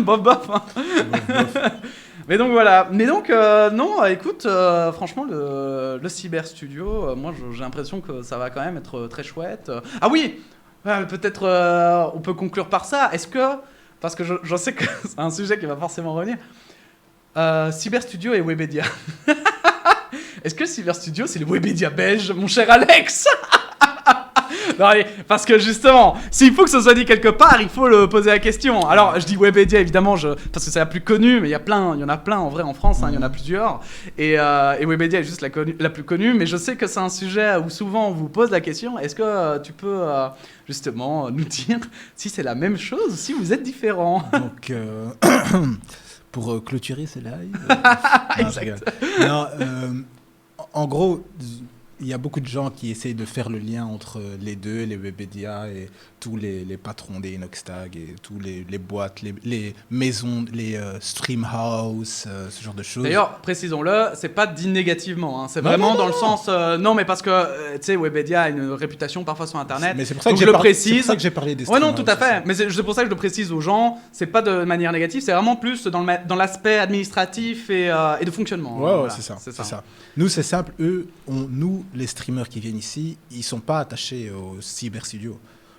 bof hein. Mais donc voilà, non, écoute, franchement le Cyber Studio, moi j'ai l'impression que ça va quand même être très chouette. Ah oui, peut-être on peut conclure par ça. Est-ce que, parce que je sais que c'est un sujet qui va forcément revenir, Cyber Studio et Webedia. Est-ce que Cyber Studio c'est le Webedia belge, mon cher Alex? Non, allez, parce que justement, s'il faut que ce soit dit quelque part, il faut le poser la question. Alors, je dis Webedia évidemment, parce que c'est la plus connue, mais il y en a plein en vrai en France, hein, il y en a plusieurs. Et Webedia est juste la plus connue, mais je sais que c'est un sujet où souvent on vous pose la question. Est-ce que tu peux justement nous dire si c'est la même chose ou si vous êtes différents?
Donc, pour clôturer ce live.
Exact.
Non, en gros, il y a beaucoup de gens qui essayent de faire le lien entre les deux, les Webedia et tous les patrons des Inoxtag et tous les boîtes, les maisons, les stream house, ce genre de choses.
D'ailleurs, précisons-le, c'est pas dit négativement, hein, c'est vraiment dans le sens... non, mais parce que, tu sais, Webedia a une réputation parfois sur Internet.
Mais c'est pour ça
donc
que
je le précise.
C'est pour ça que j'ai parlé des
Ouais,
stream
non,
house,
tout à fait.
ça.
Mais c'est pour ça que je le précise aux gens. C'est pas de manière négative, c'est vraiment plus dans l'aspect administratif et de fonctionnement.
Ouais,
Voilà,
c'est ça. Nous, c'est simple. Nous, les streamers qui viennent ici, ils sont pas attachés au Cyber Studio.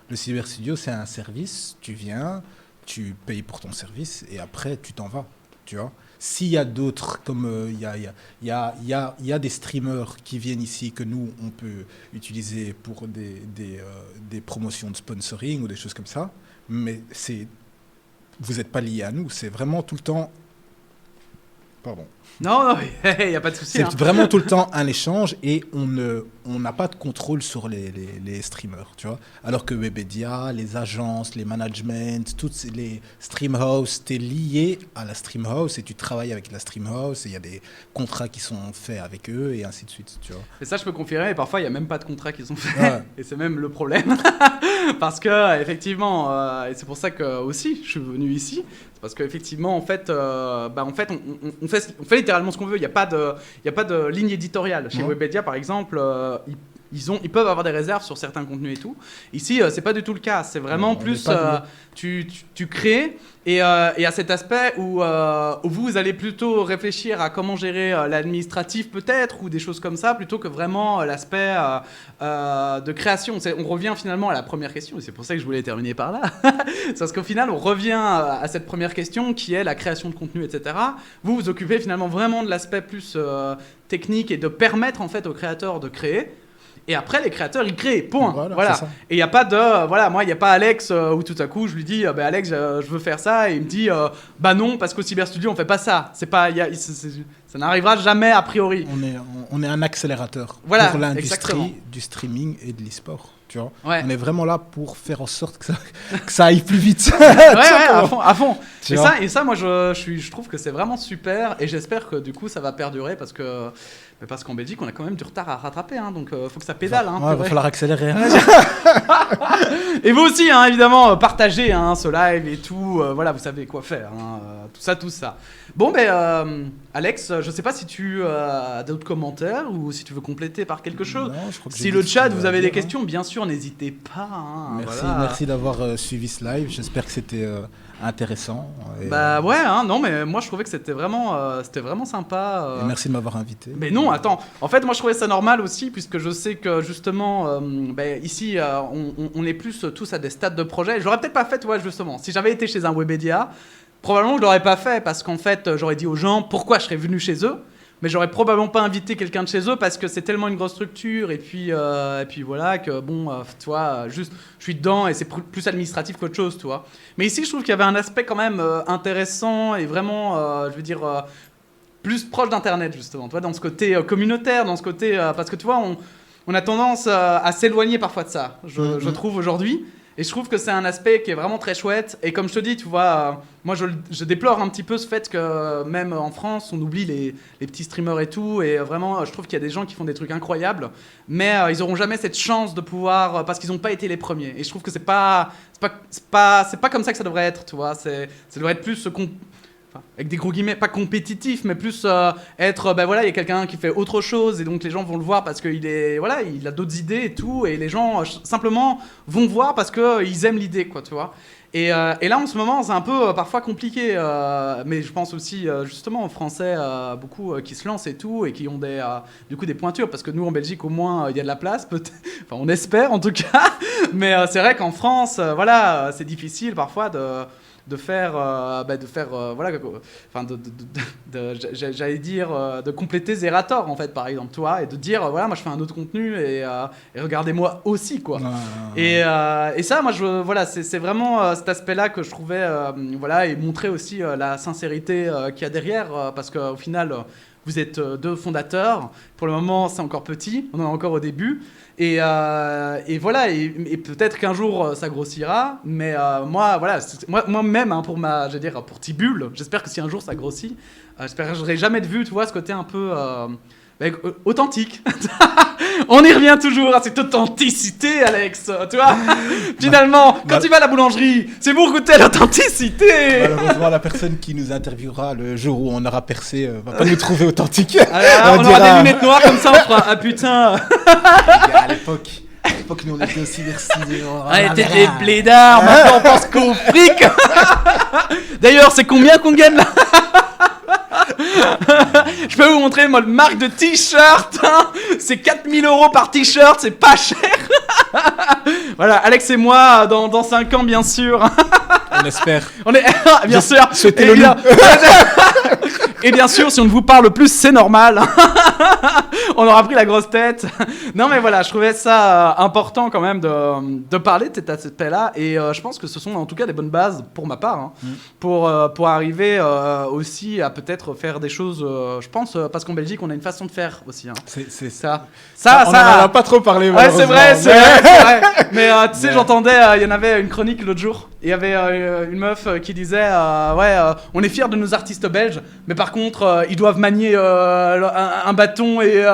Le Cyber Studio, c'est un service. Tu viens, tu payes pour ton service et après, tu t'en vas. Tu vois. S'il y a d'autres, comme il y a des streamers qui viennent ici que nous, on peut utiliser pour des promotions de sponsoring ou des choses comme ça, mais vous n'êtes pas liés à nous. C'est vraiment tout le temps... Pardon.
Non, il n'y a pas de souci.
C'est vraiment tout le temps un échange et on n'a pas de contrôle sur les streamers, tu vois. Alors que Webedia, les agences, les managements, toutes les stream house, tu es lié à la stream house et tu travailles avec la stream house et il y a des contrats qui sont faits avec eux et ainsi de suite, tu vois.
Et ça, je peux confirmer, et parfois, il n'y a même pas de contrats qui sont faits.
Ouais.
Et c'est même le problème. Parce que, effectivement, et c'est pour ça que aussi je suis venu ici, c'est parce qu'effectivement, en fait, on fait littéralement ce qu'on veut. Il n'y a pas de ligne éditoriale. Chez Webedia, par exemple, ils peuvent avoir des réserves sur certains contenus et tout. Ici, c'est pas du tout le cas. C'est vraiment plus tu crées et à cet aspect où vous allez plutôt réfléchir à comment gérer l'administratif peut-être ou des choses comme ça plutôt que vraiment l'aspect de création. On revient finalement à la première question et c'est pour ça que je voulais terminer par là. C'est parce qu'au final, on revient à cette première question qui est la création de contenu, etc. Vous vous occupez finalement vraiment de l'aspect plus technique et de permettre en fait aux créateurs de créer. Et après, les créateurs, ils créent, point.
Voilà.
Et il n'y a pas de... Voilà, moi, il n'y a pas Alex où tout à coup, je lui dis, Alex, je veux faire ça. Et il me dit, bah non, parce qu'au Cyberstudio, on fait pas ça. C'est pas... ça n'arrivera jamais a priori.
On est un accélérateur pour l'industrie du streaming et de l'e-sport. Tu vois, on est vraiment là pour faire en sorte que ça aille plus vite.
à fond. Et ça, moi, je trouve que c'est vraiment super. Et j'espère que du coup, ça va perdurer parce qu'en Belgique, on a quand même du retard à rattraper. Hein, donc, faut que ça pédale.
Il va falloir accélérer.
Et vous aussi, hein, évidemment, partagez ce live et tout. Voilà, vous savez quoi faire. Hein, tout ça. Bon, Alex, je sais pas si tu as d'autres commentaires ou si tu veux compléter par quelque chose.
Non, je crois que
si le chat, vous avez des questions, bien sûr, n'hésitez pas. Hein,
merci d'avoir suivi ce live. J'espère que c'était intéressant.
Non, mais moi je trouvais que c'était vraiment sympa.
Et merci de m'avoir invité.
Mais non, attends. En fait, moi je trouvais ça normal aussi, puisque je sais que justement, ici, on est plus tous à des stades de projet. J'aurais peut-être pas fait, justement. Si j'avais été chez un Webedia, probablement je l'aurais pas fait, parce qu'en fait, j'aurais dit aux gens pourquoi je serais venu chez eux. Mais j'aurais probablement pas invité quelqu'un de chez eux parce que c'est tellement une grosse structure et puis voilà que juste je suis dedans et c'est plus administratif qu'autre chose, tu vois. Mais ici je trouve qu'il y avait un aspect quand même intéressant et vraiment plus proche d'internet justement, tu vois, dans ce côté communautaire, dans ce côté parce que tu vois on a tendance à s'éloigner parfois de ça, je trouve aujourd'hui. Et je trouve que c'est un aspect qui est vraiment très chouette. Et comme je te dis, tu vois, moi je déplore un petit peu ce fait que même en France, on oublie les petits streamers et tout. Et vraiment, je trouve qu'il y a des gens qui font des trucs incroyables. Mais ils n'auront jamais cette chance de pouvoir... parce qu'ils n'ont pas été les premiers. Et je trouve que c'est pas comme ça que ça devrait être, tu vois. Ça devrait être plus... avec des gros guillemets, pas compétitif, mais plus être, il y a quelqu'un qui fait autre chose et donc les gens vont le voir parce qu'il a d'autres idées et tout, et les gens simplement vont voir parce qu'ils aiment l'idée, quoi, tu vois. Et là, en ce moment, c'est un peu parfois compliqué, mais je pense aussi, justement, aux Français, beaucoup qui se lancent et tout, et qui ont du coup des pointures, parce que nous, en Belgique, au moins, il y a de la place, peut-être, enfin, on espère en tout cas, mais c'est vrai qu'en France, c'est difficile parfois j'allais dire de compléter Zerator en fait par exemple, toi, et de dire moi je fais un autre contenu et regardez-moi aussi, quoi. Et ça, moi c'est vraiment cet aspect-là que je trouvais et montrer aussi la sincérité qu'il y a derrière, parce qu'au final vous êtes deux fondateurs. Pour le moment, c'est encore petit. On est encore au début. Et peut-être qu'un jour, ça grossira. Mais moi-même, pour Tibule, j'espère que si un jour ça grossit, j'espère que je n'aurai jamais vu, tu vois, ce côté un peu authentique. On y revient toujours à cette authenticité, Alex. Tu vois, finalement, quand tu vas à la boulangerie, c'est pour goûter l'authenticité.
Malheureusement, la personne qui nous interviewera le jour où on aura percé va pas nous trouver authentique.
On aura des lunettes noires comme ça, on fera ah putain.
À l'époque, nous on était aussi Cyberstudio.
On était des blédards, maintenant on pense qu'au fric. D'ailleurs, c'est combien qu'on gagne là? Je peux vous montrer moi, une marque de t-shirt, hein. C'est 4000 € par t-shirt, c'est pas cher. Voilà, Alex et moi, dans 5 ans, bien sûr.
On espère.
On est... bien sûr.
Souhaitez-le nous.
Et bien sûr, si on ne vous parle plus, c'est normal. On aura pris la grosse tête. Non, mais voilà, je trouvais ça important quand même de parler de cet aspect-là. Et je pense que ce sont en tout cas des bonnes bases, pour ma part, pour arriver aussi à peut-être faire des choses, je pense, parce qu'en Belgique, on a une façon de faire aussi. Hein.
C'est
ça.
On n'en a pas trop parlé.
Ouais, c'est vrai. Mais tu sais, j'entendais, il y en avait une chronique l'autre jour. Il y avait une meuf qui disait on est fiers de nos artistes belges, mais par contre ils doivent manier un bâton et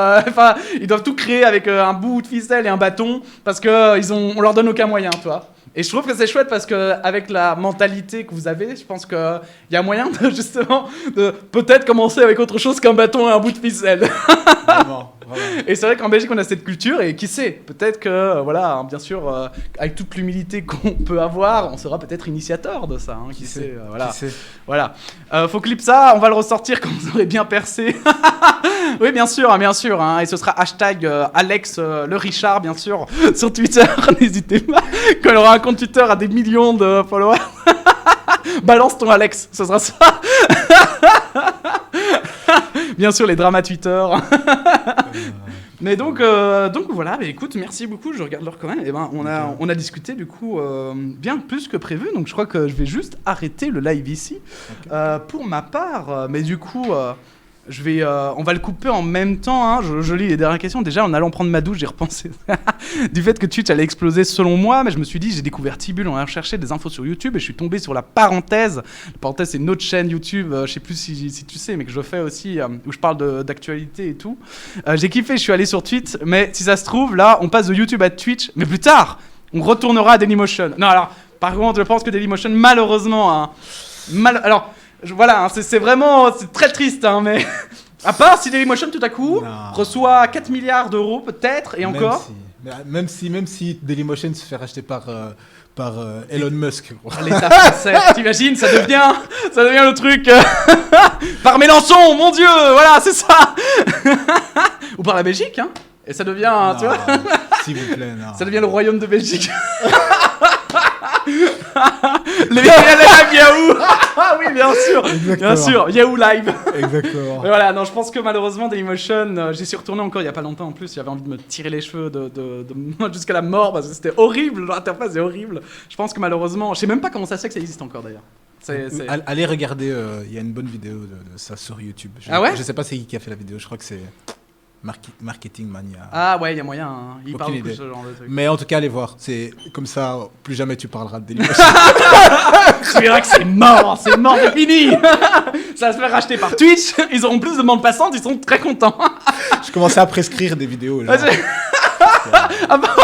ils doivent tout créer avec un bout de ficelle et un bâton parce que on leur donne aucun moyen, tu vois. Et je trouve que c'est chouette parce que avec la mentalité que vous avez, je pense qu'il y a moyen de peut-être commencer avec autre chose qu'un bâton et un bout de ficelle.
Vraiment.
Et c'est vrai qu'en Belgique on a cette culture et qui sait, peut-être que bien sûr avec toute l'humilité qu'on peut avoir, on sera peut-être initiateur de ça, hein, qui sait. Voilà. Faut clip ça, on va le ressortir quand vous aurez bien percé. Oui, bien sûr, hein, et ce sera hashtag Alex le Richard, bien sûr, sur Twitter. N'hésitez pas. Quand il aura un compte Twitter à des millions de followers, balance ton Alex, ce sera ça. Bien sûr, les dramas Twitter. Mais donc voilà, bah, écoute, merci beaucoup, je regarde l'heure quand même. Et ben, on a discuté du coup bien plus que prévu, donc je crois que je vais juste arrêter le live ici. Pour ma part, mais du coup, on va le couper en même temps. Hein. Je lis les dernières questions. Déjà, en allant prendre ma douche, j'ai repensé du fait que Twitch allait exploser selon moi, mais je me suis dit, j'ai découvert Tibul, on a recherché des infos sur YouTube et je suis tombé sur la parenthèse. La parenthèse, c'est une autre chaîne YouTube, je sais plus si tu sais, mais que je fais aussi, où je parle d'actualité et tout. J'ai kiffé, je suis allé sur Twitch, mais si ça se trouve, là, on passe de YouTube à Twitch, mais plus tard, on retournera à Dailymotion. Non, alors, par contre, je pense que Dailymotion, malheureusement, alors, voilà, hein, c'est vraiment, c'est très triste, hein, mais à part si Dailymotion tout à coup reçoit 4 milliards d'euros peut-être, et encore.
Même si Dailymotion se fait racheter par Elon Musk.
L'État français, t'imagines, ça devient le truc par Mélenchon, mon Dieu, voilà, c'est ça. Ou par la Belgique, hein, et ça devient,
non,
tu vois,
s'il vous plaît, non.
Ça devient le royaume de Belgique. Les live Yahoo. Ah oui, bien sûr. Exactement. Bien sûr, Yahoo Live.
Exactement.
Mais voilà, non, je pense que malheureusement Dailymotion, j'y suis retourné encore il y a pas longtemps en plus, j'avais envie de me tirer les cheveux jusqu'à la mort parce que c'était horrible, l'interface est horrible. Je pense que malheureusement, je sais même pas comment ça se fait que ça existe encore d'ailleurs.
Allez regarder, il y a une bonne vidéo de ça sur YouTube. Je sais pas c'est qui a fait la vidéo, je crois que c'est Marketing Mania.
Ah ouais, il y a moyen, hein. Il parle beaucoup de ce genre de trucs.
Mais en tout cas, allez voir, c'est comme ça, plus jamais tu parleras de Dailymotion.
Tu verras que c'est mort, c'est fini. Ça va se faire racheter par Twitch, ils auront plus de bandes passantes, ils seront très contents.
Je commençais à prescrire des vidéos. Genre.
Ah bah oui.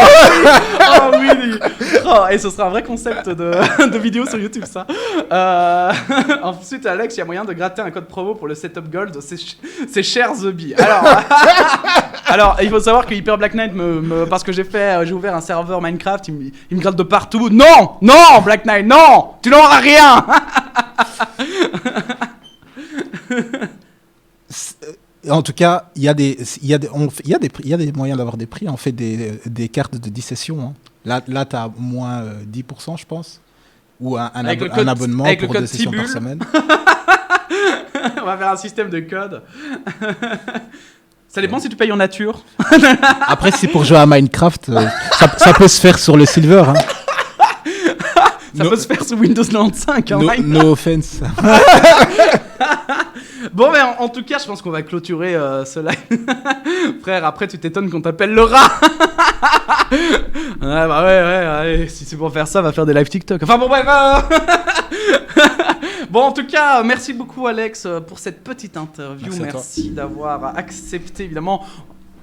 Oh oui. Oh, et ce sera un vrai concept de vidéo sur YouTube, ça. Ensuite, Alex, il y a moyen de gratter un code promo pour le setup gold. C'est cher The Bee. Alors, il faut savoir que Hyper Black Knight parce que j'ai ouvert un serveur Minecraft, il me gratte de partout. Non, Black Knight, non, tu n'auras rien.
En tout cas, il y a des moyens d'avoir des prix. On fait des cartes de 10 sessions. Hein. Là tu as moins 10%, je pense. Ou un abonnement pour 2 sessions par semaine.
On va faire un système de code. Ça dépend si tu payes en nature.
Après, si pour jouer à Minecraft, ça peut se faire sur le Silver. Hein.
Ça peut se faire sous Windows 95. Hein,
no offense.
Bon, mais en tout cas, je pense qu'on va clôturer ce live. Frère, après, tu t'étonnes qu'on t'appelle le rat. Ouais, si c'est pour faire ça, va faire des live TikTok. Enfin, bon, bref. Bon, en tout cas, merci beaucoup, Alex, pour cette petite interview. Merci d'avoir accepté, évidemment,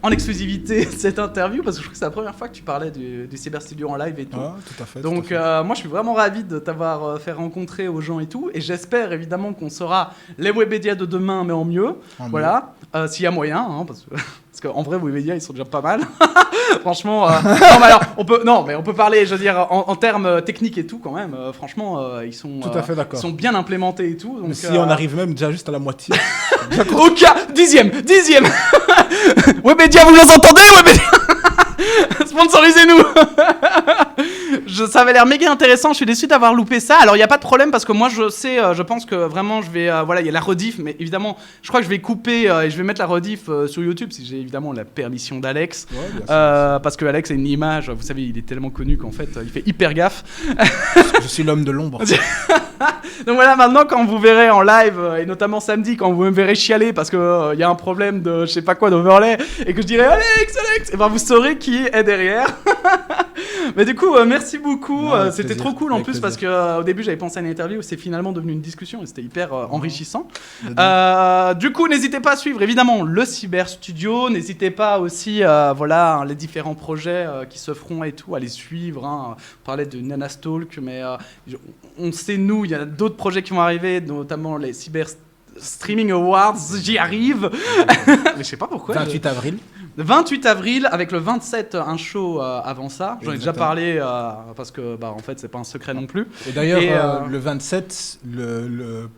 en exclusivité cette interview, parce que je trouve que c'est la première fois que tu parlais du Cyber Studio en live et tout.
Ah, tout à fait.
Donc moi je suis vraiment ravi de t'avoir fait rencontrer aux gens et tout, et j'espère évidemment qu'on sera les Webedia de demain mais en mieux. Voilà, s'il y a moyen, hein, parce qu'en vrai Webedia ils sont déjà pas mal. Franchement, non mais on peut parler, je veux dire en termes techniques et tout quand même. Franchement ils sont
tout à fait d'accord.
Ils sont bien implémentés et tout. Donc,
mais si on arrive même déjà juste à la moitié.
Au cas, dixième. Webedia, vous nous entendez, Webedia? Sponsorisez-nous. Ça avait l'air méga intéressant, je suis déçu d'avoir loupé ça. Alors il n'y a pas de problème parce que moi je pense que vraiment je vais, il y a la rediff, mais évidemment je crois que je vais couper et je vais mettre la rediff sur YouTube si j'ai évidemment la permission d'Alex. Ouais, parce que Alex a une image, vous savez, il est tellement connu qu'en fait il fait hyper gaffe.
Je suis l'homme de l'ombre.
Donc voilà, maintenant quand vous verrez en live, et notamment samedi quand vous me verrez chialer parce qu'il y a un problème de je sais pas quoi d'overlay et que je dirai Alex, et ben vous saurez qui est derrière. Mais du coup, merci beaucoup. C'était trop cool en plus parce qu'au début j'avais pensé à une interview, c'est finalement devenu une discussion et c'était hyper enrichissant. Du coup, n'hésitez pas à suivre évidemment le Cyber Studio. N'hésitez pas aussi, les différents projets qui se feront et tout, à les suivre. Hein. On parlait de Nanastalk, mais on sait nous, il y a d'autres projets qui vont arriver, notamment les Cyber Streaming Awards. J'y arrive. Mais je sais pas pourquoi.
28 avril.
28 avril, avec le 27, un show avant ça. J'en ai déjà parlé parce que, en fait, c'est pas un secret non plus.
Et d'ailleurs, le 27,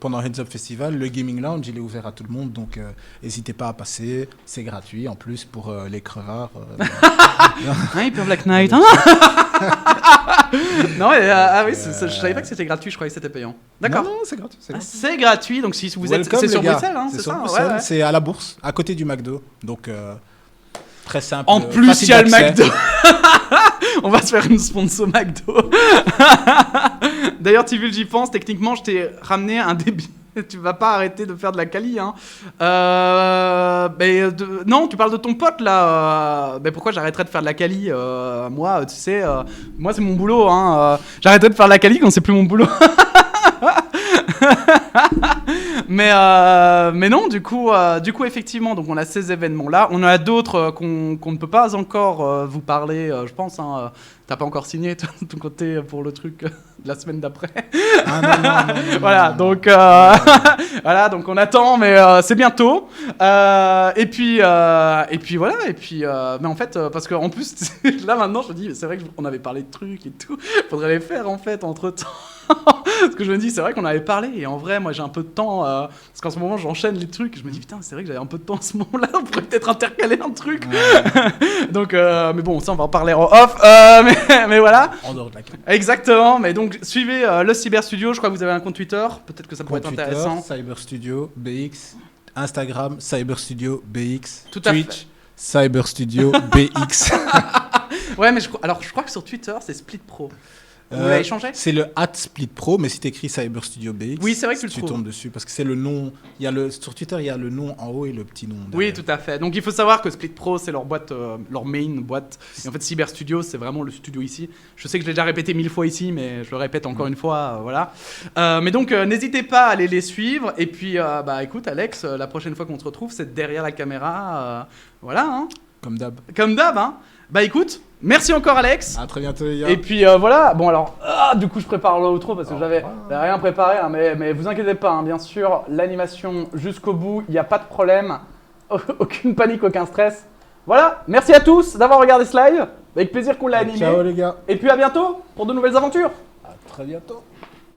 pendant Heads Up Festival, le Gaming Lounge, il est ouvert à tout le monde. Donc, n'hésitez pas à passer. C'est gratuit, en plus, pour les crevards.
Hyper Black Knight, hein. Non, oui, je savais pas que c'était gratuit, je croyais que c'était payant. D'accord.
Non, c'est gratuit.
C'est gratuit, donc si vous êtes... C'est sur Bruxelles, hein, c'est ça?
C'est à la Bourse, à côté du McDo. Donc... Très simple.
En plus,
facile
il y a le
d'accès.
McDo. On va se faire une sponsor McDo. D'ailleurs, Tivul, j'y pense. Techniquement, je t'ai ramené un débit. Tu vas pas arrêter de faire de la quali, hein. Non, tu parles de ton pote là. Pourquoi j'arrêterais de faire de la quali moi, tu sais, moi c'est mon boulot, hein. J'arrêterais de faire de la quali quand c'est plus mon boulot. mais non, du coup, effectivement, donc on a ces événements-là. On en a d'autres qu'on ne peut pas encore vous parler, je pense. Hein. T'as pas encore signé toi, de ton côté pour le truc de la semaine d'après.
Ah non.
Voilà, donc voilà, donc on attend, mais c'est bientôt. Et puis voilà, mais en fait, parce qu'en plus, là maintenant, je me dis, c'est vrai qu'on avait parlé de trucs et tout. Faudrait les faire en fait entre temps. Parce que je me dis, c'est vrai qu'on avait parlé, et en vrai, moi j'ai un peu de temps, parce qu'en ce moment j'enchaîne les trucs, et je me dis, putain, c'est vrai que j'avais un peu de temps à ce moment-là, on pourrait peut-être intercaler un truc. Ouais. Donc, mais bon, ça on va en parler en off, mais voilà.
En dehors de la carte.
Exactement, mais donc suivez le Cyber Studio, je crois que vous avez un compte Twitter, peut-être que ça pourrait être
Twitter,
intéressant.
Cyber Studio BX, Instagram, Cyber Studio BX,
Tout à
Twitch,
fait.
Cyber Studio BX.
Ouais, mais je crois que sur Twitter, c'est Split Pro. Vous l'avez changé ?
C'est le @SplitPro, mais si tu écris Cyber Studio BX,
oui, c'est vrai que tu le trouves.
tombes dessus parce que c'est le nom. Sur Twitter, il y a le nom en haut et le petit nom.
Oui, tout à fait. Donc il faut savoir que Split Pro, c'est leur boîte, leur main boîte. Et en fait, Cyber Studio, c'est vraiment le studio ici. Je sais que je l'ai déjà répété 1000 fois ici, mais je le répète encore une fois, voilà. Mais donc, n'hésitez pas à aller les suivre. Et puis, écoute, Alex, la prochaine fois qu'on se retrouve, c'est derrière la caméra. Voilà, hein.
Comme d'hab.
Comme d'hab, hein. Bah écoute, merci encore Alex.
À très bientôt les gars.
Et puis voilà, bon alors, du coup je prépare l'outro parce que j'avais rien préparé, hein, mais vous inquiétez pas, hein, bien sûr, l'animation jusqu'au bout, il n'y a pas de problème, aucune panique, aucun stress. Voilà, merci à tous d'avoir regardé ce live, avec plaisir qu'on l'a animé.
Ciao les gars.
Et puis à bientôt pour de nouvelles aventures.
À très bientôt.